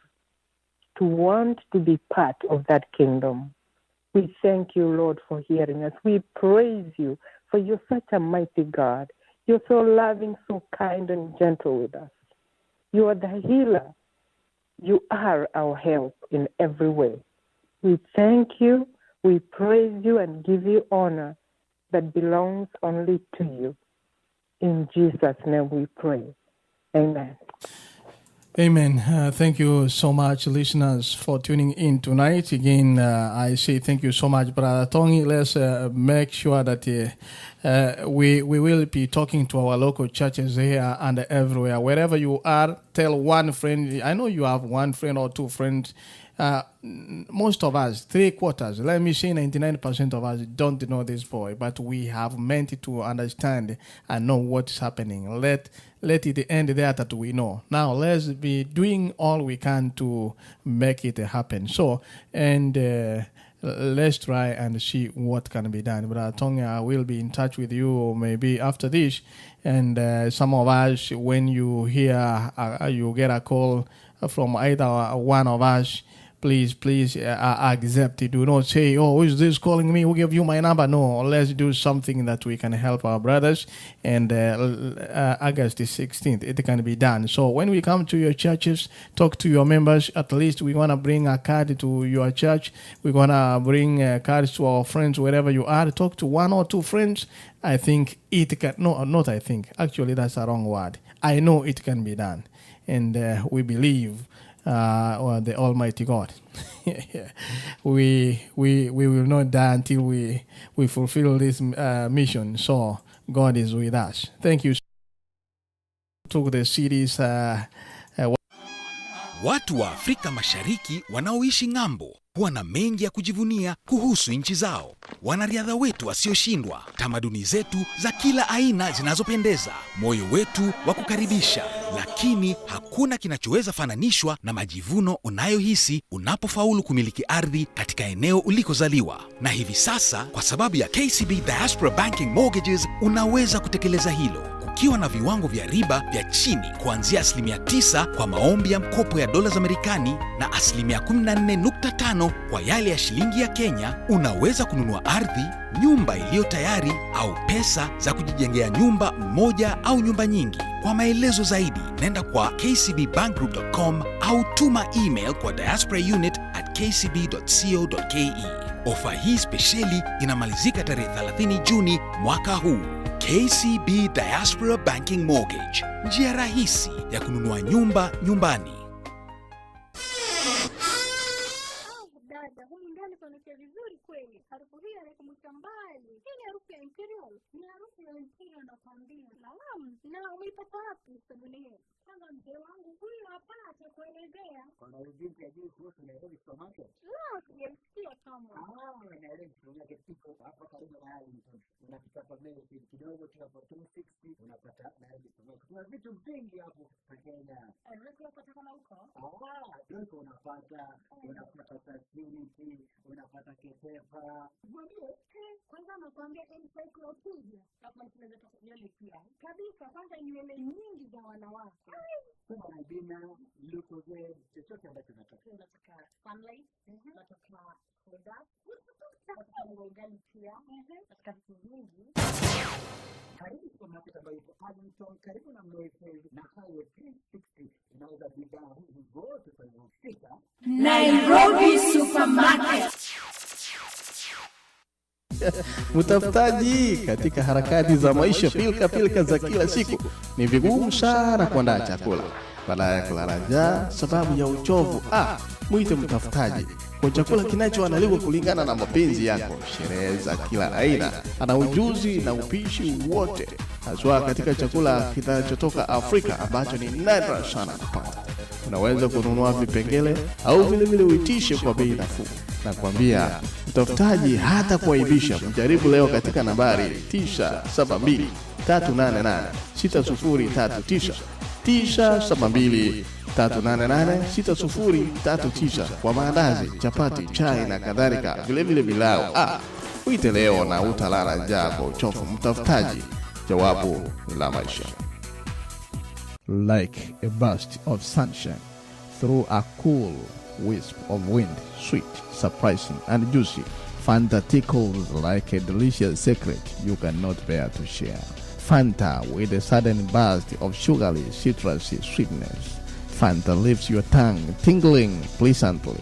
to want to be part of that kingdom. We thank you, Lord, for hearing us. We praise you, for you're such a mighty God. You're so loving, so kind and gentle with us. You are the healer. You are our help in every way. We thank you, we praise you, and give you honor that belongs only to you. In Jesus' name we pray. Amen. Amen. Thank you so much, listeners, for tuning in tonight. Again, I say thank you so much, Brother Tony. Let's make sure that we will be talking to our local churches here and everywhere. Wherever you are, tell one friend. I know you have one friend or two friends. Most of us, 3/4, let me say 99% of us don't know this boy, but we have meant to understand and know what's happening. Let it end there that we know. Now let's be doing all we can to make it happen. So, and let's try and see what can be done. But Tonga, I will be in touch with you maybe after this. And some of us, when you hear, you get a call from either one of us, please accept it. Do not say, oh, who is this calling me? Who gave you my number? No, let's do something that we can help our brothers. And August the 16th, it can be done. So when we come to your churches, talk to your members. At least we want to bring a card to your church. We're going to bring cards to our friends wherever you are. Talk to one or two friends. I think it can, no, not I think. Actually, that's a wrong word. I know it can be done. And we believe the Almighty God. we will not die until we fulfill this mission. So God is with us. Thank you. To the cities. Watu wa Afrika Mashariki wanaoishi ng'ambo huwa na mengi ya kujivunia kuhusu nchi zao. Wanariadha wetu wasioshindwa, tamaduni zetu za kila aina zinazopendeza, moyo wetu wa kukaribisha, lakini hakuna kinachoweza fananishwa na majivuno unayohisi unapofaulu kumiliki ardhi katika eneo ulikozaliwa. Na hivi sasa, kwa sababu ya KCB Diaspora Banking Mortgages, unaweza kutekeleza hilo. Ukiwa na viwango vya riba vya chini kuanzia 9% kwa maombi ya mkopo ya dola za Marekani na 14.5% kwa yale ya shilingi ya Kenya, unaweza kununua ardhi, nyumba iliyo tayari au pesa za kujijengea nyumba moja au nyumba nyingi. Kwa maelezo zaidi, nenda kwa kcbbankgroup.com au tuma email kwa diasporaunit@kcb.co.ke. Ofa hii spesheli inamalizika tarehe 30 Juni mwaka huu. KCB Diaspora Banking Mortgage, njia rahisi ya kununua nyumba nyumbani. Dada, humu ndani kunanukia vizuri kweli. Harufu hii inakumbusha mbali. Hii ni harufu ya Imperial. Ni harufu ya Imperial nakwambia. Naam, na umeipata wapi sabuni hiyo? Kwanza mzee wangu huyu hapa atakuelezea. Kuna ujumbe ya juu kuhusu Nairobi Supermarket? Sijasikia kama. Nairobi Supermarket iko hapa karibu na hali. Unapita kwa bei kidogo tu hapo 260 unapata Nairobi Supermarket. Kuna vitu vingi hapo kwa Kenya. Unapata kama huko? Huko unapata facility, unapata kesefa. Mwambie, kwanza nakwambia encyclopedia. Kama tunaweza tukunyele pia. Kabisa, kwanza nywele nyingi za wanawake. Kuna bina, luko chochote ambacho unataka inayoitwa Arlington karibu na Mayfield na Highway 360 inauza bidhaa hizi zote zinazohusika Nairobi Supermarket. Mtafutaji, katika harakati za maisha pilka za kila siku ni vigumu sana kuandaa chakula. Badala ya kulala njaa sababu ya uchovu, mwite mtafutaji kwa chakula kinachoandaliwa kulingana na mapenzi yako. Sherehe za kila aina, ana ujuzi na upishi wote, haswa katika chakula kinachotoka Afrika ambacho ni nadra sana kupata. Unaweza kununua vipengele au vile uitishe kwa bei nafuu. Nakwambia mtafutaji hata kuaibisha. Mjaribu leo katika nambari 972 388 6039 972 388 6039 kwa maandazi, chapati, chai na kadhalika, vile bilao. Uite leo na utalala njaa kwa uchovu. Mtafutaji, jawabu la maisha. Like a burst of sunshine through a cool wisp of wind, sweet, surprising and juicy, Fanta tickles like a delicious secret you cannot bear to share. Fanta with a sudden burst of sugary, citrusy sweetness. Fanta leaves your tongue tingling pleasantly.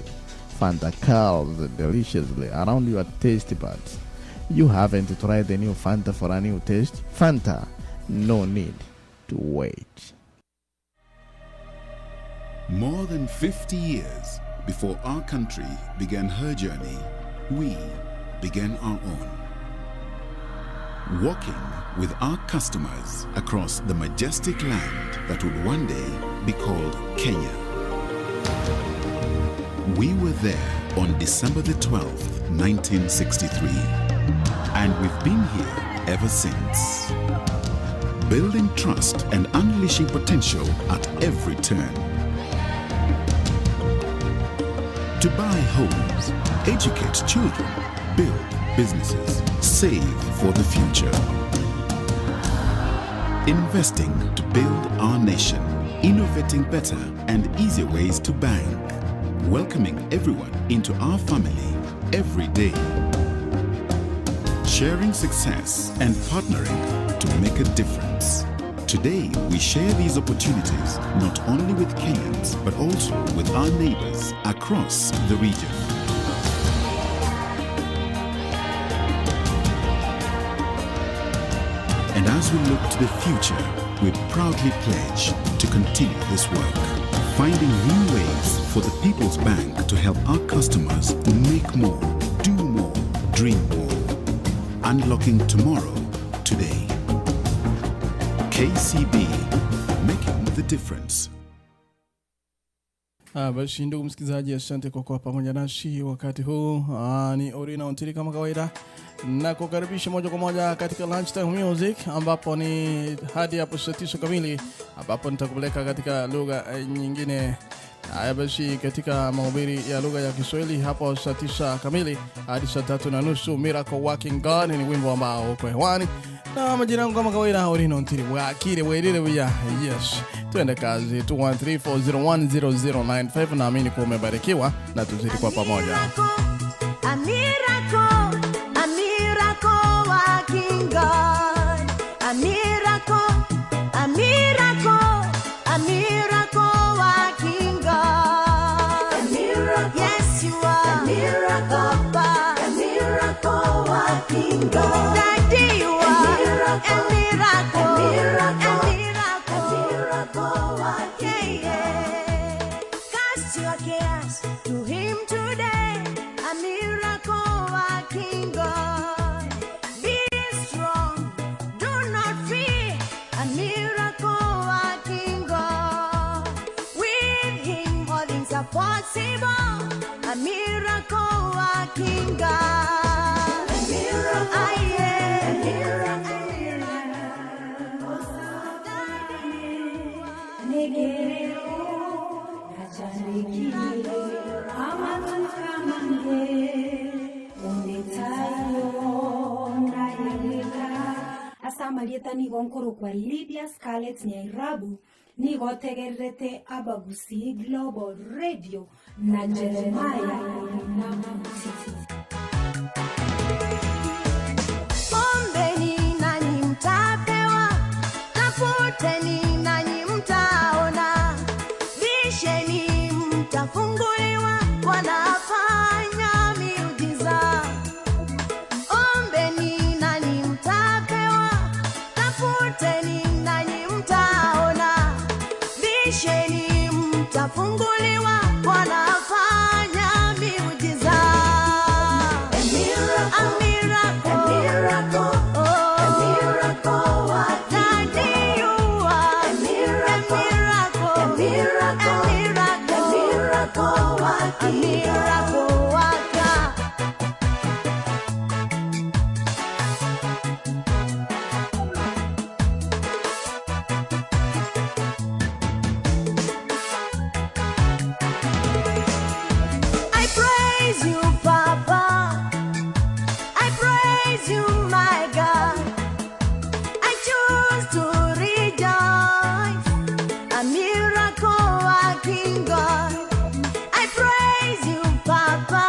Fanta curls deliciously around your taste buds. You haven't tried the new Fanta for a new taste? Fanta, no need to wait. More than 50 years before our country began her journey, we began our own. Walking with our customers across the majestic land that would one day be called Kenya. We were there on December the 12th, 1963, and we've been here ever since. Building trust and unleashing potential at every turn. To buy homes, educate children, build businesses, save for the future. Investing to build our nation, innovating better and easier ways to bank. Welcoming everyone into our family every day. Sharing success and partnering to make a difference. Today, we share these opportunities not only with Kenyans, but also with our neighbors across the region. And as we look to the future, we proudly pledge to continue this work, finding new ways for the People's Bank to help our customers make more, do more, dream more. Unlocking tomorrow, today. KCB, making the difference. Basi ndugu msikilizaji, asante kwa kuwa pamoja nasi wakati huu. Ni Orina Ontiri kama kawaida, na kukaribisha moja kwa moja katika Lunchtime Music, ambapo ni hadi hapo saa 9 kamili, ambapo nitakupeleka katika lugha nyingine. Basi katika mahubiri ya lugha ya Kiswahili hapo saa 9 kamili hadi saa 3:30, Miracle Working God ni wimbo ambao uko hewani. Na majina yangu kama kawaida Orina Ontiri, wakire wedele wia. Yes, tuende kazi. 2130100095. Naamini kuwa umebarikiwa na tuzidi kwa pamoja. A miracle working God. A miracle working God. A miracle, yes you are. A miracle, a miracle working God. Daddy you are. A miracle working. Yeah. Cast your cares to Him today. A miracle working God. Be strong, do not fear. A miracle working God. With Him all things are possible. A miracle working God. A miracle, yeah. A miracle. Marieta nigo nkuru kwa Lydia Scarlett Nyairabu nigo tegerete Abagusi Global Radio na Jeremiah na Mtiti. Ombeni nanyi mtapewa, mtafunguliwa, wanafanya miujiza. Ombeni nanyi mtapewa, tafuteni nanyi mtaona, bisheni mtafunguliwa, wanafanya miujiza. A miracle, a miracle, what Daddy you are. A miracle, what a miracle worker. I praise you, Papa. I praise you, my God. I choose to rejoice. A miracle working God. I praise you, Papa.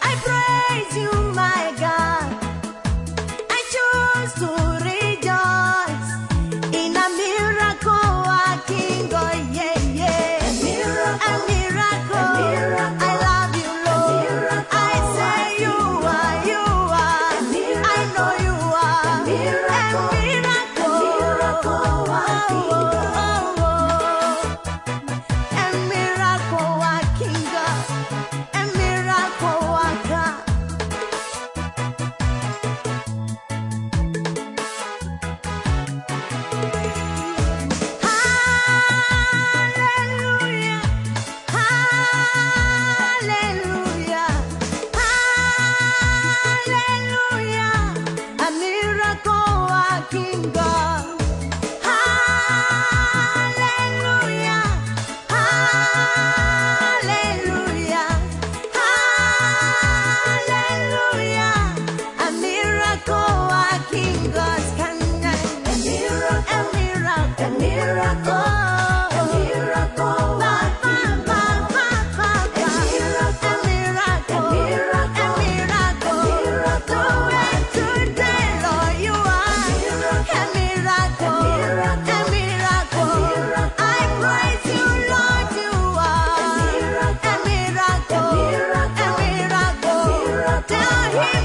I praise you, my God. I choose to rejoice in a miracle working God. Yeah, yeah. A miracle. I love you, Lord. I say you are. I know you are. A miracle. A miracle working God. A miracle worker. Hallelujah. Hallelujah. Hallelujah. A miracle working God. Hallelujah. Hallelujah. Hallelujah. A miracle working God. A miracle. A miracle. A miracle.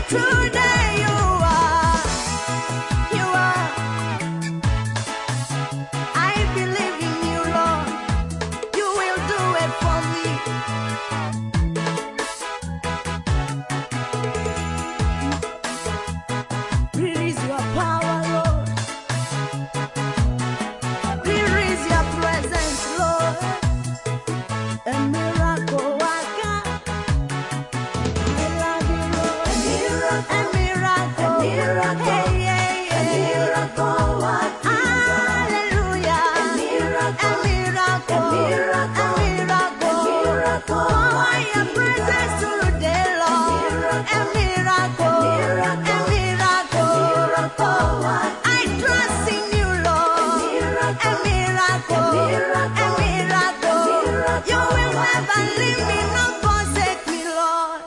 Today you are. I believe in you, Lord. You will do it for me. Release your power, Lord. Release your presence, Lord. A miracle worker. I love you, Lord. A miracle. Hey, yeah, yeah. A miracle worker. Hallelujah. A miracle. A miracle. Oh, your presence today, Lord. A miracle. I trust in you, Lord. A miracle. You will never leave me nor forsake me, Lord.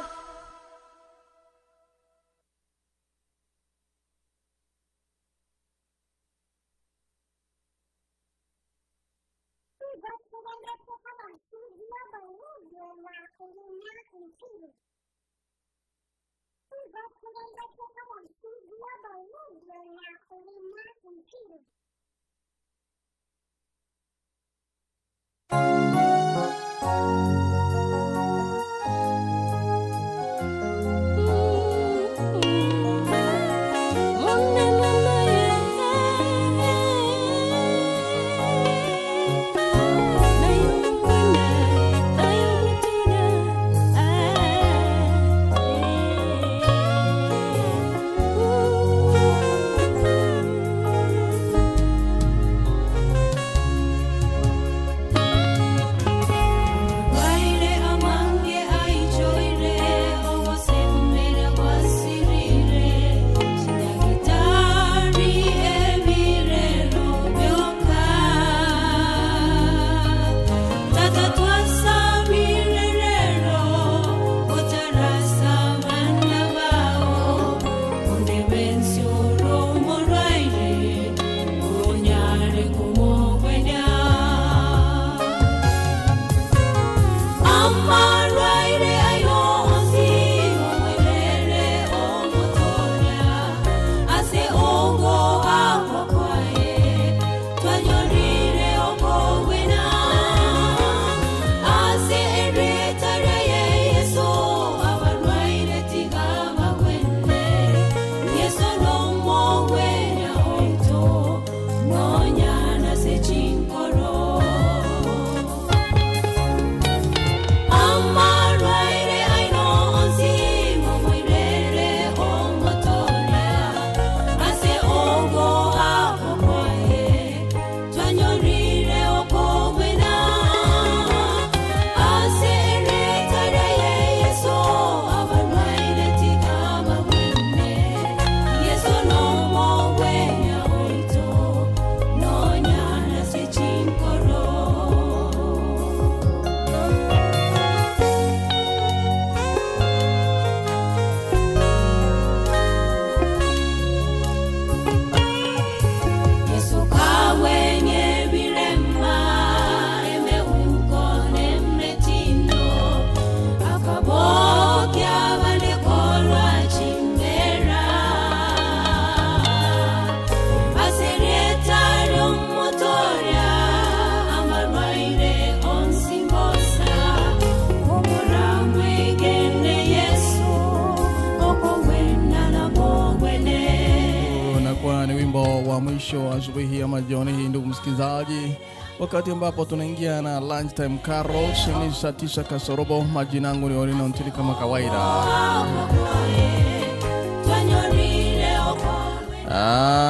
mwisho wa asubuhi hii ama jioni hii, ndugu msikilizaji, wakati ambapo tunaingia na lunchtime carols. Ni saa 9 kasorobo. Majina yangu ni Orina Ntili kama kawaida.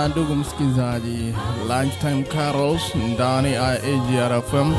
Ndugu msikilizaji, lunchtime carols ndani ya AGRFM.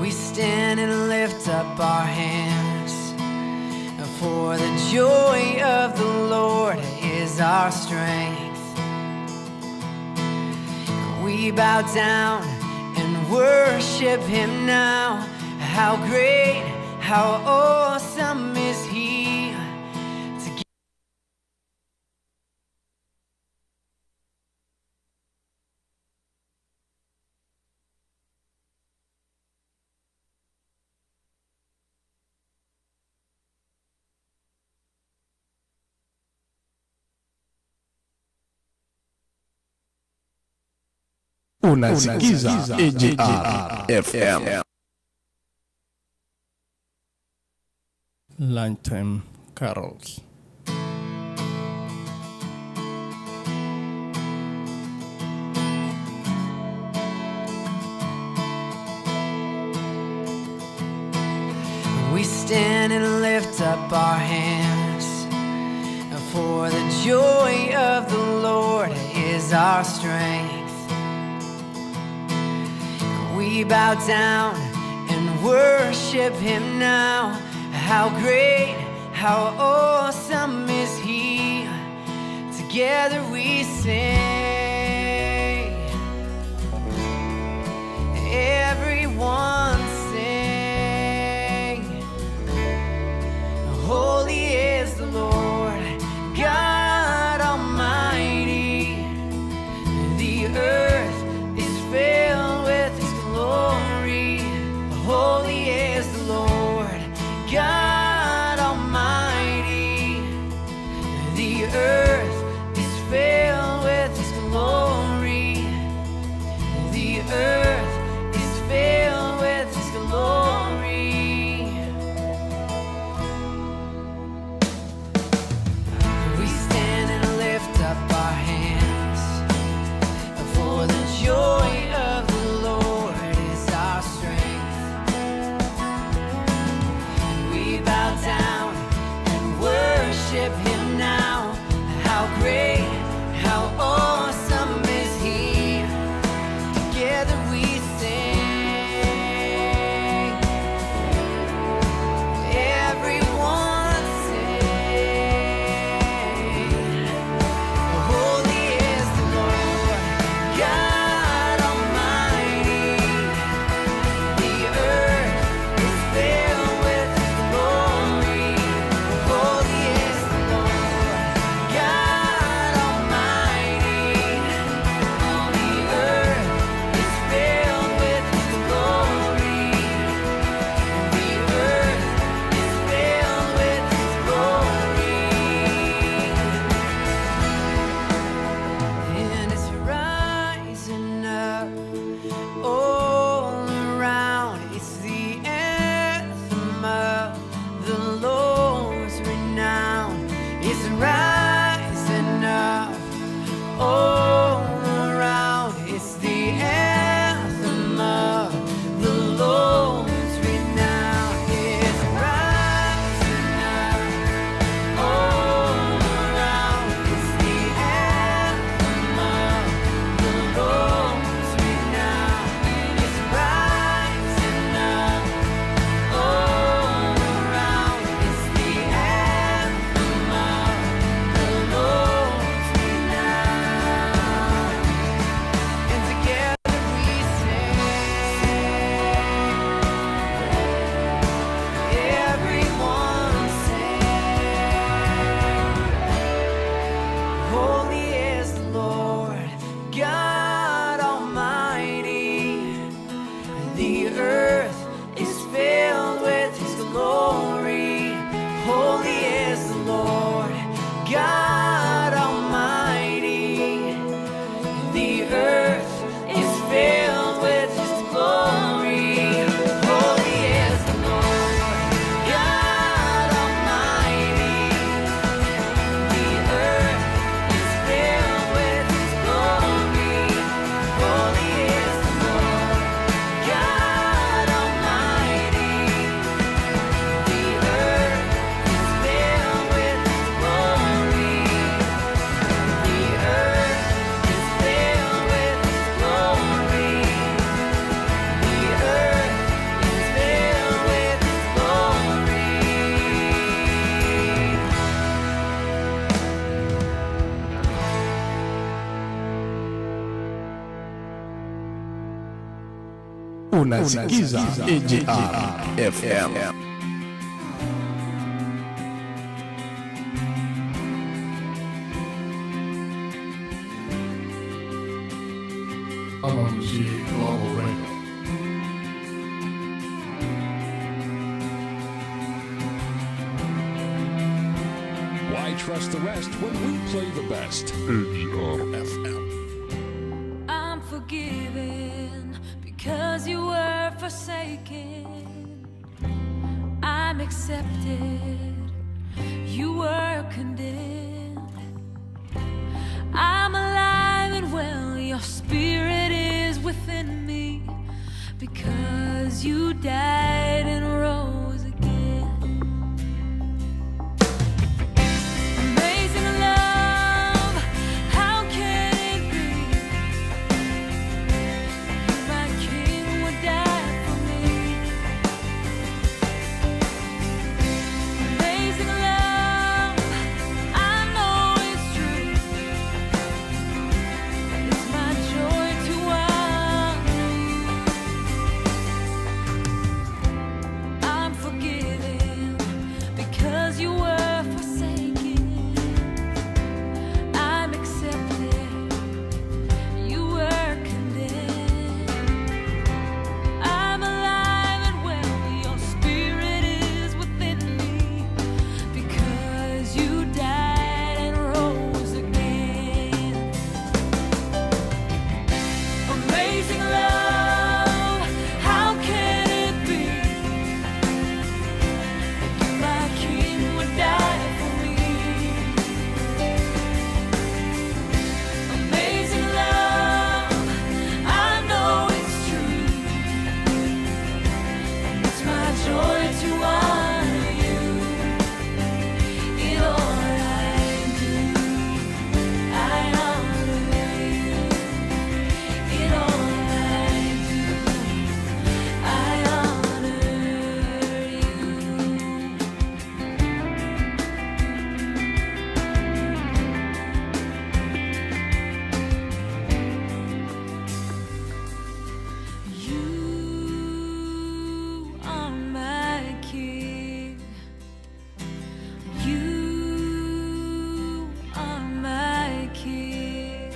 We stand and lift up our hands, for the joy of the Lord is our strength. We bow down and worship Him now. How great, how awesome is He. Unasikiza AGRFM. Lunchtime carols. We stand and lift up our hands, for the joy of the Lord is our strength. We bow down and worship Him now. How great, how awesome is He. Together we sing. Everyone sing. Holy is the Lord God Almighty. The earth is filled with His glory. Holy is the Lord God Almighty. The earth is filled with His glory. The earth is filled with His glory. We stand and lift up our hands, for the joy of the Lord is our strength. And we bow down and worship Him now. How great, how awesome is He. Together we sing. Everyone sing. Holy is the Lord God Almighty. The earth is filled with His glory. Holy is the Lord Unasikiza AGR FM. Why trust the rest when we play the best? AGR FM. I'm forgiven because you were forsaken. I'm accepted. You were condemned. I'm alive and well. Your spirit is within me because you died and rose again. Amazing love, how can it be? My King would die for me. Amazing love, I know it's true. It's my joy to honor you. I'm forgiven because you were forsaken. I'm accepted. You were condemned. I'm alive and well. Your spirit is within me because you died and rose again. Amazing love, how can it be? My King would die for me. Amazing love, I know it's true. It's my joy to honor you. In all I do, I honor you. In all I do, I honor you. You are my King. You are my King.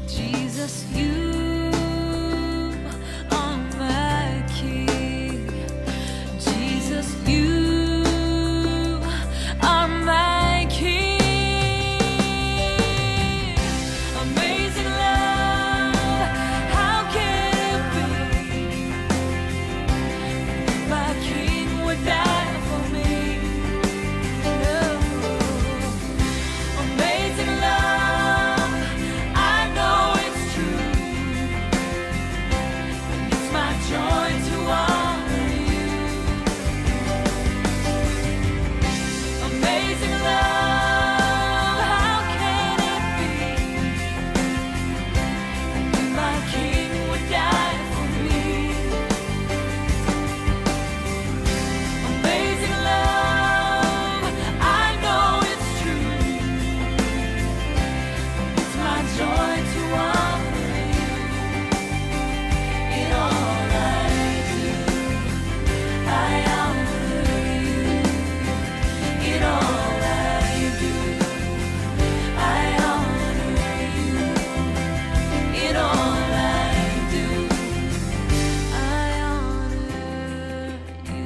Jesus, you are my King. Jesus, you are my King. Amazing love, how can it be? My King would die for me. Amazing love, I know it's true. It's my joy to honor you. Amazing love, how can it be? My King would die for me. Amazing love, I know it's true. It's my joy to honor you. In all I do, I honor you. In all I do, I honor you. In all I do, I honor you.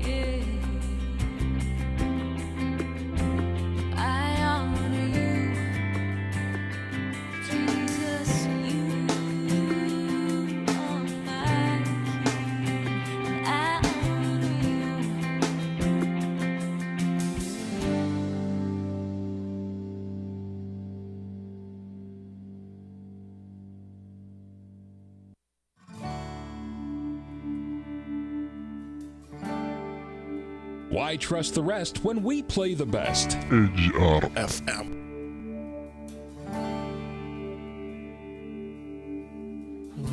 Yeah. I honor you. Jesus, you are my King. I honor you. Why trust the rest when we play the best? AGR FM.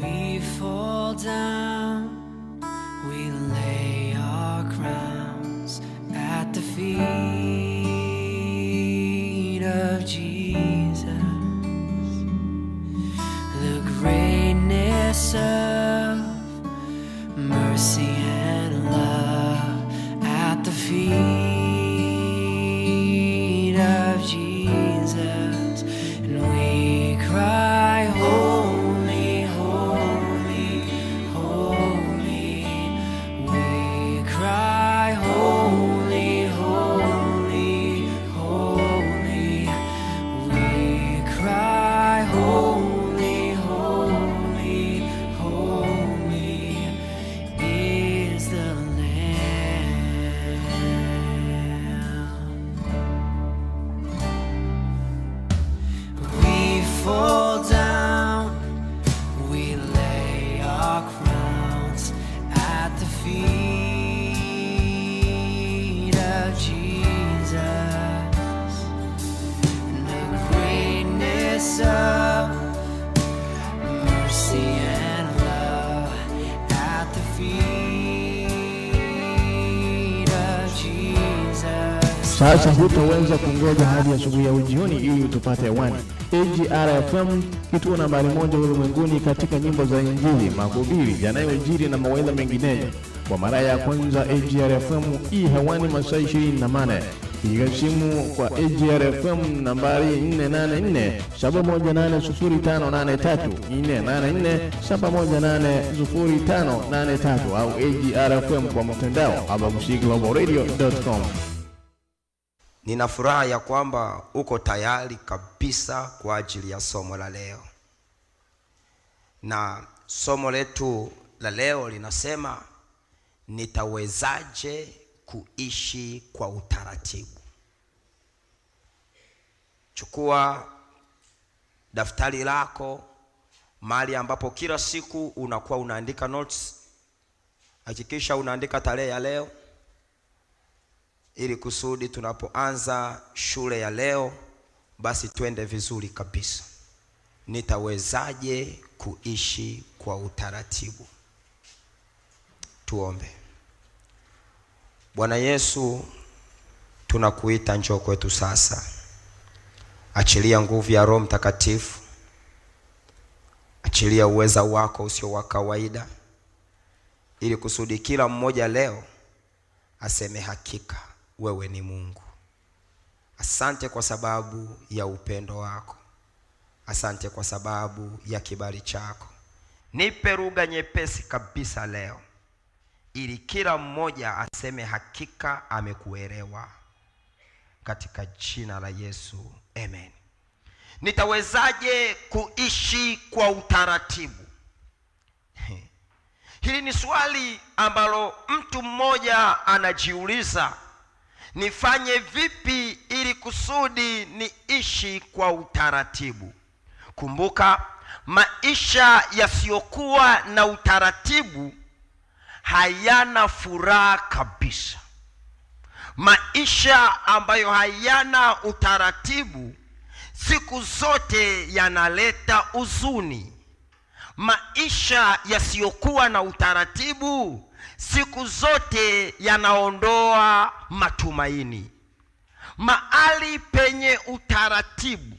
We fall down, we lay our crowns at the feet of Jesus. The great feet of Jesus, and we cry, holy, holy, holy. We cry, holy, holy, holy. We cry, holy, holy, holy is the Lamb. We fall down, we lay our crowns at the feet of Jesus, and the greatness of mercy and love at the feet of Jesus. Sasa hutaweza kungoja hadi asubuhi au jioni ili tupate hewani. AGRFM, kituo nambari 1 ulimwenguni katika nyimbo za Injili, mahubiri yanayojiri na mawaidha mengineyo. Kwa mara ya kwanza AGRFM hii hewani masaa 24. Piga simu kwa AGRFM nambari 484-718-0583, 484-718-0583 au AGRFM kwa mtandao abagusiglobalradio.com. Nina furaha ya kwamba uko tayari kabisa kwa ajili ya somo la leo. Na somo letu la leo linasema, nitawezaje kuishi kwa utaratibu. Chukua daftari lako, mahali ambapo kila siku unakuwa unaandika notes. Hakikisha unaandika tarehe ya leo, ili kusudi tunapoanza shule ya leo basi twende vizuri kabisa. Nitawezaje kuishi kwa utaratibu. Tuombe. Bwana Yesu, tunakuita njoo kwetu sasa. Achilia nguvu ya Roho Mtakatifu. Achilia uweza wako usio wa kawaida, ili kusudi kila mmoja leo aseme hakika wewe ni Mungu. Asante kwa sababu ya upendo wako. Asante kwa sababu ya kibali chako. Nipe lugha nyepesi kabisa leo, ili kila mmoja aseme hakika amekuelewa. Katika jina la Yesu, amen. Nitawezaje kuishi kwa utaratibu? Hili ni swali ambalo mtu mmoja anajiuliza. Nifanye vipi ili kusudi niishi kwa utaratibu? Kumbuka, maisha yasiyokuwa na utaratibu hayana furaha kabisa. Maisha ambayo hayana utaratibu siku zote yanaleta huzuni. Maisha yasiyokuwa na utaratibu siku zote yanaondoa matumaini. Mahali penye utaratibu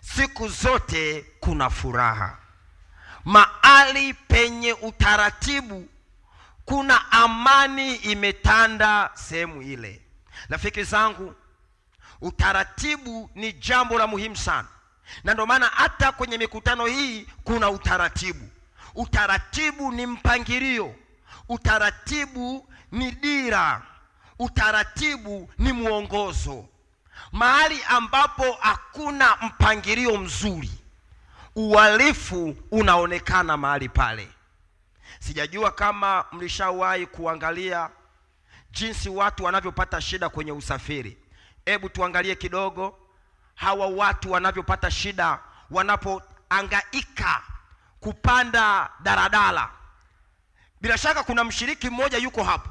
siku zote kuna furaha. Mahali penye utaratibu kuna amani imetanda sehemu ile. Rafiki zangu, utaratibu ni jambo la muhimu sana. Na ndio maana hata kwenye mikutano hii kuna utaratibu. Utaratibu ni mpangilio. Utaratibu ni dira. Utaratibu ni mwongozo. Mahali ambapo hakuna mpangilio mzuri, uhalifu unaonekana mahali pale. Sijajua kama mlishawahi kuangalia jinsi watu wanavyopata shida kwenye usafiri. Hebu tuangalie kidogo hawa watu wanavyopata shida wanapohangaika kupanda daladala. Bila shaka kuna mshiriki mmoja yuko hapo,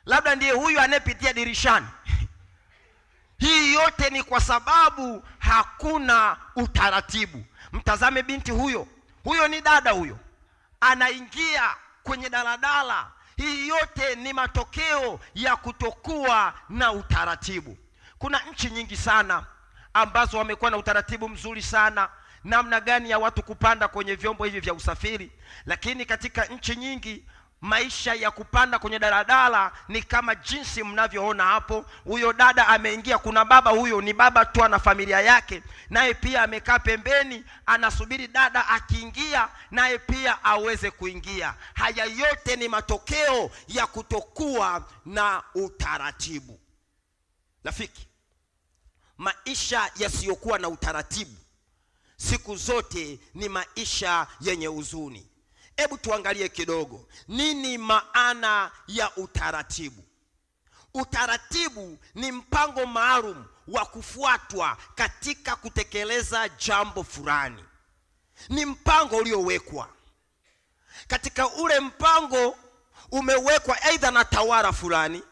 labda ndiye huyu anayepitia dirishani. Hii yote ni kwa sababu hakuna utaratibu. Mtazame binti huyo, huyo ni dada huyo, anaingia kwenye daladala. Hii yote ni matokeo ya kutokuwa na utaratibu. Kuna nchi nyingi sana ambazo wamekuwa na utaratibu mzuri sana namna gani ya watu kupanda kwenye vyombo hivi vya usafiri, lakini katika nchi nyingi Maisha ya kupanda kwenye daladala ni kama jinsi mnavyoona hapo. Huyo dada ameingia, kuna baba, huyo ni baba tu na familia yake, naye pia amekaa pembeni anasubiri dada akiingia naye pia aweze kuingia. Haya yote ni matokeo ya kutokuwa na utaratibu. Rafiki, maisha yasiyokuwa na utaratibu siku zote ni maisha yenye huzuni. Hebu tuangalie kidogo, nini maana ya utaratibu? Utaratibu ni mpango maalum wa kufuatwa katika kutekeleza jambo fulani. Ni mpango uliowekwa. Katika ule mpango umewekwa aidha na tawala fulani,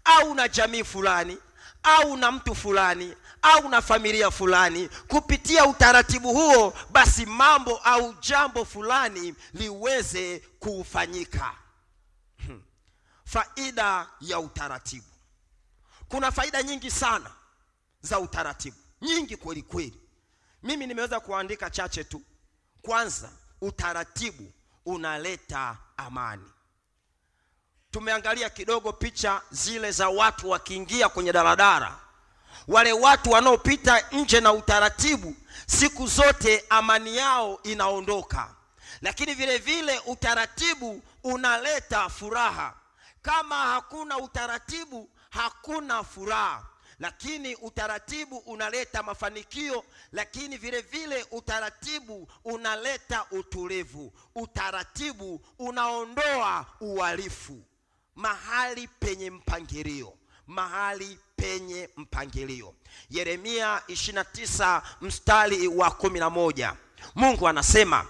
au na jamii fulani, au na mtu fulani, au na familia fulani. Kupitia utaratibu huo, basi mambo au jambo fulani liweze kufanyika. Faida ya utaratibu. Kuna faida nyingi sana za utaratibu, nyingi kweli kweli. Mimi nimeweza kuandika chache tu. Kwanza, utaratibu unaleta amani. Tumeangalia kidogo picha zile za watu wakiingia kwenye daladala. Wale watu wanaopita nje na utaratibu, siku zote amani yao inaondoka. Lakini vile vile utaratibu unaleta furaha. Kama hakuna utaratibu, hakuna furaha. Lakini utaratibu unaleta mafanikio, lakini vile vile utaratibu unaleta utulivu. Utaratibu unaondoa uhalifu. Mahali penye mpangilio, mahali penye mpangilio. Yeremia 29 mstari wa 11. Mungu anasema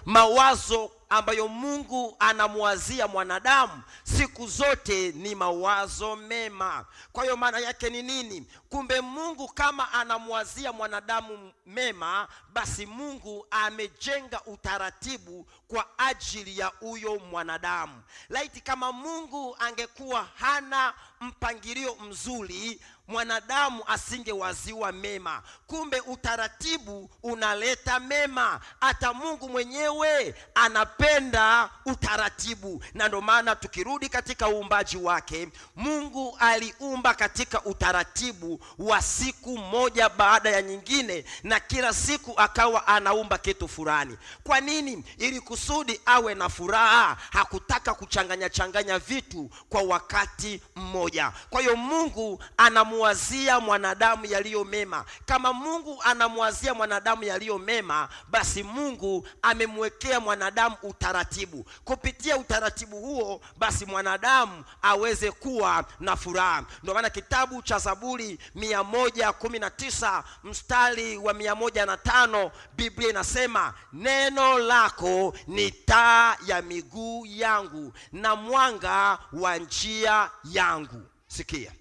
mawazo ambayo Mungu anamwazia mwanadamu siku zote ni mawazo mema. Kwa hiyo maana yake ni nini? Kumbe Mungu kama anamwazia mwanadamu mema, basi Mungu amejenga utaratibu kwa ajili ya huyo mwanadamu. Laiti kama Mungu angekuwa hana mpangilio mzuri, mwanadamu asingewaziwa mema. Kumbe utaratibu unaleta mema. Hata Mungu mwenyewe anapenda utaratibu. Na ndio maana tukirudi katika uumbaji wake, Mungu aliumba katika utaratibu wa siku moja baada ya nyingine, na kila siku akawa anaumba kitu fulani. Kwa nini? Ili kusudi awe na furaha. Hakutaka kuchanganya vitu kwa wakati mmoja. Kwa hiyo Mungu anamwazia mwanadamu yaliyo mema. Kama Mungu anamwazia mwanadamu yaliyo mema, basi Mungu amemwekea mwanadamu utaratibu. Kupitia utaratibu huo, basi mwanadamu aweze kuwa na furaha. Ndio maana kitabu cha Zaburi 119 mstari wa 105, Biblia inasema, neno lako ni taa ya miguu yangu na mwanga wa njia yangu. Sikia,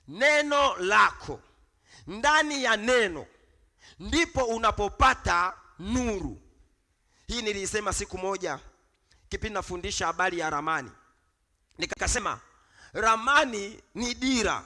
neno lako. Ndani ya neno ndipo unapopata nuru. Hii nilisema siku moja kipindi nafundisha habari ya ramani. Nikasema ramani ni dira,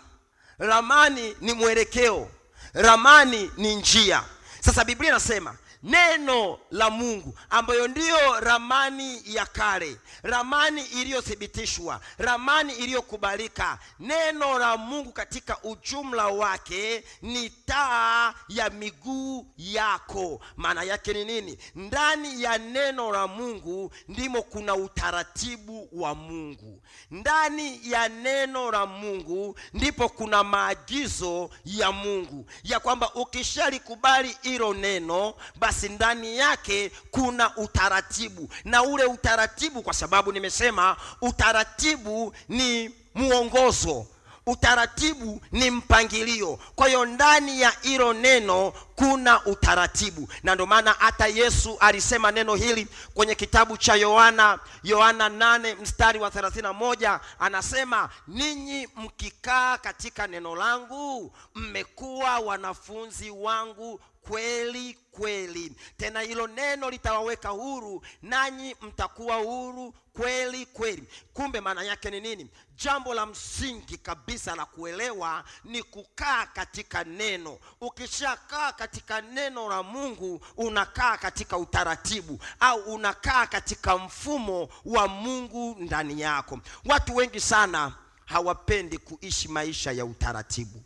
ramani ni mwelekeo, ramani ni njia. Sasa Biblia inasema neno la Mungu, ambayo ndiyo ramani ya kale, ramani iliyothibitishwa, ramani iliyokubalika. Neno la Mungu katika ujumla wake ni taa ya miguu yako. Maana yake ni nini? Ndani ya neno la Mungu ndimo kuna utaratibu wa Mungu. Ndani ya neno la Mungu ndipo kuna maagizo ya Mungu, ya kwamba ukishalikubali hilo neno, basi ndani yake kuna utaratibu. Na ule utaratibu, kwa sababu nimesema utaratibu ni muongozo, utaratibu ni mpangilio. Kwa hiyo ndani ya hilo neno kuna utaratibu. Na ndio maana hata Yesu alisema neno hili kwenye kitabu cha Yohana 8 mstari wa 31, anasema, ninyi mkikaa katika neno langu, mmekuwa wanafunzi wangu kweli kweli. Tena hilo neno litawaweka huru, nanyi mtakuwa huru kweli kweli. Kumbe maana yake ni nini? Jambo la msingi kabisa la kuelewa ni kukaa katika neno. Ukishakaa katika neno la Mungu, unakaa katika utaratibu au unakaa katika mfumo wa Mungu ndani yako. Watu wengi sana hawapendi kuishi maisha ya utaratibu.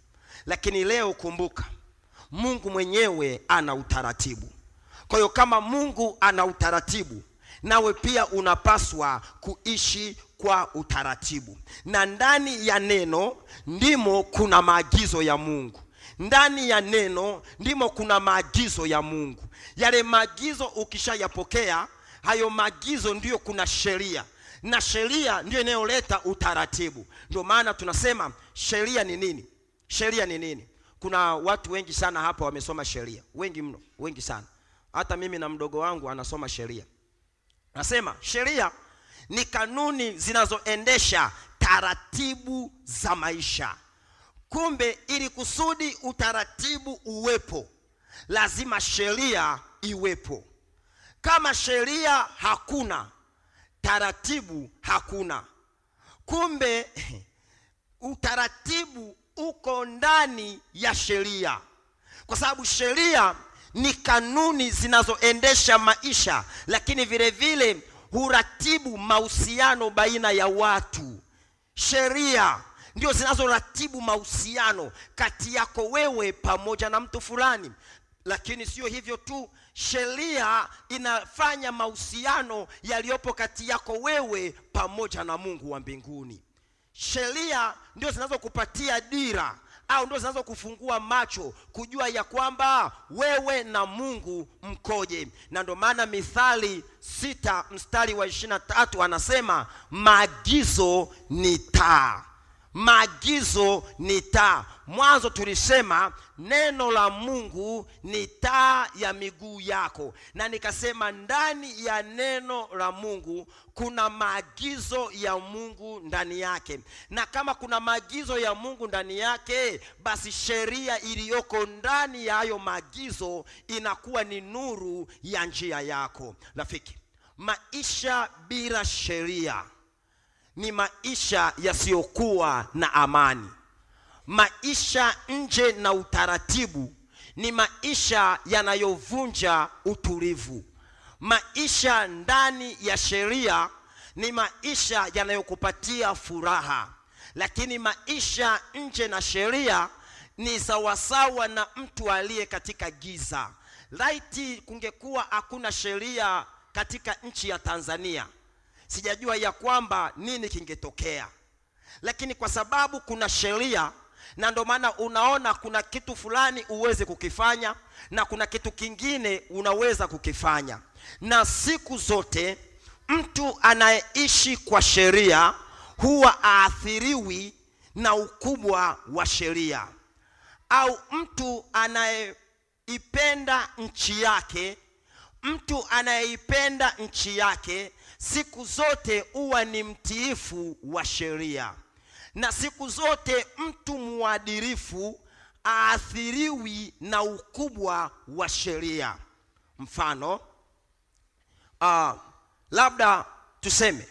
Lakini leo kumbuka, Mungu mwenyewe ana utaratibu. Kwa hiyo kama Mungu ana utaratibu, nawe pia unapaswa kuishi kwa utaratibu. Na ndani ya neno ndimo kuna maagizo ya Mungu. Ndani ya neno ndimo kuna maagizo ya Mungu. Yale maagizo ukishayapokea, hayo maagizo ndio kuna sheria. Na sheria ndio inayoleta utaratibu. Ndio maana tunasema sheria ni nini? Sheria ni nini? Kuna watu wengi sana hapa wamesoma sheria. Wengi mno, wengi sana. Hata mimi na mdogo wangu anasoma sheria. Nasema sheria ni kanuni zinazoendesha taratibu za maisha. Kumbe ili kusudi utaratibu uwepo, lazima sheria iwepo. Kama sheria hakuna, taratibu hakuna. Kumbe utaratibu uko ndani ya sheria. Kwa sababu sheria ni kanuni zinazoendesha maisha, lakini vile vile huratibu mahusiano baina ya watu. Sheria ndio zinazoratibu mahusiano kati yako wewe pamoja na mtu fulani. Lakini sio hivyo tu, sheria inafanya mahusiano yaliyopo kati yako wewe pamoja na Mungu wa mbinguni. Sheria ndio zinazokupatia dira au ndio zinazokufungua macho kujua ya kwamba wewe na Mungu mkoje. Na ndio maana Mithali 6 mstari wa 23 anasema maagizo ni taa. Maagizo ni taa. Mwanzo tulisema neno la Mungu ni taa ya miguu yako. Na nikasema ndani ya neno la Mungu kuna maagizo ya Mungu ndani yake. Na kama kuna maagizo ya Mungu ndani yake, basi sheria iliyoko ndani ya hayo maagizo inakuwa ni nuru ya njia yako. Rafiki, maisha bila sheria ni maisha yasiyokuwa na amani. Maisha nje na utaratibu ni maisha yanayovunja utulivu. Maisha ndani ya sheria ni maisha yanayokupatia furaha. Lakini maisha nje na sheria ni sawasawa na mtu aliye katika giza. Laiti kungekuwa hakuna sheria katika nchi ya Tanzania, sijajua ya kwamba nini kingetokea. Lakini kwa sababu kuna sheria, na ndio maana unaona kuna kitu fulani uweze kukifanya na kuna kitu kingine unaweza kukifanya. Na siku zote mtu anayeishi kwa sheria huwa aathiriwi na ukubwa wa sheria. Au mtu anayeipenda nchi yake, mtu anayeipenda nchi yake siku zote huwa ni mtiifu wa sheria. Na siku zote mtu mwadilifu aathiriwi na ukubwa wa sheria. Mfano, labda tuseme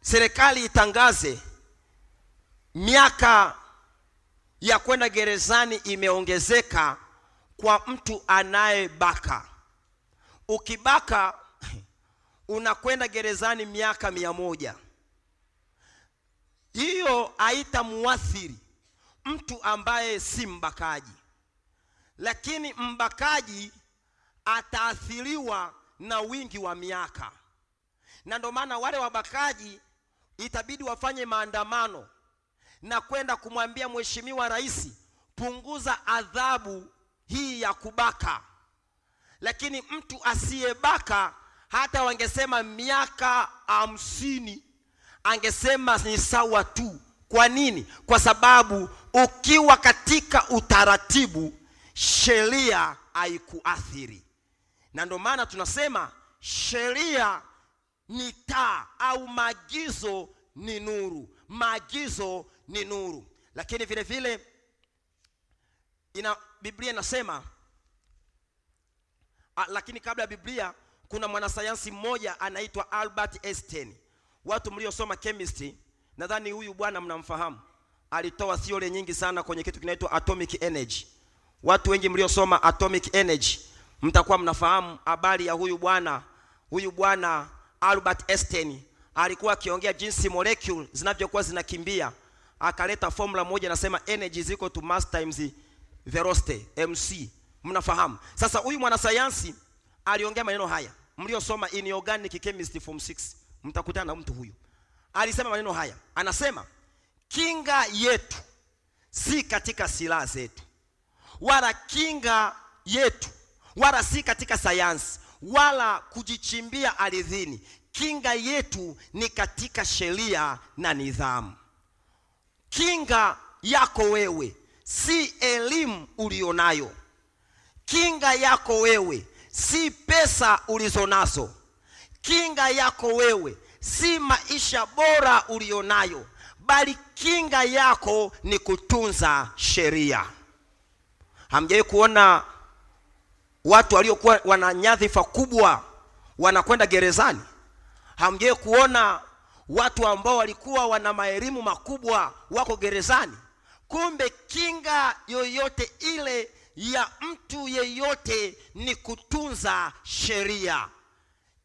serikali itangaze miaka ya kwenda gerezani imeongezeka kwa mtu anayebaka. Ukibaka unakwenda gerezani miaka 100. Hiyo haitamuathiri mtu ambaye si mbakaji. Lakini mbakaji ataathiriwa na wingi wa miaka. Na ndio maana wale wabakaji itabidi wafanye maandamano na kwenda kumwambia Mheshimiwa Rais, punguza adhabu hii ya kubaka. Lakini mtu asiyebaka, hata wangesema miaka 50, angesema ni sawa tu. Kwa nini? Kwa sababu ukiwa katika utaratibu, sheria haikuathiri. Na ndio maana tunasema sheria ni taa au maagizo ni nuru. Maagizo ni nuru. Lakini vile vile Biblia inasema Lakini kabla ya Biblia kuna mwanasayansi mmoja anaitwa Albert Einstein. Watu mliosoma chemistry, nadhani huyu bwana mnamfahamu. Alitoa theory nyingi sana kwenye kitu kinaitwa atomic energy. Watu wengi mliosoma atomic energy mtakuwa mnafahamu habari ya huyu bwana. Huyu bwana Albert Einstein alikuwa akiongea jinsi molecule zinavyokuwa zinakimbia. Akaleta formula moja nasema energy is equal to mass times velocity, mc. Mnafahamu? Sasa huyu mwanasayansi aliongea maneno haya. Mliosoma inorganic chemistry form 6 mtakutana na mtu huyu. Alisema maneno haya. Anasema kinga yetu si katika silaha zetu, wala kinga yetu wala si katika sayansi, wala kujichimbia ardhini. Kinga yetu ni katika sheria na nidhamu. Kinga yako wewe si elimu ulionayo. Kinga yako wewe si pesa ulizonazo. Kinga yako wewe si maisha bora ulionayo, bali kinga yako ni kutunza sheria. Hamjawahi kuona watu waliokuwa wana nyadhifa kubwa wanakwenda gerezani? Hamjawahi kuona watu ambao walikuwa wana maelimu makubwa wako gerezani? Kumbe kinga yoyote ile ya mtu yeyote ni kutunza sheria.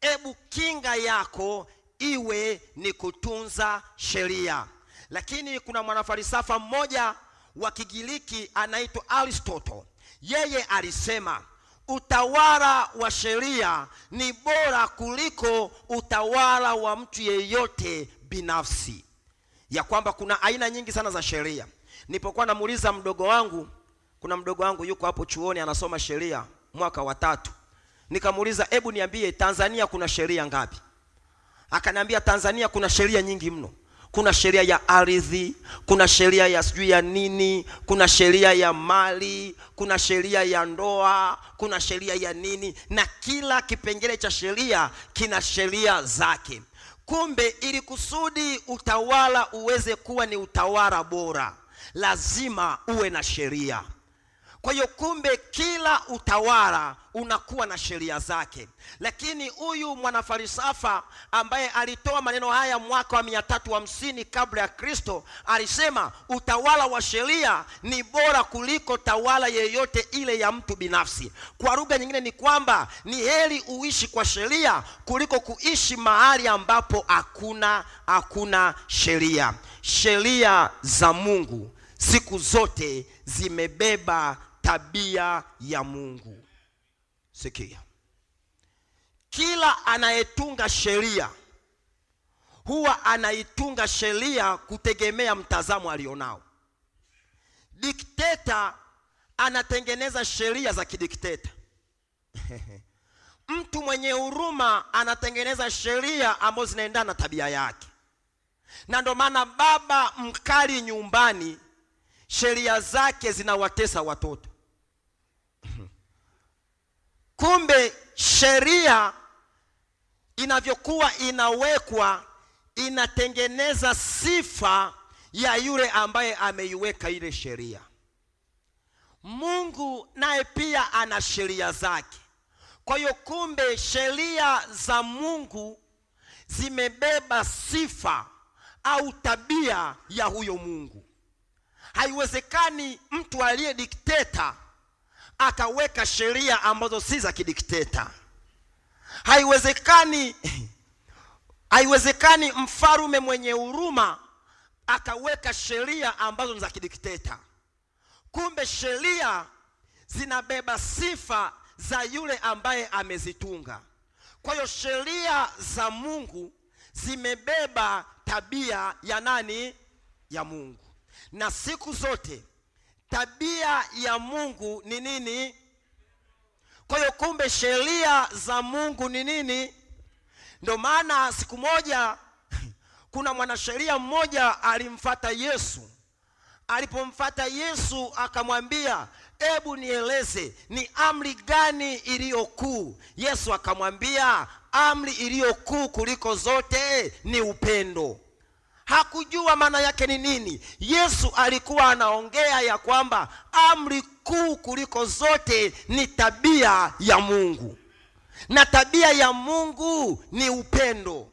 Ebu kinga yako iwe ni kutunza sheria. Lakini kuna mwanafalsafa mmoja wa Kigiriki anaitwa Aristotle. Yeye alisema utawala wa sheria ni bora kuliko utawala wa mtu yeyote binafsi. Ya kwamba kuna aina nyingi sana za sheria. Nilipokuwa namuuliza mdogo wangu, kuna mdogo wangu yuko hapo chuoni anasoma sheria mwaka wa 3. Nikamuuliza, hebu niambie Tanzania kuna sheria ngapi? Akaniambia Tanzania kuna sheria nyingi mno. Kuna sheria ya ardhi, kuna sheria ya sijui ya nini, kuna sheria ya mali, kuna sheria ya ndoa, kuna sheria ya nini, na kila kipengele cha sheria kina sheria zake. Kumbe ili kusudi utawala uweze kuwa ni utawala bora, lazima uwe na sheria. Kwa hiyo kumbe kila utawala unakuwa na sheria zake. Lakini huyu mwanafalsafa ambaye alitoa maneno haya mwaka wa 350 kabla ya Kristo alisema utawala wa sheria ni bora kuliko tawala yeyote ile ya mtu binafsi. Kwa lugha nyingine ni kwamba ni heri uishi kwa sheria kuliko kuishi mahali ambapo hakuna sheria. Sheria za Mungu siku zote zimebeba tabia ya Mungu. Sikia. Kila anayetunga sheria huwa anaitunga sheria kutegemea mtazamo alionao. Dikteta anatengeneza sheria za kidikteta. Mtu mwenye huruma anatengeneza sheria ambazo zinaendana na tabia yake. Na ndio maana baba mkali nyumbani sheria zake zinawatesa watoto. Kumbe sheria inavyokuwa inawekwa inatengeneza sifa ya yule ambaye ameiweka ile sheria. Mungu naye pia ana sheria zake. Kwa hiyo kumbe sheria za Mungu zimebeba sifa au tabia ya huyo Mungu. Haiwezekani mtu aliye dikteta akaweka sheria ambazo si za kidikteta. Haiwezekani mfarume mwenye huruma akaweka sheria ambazo ni za kidikteta. Kumbe sheria zinabeba sifa za yule ambaye amezitunga. Kwa hiyo sheria za Mungu zimebeba tabia ya nani? Ya Mungu. Na siku zote tabia ya Mungu ni nini? Kwa hiyo kumbe sheria za Mungu ni nini? Ndio maana siku moja kuna mwanasheria mmoja alimfuata Yesu. Alipomfuata Yesu akamwambia, hebu nieleze ni amri gani iliyo kuu? Yesu akamwambia, amri iliyo kuu kuliko zote ni upendo. Hakujua maana yake ni nini. Yesu alikuwa anaongea ya kwamba amri kuu kuliko zote ni tabia ya Mungu. Na tabia ya Mungu ni upendo.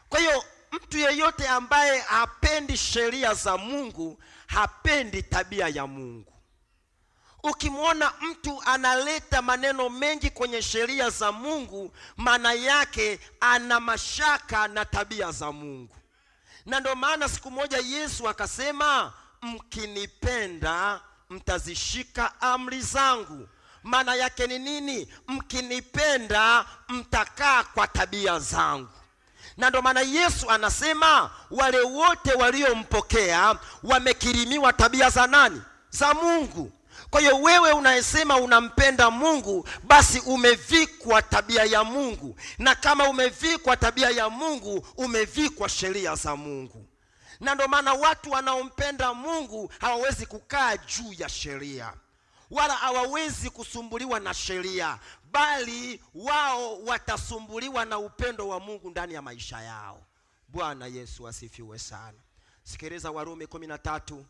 Kwa hiyo mtu yeyote ambaye hapendi sheria za Mungu, hapendi tabia ya Mungu. Ukimwona mtu analeta maneno mengi kwenye sheria za Mungu, maana yake ana mashaka na tabia za Mungu. Na ndio maana siku moja Yesu akasema, mkinipenda mtazishika amri zangu. Maana yake ni nini? Mkinipenda mtakaa kwa tabia zangu. Na ndio maana Yesu anasema wale wote waliompokea wamekirimiwa tabia za nani? Za Mungu. Kwa hiyo wewe unayesema unampenda Mungu, basi umevikwa tabia ya Mungu. Na kama umevikwa tabia ya Mungu, umevikwa sheria za Mungu. Na ndio maana watu wanaompenda Mungu hawawezi kukaa juu ya sheria, wala hawawezi kusumbuliwa na sheria, bali wao watasumbuliwa na upendo wa Mungu ndani ya maisha yao. Bwana Yesu asifiwe sana. Sikiliza Warumi 13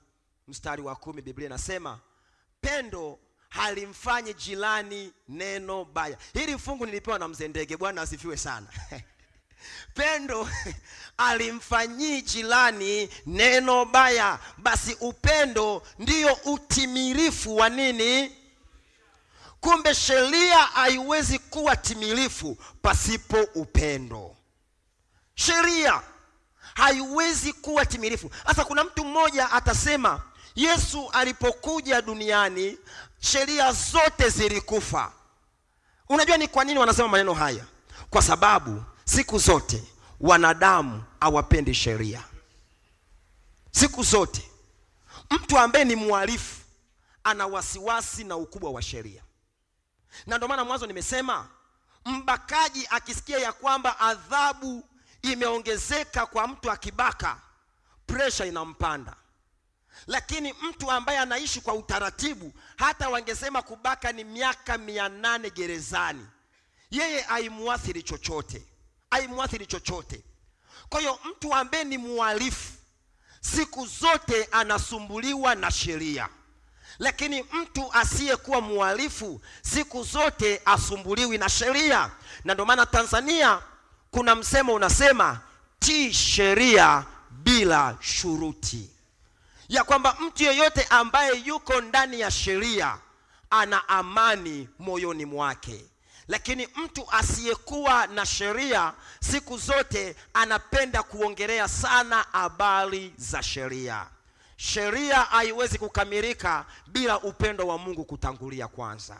mstari wa 10, Biblia inasema pendo halimfanyi jirani neno baya. Hili fungu nilipewa na mzee Ndege. Bwana asifiwe sana. Pendo alimfanyi jirani neno baya. Basi upendo ndiyo utimilifu wa nini? Kumbe sheria haiwezi kuwa timilifu pasipo upendo. Sheria haiwezi kuwa timilifu. Sasa kuna mtu mmoja atasema Yesu alipokuja duniani sheria zote zilikufa. Unajua ni kwa nini wanasema maneno haya? Kwa sababu siku zote wanadamu hawapendi sheria. Siku zote mtu ambaye ni mhalifu ana wasiwasi na ukubwa wa sheria. Na ndio maana mwanzo nimesema mbakaji akisikia ya kwamba adhabu imeongezeka kwa mtu akibaka, pressure inampanda. Lakini mtu ambaye anaishi kwa utaratibu, hata wangesema kubaka ni miaka 800 gerezani, yeye haimuathiri chochote. Haimuathiri chochote. Kwa hiyo mtu ambaye ni mhalifu siku zote anasumbuliwa na sheria. Lakini mtu asiyekuwa mhalifu siku zote asumbuliwi na sheria. Na ndio maana Tanzania kuna msemo unasema tii sheria bila shuruti. Ya kwamba mtu yeyote ambaye yuko ndani ya sheria ana amani moyoni mwake. Lakini mtu asiyekuwa na sheria siku zote anapenda kuongelea sana habari za sheria. Sheria haiwezi kukamilika bila upendo wa Mungu kutangulia kwanza.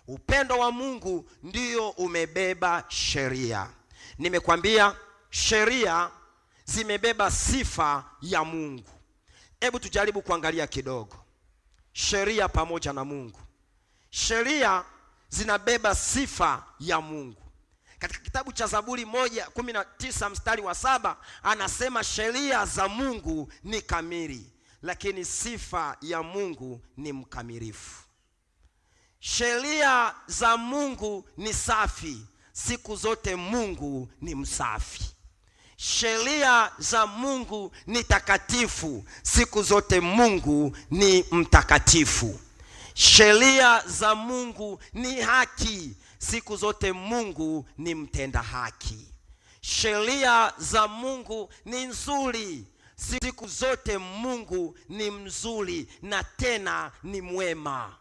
Upendo wa Mungu ndio umebeba sheria. Nimekwambia sheria zimebeba sifa ya Mungu. Hebu tujaribu kuangalia kidogo sheria pamoja na Mungu. Sheria zinabeba sifa ya Mungu. Katika kitabu cha Zaburi 1:19 mstari wa 7 anasema sheria za Mungu ni kamili, lakini sifa ya Mungu ni mkamilifu. Sheria za Mungu ni safi, siku zote Mungu ni msafi. Sheria za Mungu ni takatifu, siku zote Mungu ni mtakatifu. Sheria za Mungu ni haki, siku zote Mungu ni mtenda haki. Sheria za Mungu ni nzuri, siku zote Mungu ni mzuri na tena ni mwema.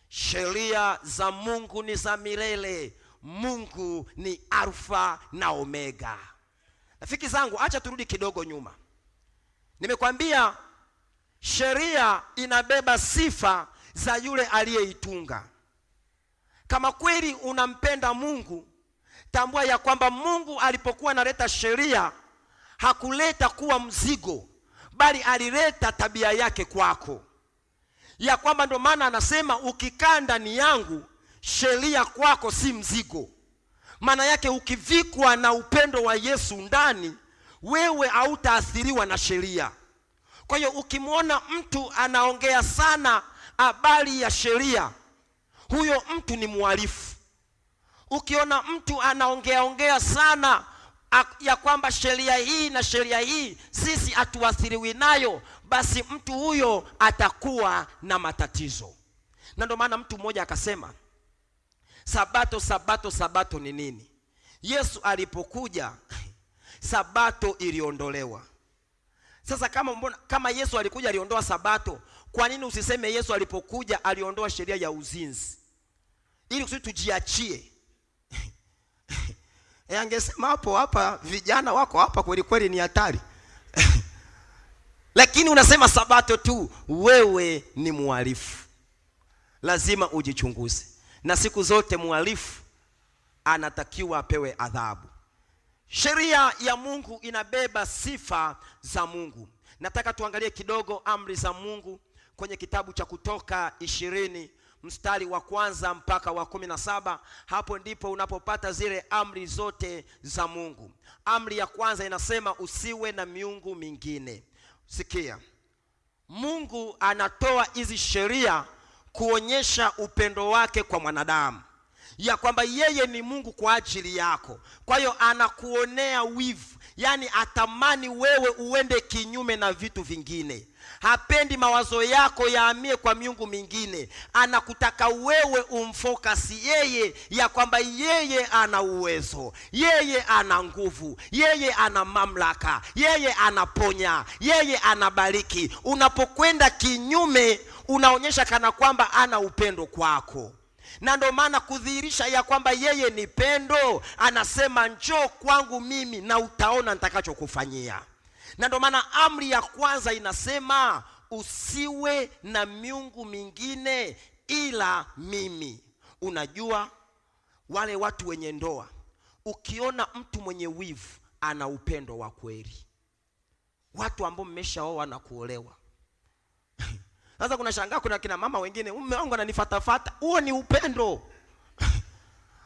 Sheria za Mungu ni za milele, Mungu ni Alfa na Omega. Rafiki zangu, acha turudi kidogo nyuma. Nimekwambia sheria inabeba sifa za yule aliyeitunga. Kama kweli unampenda Mungu, tambua ya kwamba Mungu alipokuwa analeta sheria hakuleta kuwa mzigo, bali alileta tabia yake kwako. Ya kwamba ndio maana anasema ukikaa ndani yangu, sheria kwako si mzigo. Maana yake ukivikwa na upendo wa Yesu ndani, wewe hautaathiriwa na sheria. Kwa hiyo ukimwona mtu anaongea sana habari ya sheria, huyo mtu ni mhalifu. Ukiona mtu anaongea sana ya kwamba sheria hii na sheria hii sisi hatuathiriwi nayo, basi mtu huyo atakuwa na matatizo. Na ndio maana mtu mmoja akasema, sabato ni nini? Yesu alipokuja sabato iliondolewa. Sasa kama Yesu alikuja aliondoa sabato, kwa nini usiseme Yesu alipokuja aliondoa sheria ya uzinzi? Ili kusudi tujiachie. Angesema hapo hapa vijana wako hapa kweli kweli ni hatari. Lakini unasema sabato tu, wewe ni mhalifu. Lazima ujichunguze. Na siku zote mhalifu anatakiwa apewe adhabu. Sheria ya Mungu inabeba sifa za Mungu. Nataka tuangalie kidogo amri za Mungu kwenye kitabu cha Kutoka 20 mstari wa 1 mpaka wa 17. Hapo ndipo unapopata zile amri zote za Mungu. Amri ya kwanza inasema usiwe na miungu mingine. Sikia, Mungu anatoa hizi sheria kuonyesha upendo wake kwa mwanadamu, ya kwamba yeye ni Mungu kwa ajili yako. Kwa hiyo anakuonea wivu, yani atamani wewe uende kinyume na vitu vingine. Hapendi mawazo yako yahamie kwa miungu mingine. Anakutaka wewe umfocus yeye, ya kwamba yeye ana uwezo, yeye ana nguvu, yeye ana mamlaka, yeye anaponya, yeye anabariki. Unapokwenda kinyume, unaonyesha kana kwamba ana upendo kwako. Na ndio maana kudhihirisha ya kwamba yeye ni pendo, anasema njoo kwangu mimi na utaona nitakachokufanyia. Na ndio maana amri ya kwanza inasema usiwe na miungu mingine ila mimi. Unajua wale watu wenye ndoa, ukiona mtu mwenye wivu ana upendo wa kweli. Watu ambao mmeshaoa na kuolewa. Sasa kuna shangaa kuna kina mama wengine, mume wangu ananifatafata. Huo ni upendo.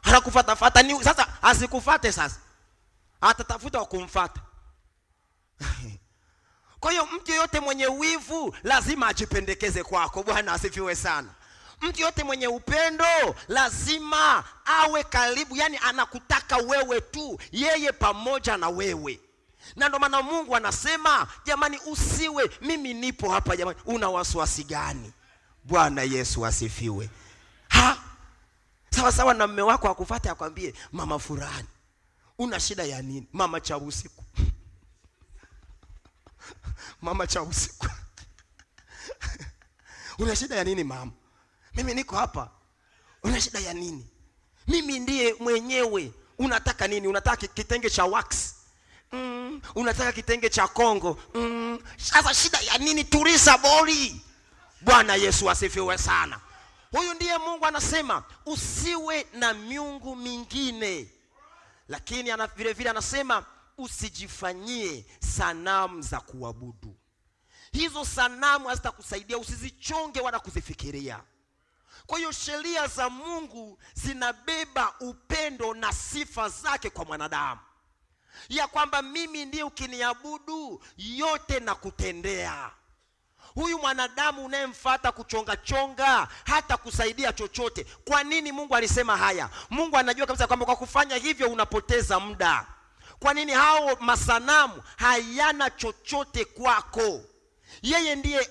Anakufatafata ni sasa asikufate sasa. Atatafuta wa kumfuata. Kwa hiyo mtu yote mwenye wivu lazima ajipendekeze kwako. Bwana asifiwe sana. Mtu yote mwenye upendo lazima awe karibu, yani anakutaka wewe tu, yeye pamoja na wewe. Na ndio maana Mungu anasema, jamani usiwe, mimi nipo hapa jamani. Una wasiwasi gani? Bwana Yesu asifiwe. Sawa sawa na mume wako akufuate akwambie, mama fulani, una shida ya nini? Mama cha usiku. Mama cha usiku. Una shida ya nini mama? Mimi niko hapa. Una shida ya nini? Mimi ndiye mwenyewe. Unataka nini? Unataka kitenge cha wax? Unataka kitenge cha Kongo? Sasa shida ya nini? Turisa boli. Bwana Yesu asifiwe sana. Huyu ndiye Mungu anasema usiwe na miungu mingine. Lakini vile vile anasema usijifanyie sanamu za kuabudu. Hizo sanamu hazitakusaidia, usizichonge wala kuzifikiria. Kwa hiyo sheria za Mungu zinabeba upendo na sifa zake kwa mwanadamu, ya kwamba mimi ndiye ukiniabudu yote na kutendea. Huyu mwanadamu unayemfuata kuchonga chonga hata kusaidia chochote. Kwa nini Mungu alisema haya? Mungu anajua kabisa kwamba kwa kufanya hivyo unapoteza muda. Kwa nini? Hao masanamu hayana chochote kwako. Yeye ndiye